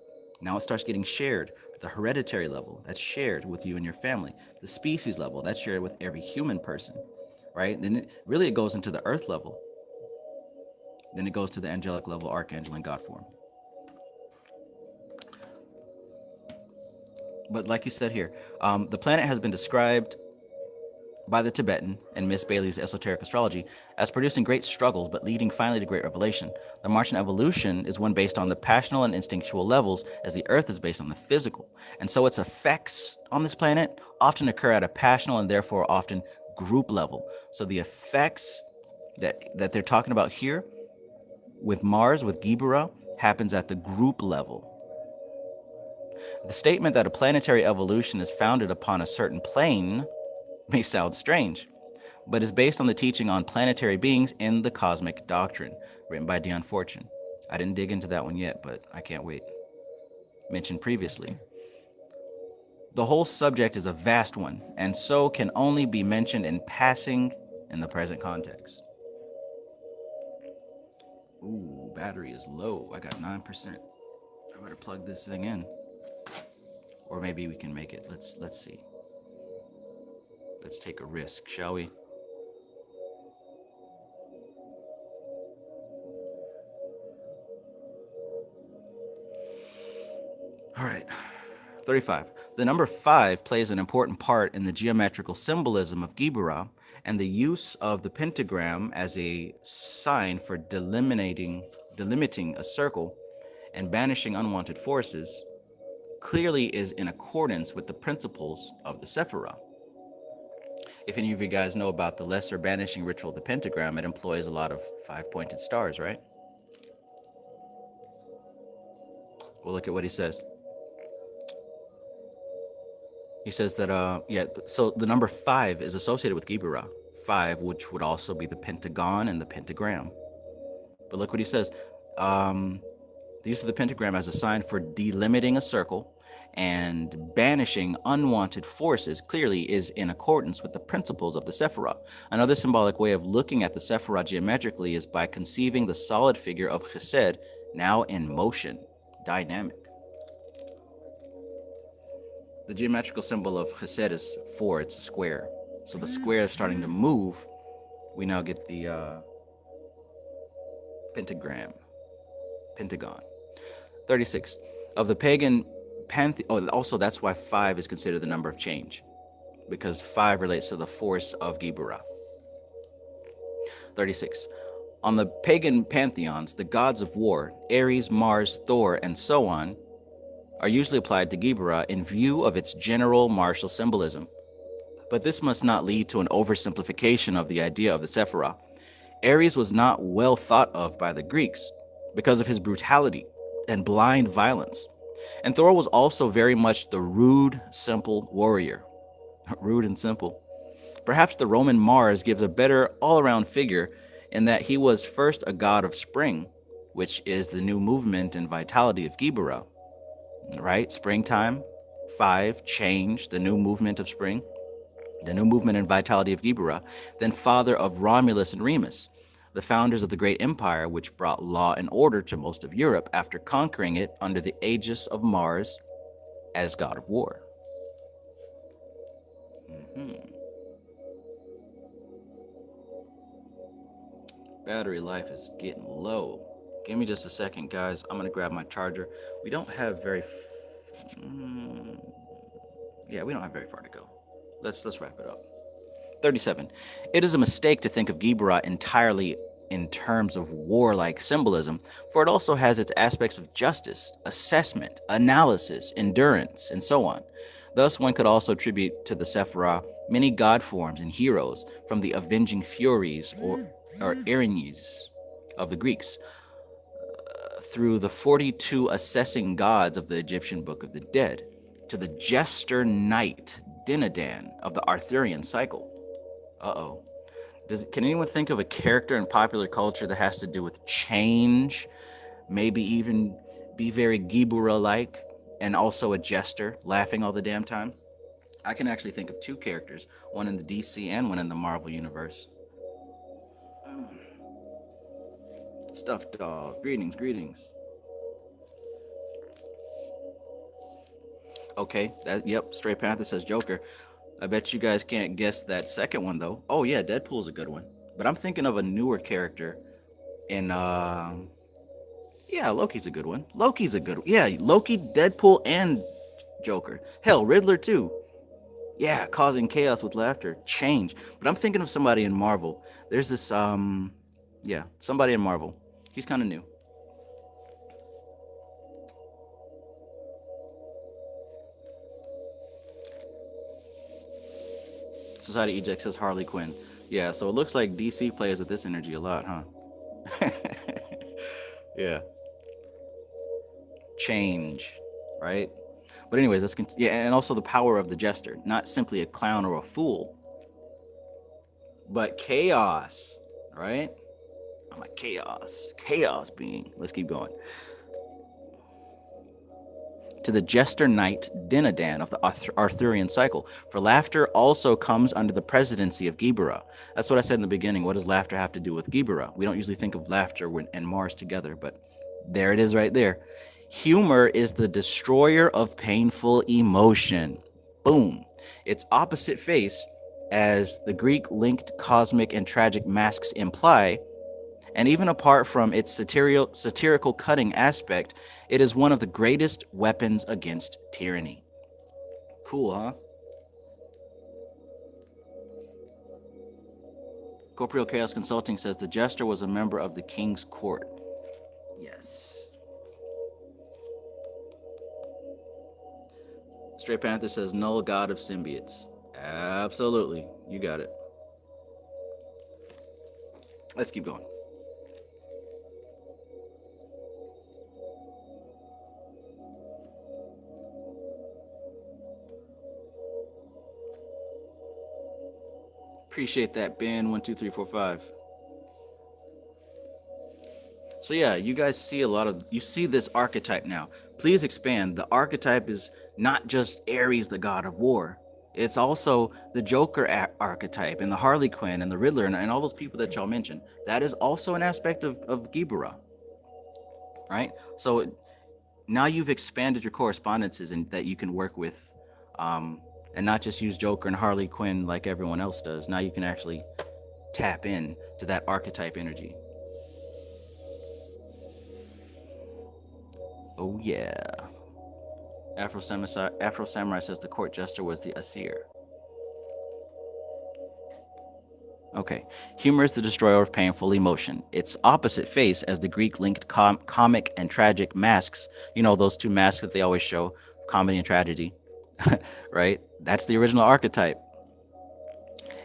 Now it starts getting shared. The hereditary level, that's shared with you and your family. The species level, that's shared with every human person, right? Then it goes into the earth level. Then it goes to the angelic level, archangel, and God form. But like you said here, the planet has been described by the Tibetan and Miss Bailey's Esoteric Astrology as producing great struggles but leading finally to great revelation. The Martian evolution is one based on the passional and instinctual levels, as the Earth is based on the physical. And so its effects on this planet often occur at a passional and therefore often group level. So the effects that they're talking about here with Mars, with Geburah, happens at the group level. The statement that a planetary evolution is founded upon a certain plane may sound strange, but is based on the teaching on planetary beings in the Cosmic Doctrine, written by Dion Fortune. I didn't dig into that one yet, but I can't wait. Mentioned previously. The whole subject is a vast one, and so can only be mentioned in passing in the present context. Ooh, battery is low. I got 9%. I better plug this thing in. Or maybe we can make it. Let's see. Let's take a risk, shall we? All right. 35. The number 5 plays an important part in the geometrical symbolism of Geburah and the use of the pentagram as a sign for delimiting delimiting a circle and banishing unwanted forces, clearly is in accordance with the principles of the Sephirah. If any of you guys know about the lesser banishing ritual, the Pentagram, it employs a lot of five-pointed stars, right? Well, look at what he says. He says that, so the number 5 is associated with Geburah. 5, which would also be the pentagon and the pentagram. But look what he says. The use of the pentagram as a sign for delimiting a circle and banishing unwanted forces clearly is in accordance with the principles of the Sephirah. Another symbolic way of looking at the Sephirah geometrically is by conceiving the solid figure of Chesed now in motion, dynamic. The geometrical symbol of Chesed is 4, it's a square. So the square is starting to move. We now get the pentagon. 36. Of the pagan pantheon, also that's why 5 is considered the number of change, because 5 relates to the force of Gibura. 36. On the pagan pantheons, the gods of war, Ares, Mars, Thor, and so on, are usually applied to Gibura in view of its general martial symbolism. But this must not lead to an oversimplification of the idea of the Sephirah. Ares was not well thought of by the Greeks because of his brutality and blind violence. And Thor was also very much the rude, simple warrior. Rude and simple. Perhaps the Roman Mars gives a better all-around figure in that he was first a god of spring, which is the new movement and vitality of Gibura. Right? Springtime, 5, change, the new movement of spring, the new movement and vitality of Gibura, then father of Romulus and Remus, the founders of the great empire which brought law and order to most of Europe after conquering it under the aegis of Mars as god of war. Battery life is getting low. Give me just a second, guys. I'm gonna grab my charger. We don't have very we don't have very far to go. Let's wrap it up. 37. It is a mistake to think of Gibura entirely in terms of warlike symbolism, for it also has its aspects of justice, assessment, analysis, endurance, and so on. Thus, one could also attribute to the Sephirah many god forms and heroes, from the avenging Furies or Erinyes of the Greeks, through the 42 assessing gods of the Egyptian Book of the Dead, to the jester knight Dinadan of the Arthurian cycle. Can anyone think of a character in popular culture that has to do with change, maybe even be very Geburah-like, and also a jester, laughing all the damn time? I can actually think of 2 characters, one in the DC and one in the Marvel universe. Stuffed dog, greetings. Okay, Stray Panther says Joker. I bet you guys can't guess that second one, though. Oh, yeah, Deadpool's a good one. But I'm thinking of a newer character in, Loki's a good one. Yeah, Loki, Deadpool, and Joker. Hell, Riddler, too. Yeah, causing chaos with laughter. Change. But I'm thinking of somebody in Marvel. There's this, somebody in Marvel. He's kind of new. Society Eject says Harley Quinn. Yeah, so it looks like DC plays with this energy a lot, huh? Yeah. Change, right? But anyways, and also the power of the jester. Not simply a clown or a fool, but chaos, right? I'm a chaos being. Let's keep going. To the jester knight Dinadan of the Arthurian cycle. For laughter also comes under the presidency of Gibura. That's what I said in the beginning. What does laughter have to do with Gibura? We don't usually think of laughter and Mars together, but there it is right there. Humor is the destroyer of painful emotion. Boom. Its opposite face, as the Greek-linked cosmic and tragic masks imply, and even apart from its satirical cutting aspect, it is one of the greatest weapons against tyranny. Cool, huh? Corporeal Chaos Consulting says the jester was a member of the king's court. Yes. Straight Panther says, null god of symbiotes. Absolutely. You got it. Let's keep going. Appreciate that, Ben. 12345. So yeah, you guys see you see this archetype now. Please expand. The archetype is not just Ares, the god of war. It's also the Joker archetype and the Harley Quinn and the Riddler and all those people that y'all mentioned. That is also an aspect of Geburah, right? So now you've expanded your correspondences and that you can work with, and not just use Joker and Harley Quinn like everyone else does. Now you can actually tap in to that archetype energy. Oh yeah. Afro Samurai says the court jester was the Asir. Okay. Humor is the destroyer of painful emotion. Its opposite face, as the Greek linked comic and tragic masks, you know, those two masks that they always show, comedy and tragedy, right? That's the original archetype.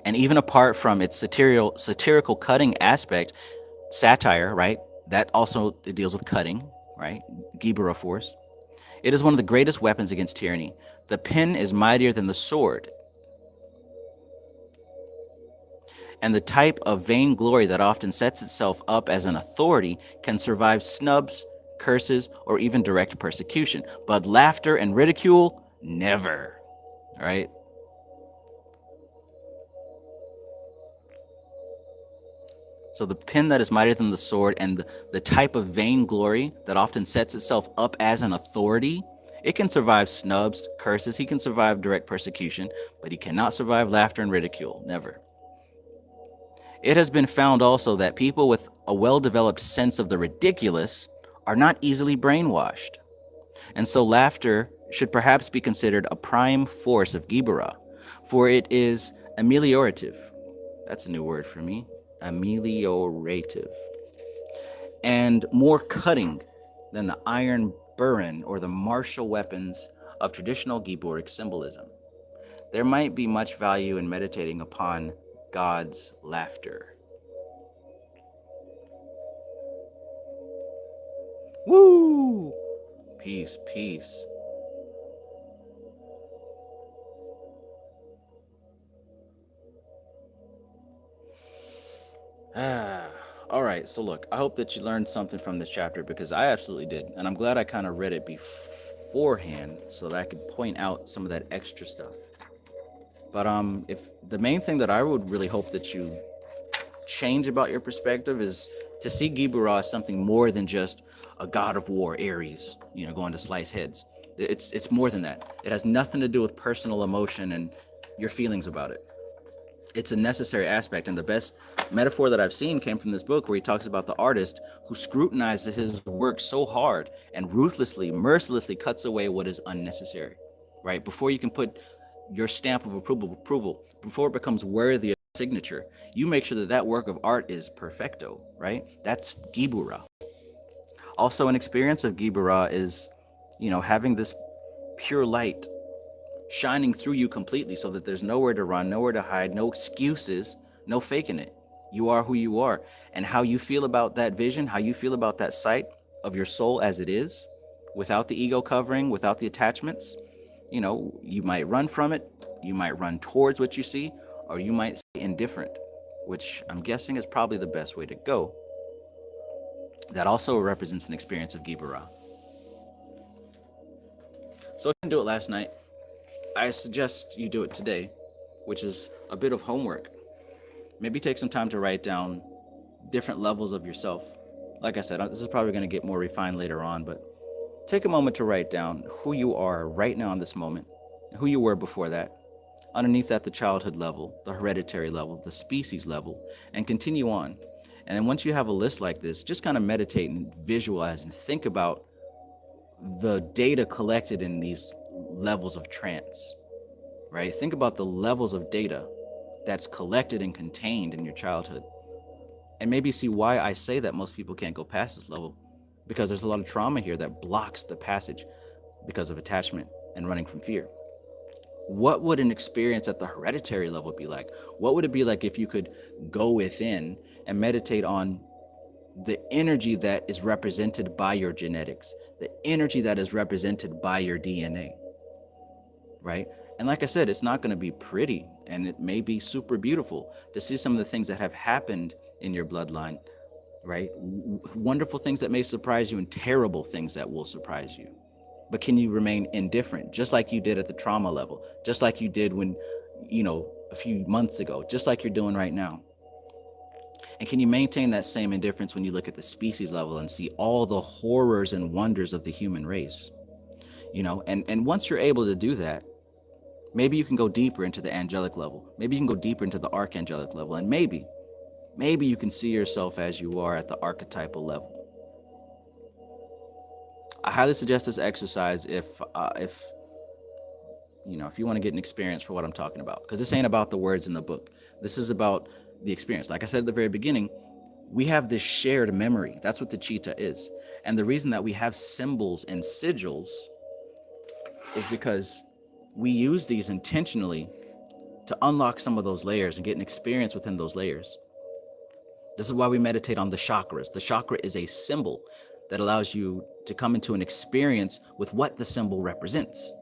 And even apart from its satirical cutting aspect, satire, right? That also it deals with cutting, right? Geburah force. It is one of the greatest weapons against tyranny. The pen is mightier than the sword. And the type of vainglory that often sets itself up as an authority can survive snubs, curses, or even direct persecution. But laughter and ridicule, never. Right? So the pen that is mightier than the sword and the type of vainglory that often sets itself up as an authority, it can survive snubs, curses, he can survive direct persecution, but he cannot survive laughter and ridicule, never. It has been found also that people with a well-developed sense of the ridiculous are not easily brainwashed. And so laughter should perhaps be considered a prime force of Geburah, for it is ameliorative. That's a new word for me. Ameliorative. And more cutting than the iron burin or the martial weapons of traditional Geburic symbolism. There might be much value in meditating upon God's laughter. Woo! Peace, peace. All right, so look, I hope that you learned something from this chapter because I absolutely did. And I'm glad I kind of read it beforehand so that I could point out some of that extra stuff. But if the main thing that I would really hope that you change about your perspective is to see Geburah as something more than just a god of war, Ares, you know, going to slice heads. It's more than that. It has nothing to do with personal emotion and your feelings about it. It's a necessary aspect, and the best metaphor that I've seen came from this book where he talks about the artist who scrutinizes his work so hard and ruthlessly, mercilessly cuts away what is unnecessary, right? Before you can put your stamp of approval, before it becomes worthy of signature, you make sure that that work of art is perfecto, right? That's Geburah. Also, an experience of Geburah is, you know, having this pure light shining through you completely so that there's nowhere to run, nowhere to hide, no excuses, no faking it. You are who you are. And how you feel about that vision, how you feel about that sight of your soul as it is, without the ego covering, without the attachments, you know, you might run from it, you might run towards what you see, or you might stay indifferent, which I'm guessing is probably the best way to go. That also represents an experience of Geburah. So if you didn't do it last night, I suggest you do it today, which is a bit of homework. Maybe take some time to write down different levels of yourself. Like I said, this is probably going to get more refined later on, but take a moment to write down who you are right now in this moment, who you were before that, underneath that the childhood level, the hereditary level, the species level, and continue on. And then once you have a list like this, just kind of meditate and visualize and think about the data collected in these levels of trance, right? Think about the levels of data that's collected and contained in your childhood. And maybe see why I say that most people can't go past this level. because there's a lot of trauma here that blocks the passage because of attachment and running from fear. What would an experience at the hereditary level be like? What would it be like if you could go within and meditate on the energy that is represented by your genetics, the energy that is represented by your DNA, right? And like I said, it's not going to be pretty, and it may be super beautiful to see some of the things that have happened in your bloodline, right? Wonderful things that may surprise you and terrible things that will surprise you. But can you remain indifferent, just like you did at the trauma level, just like you did when, a few months ago, just like you're doing right now? And can you maintain that same indifference when you look at the species level and see all the horrors and wonders of the human race? And once you're able to do that, maybe you can go deeper into the angelic level. Maybe you can go deeper into the archangelic level. And maybe you can see yourself as you are at the archetypal level. I highly suggest this exercise if you want to get an experience for what I'm talking about, because this ain't about the words in the book. This is about the experience. Like I said at the very beginning, we have this shared memory. That's what the cheetah is. And the reason that we have symbols and sigils is because we use these intentionally to unlock some of those layers and get an experience within those layers. This is why we meditate on the chakras. The chakra is a symbol that allows you to come into an experience with what the symbol represents.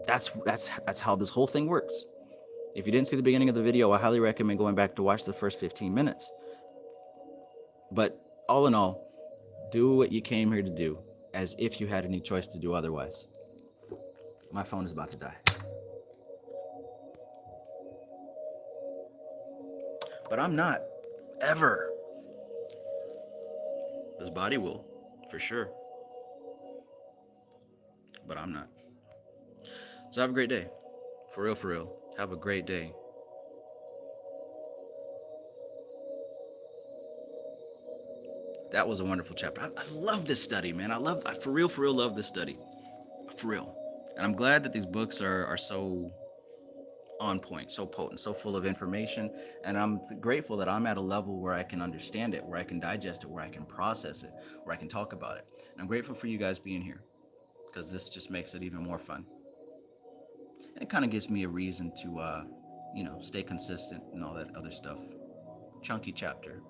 That's how this whole thing works. If you didn't see the beginning of the video, I highly recommend going back to watch the first 15 minutes. But all in all, do what you came here to do, as if you had any choice to do otherwise. My phone is about to die. But I'm not, ever. This body will, for sure. But I'm not. So have a great day. For real, for real. Have a great day. That was a wonderful chapter. I love this study, man. I for real love this study. For real. And I'm glad that these books are so on point, so potent, so full of information. And I'm grateful that I'm at a level where I can understand it, where I can digest it, where I can process it, where I can talk about it. And I'm grateful for you guys being here, because this just makes it even more fun. And it kind of gives me a reason to, stay consistent and all that other stuff. Chunky chapter.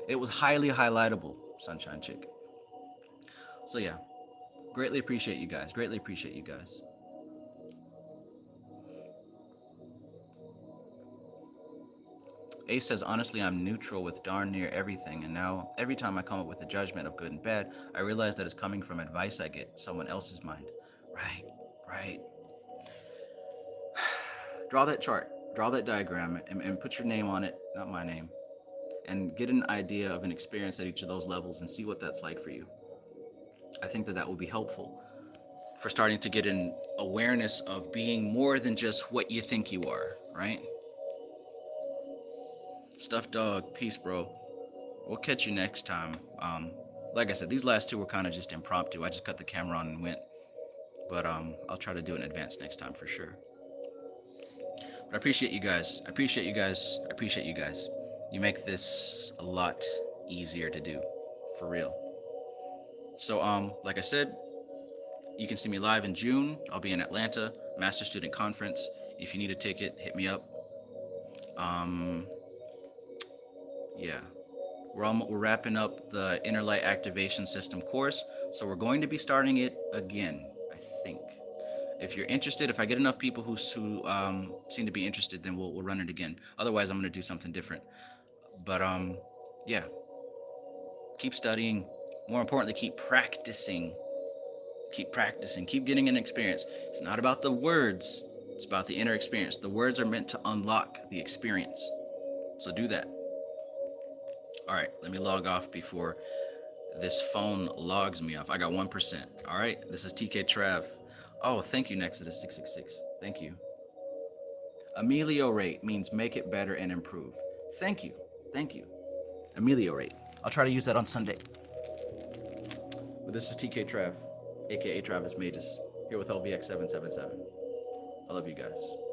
It was highly highlightable, Sunshine Chick. So yeah, greatly appreciate you guys. Greatly appreciate you guys. Ace says, honestly, I'm neutral with darn near everything, and now every time I come up with a judgment of good and bad, I realize that it's coming from advice I get, someone else's mind. Right. Draw that chart, draw that diagram, and put your name on it, not my name, and get an idea of an experience at each of those levels and see what that's like for you. I think that will be helpful for starting to get an awareness of being more than just what you think you are, right? Stuffed Dog, peace, bro. We'll catch you next time. Like I said, these last two were kind of just impromptu. I just cut the camera on and went. But I'll try to do it in advance next time for sure. But I appreciate you guys. I appreciate you guys. You make this a lot easier to do, for real. So like I said, you can see me live in June. I'll be in Atlanta, Master Student Conference. If you need a ticket, hit me up. Yeah, we're wrapping up the Inner Light Activation System course, so we're going to be starting it again, I think. If you're interested, if I get enough people who seem to be interested, then we'll run it again. Otherwise, I'm going to do something different. But yeah, keep studying. More importantly, keep practicing. Keep getting an experience. It's not about the words, it's about the inner experience. The words are meant to unlock the experience, so do that. All right, let me log off before this phone logs me off. I got 1%. All right, this is TK Trav. Oh, thank you, Nexus666. Thank you. Ameliorate means make it better and improve. Thank you. Ameliorate. I'll try to use that on Sunday. But this is TK Trav, aka Travis Magus, here with LVX777. I love you guys.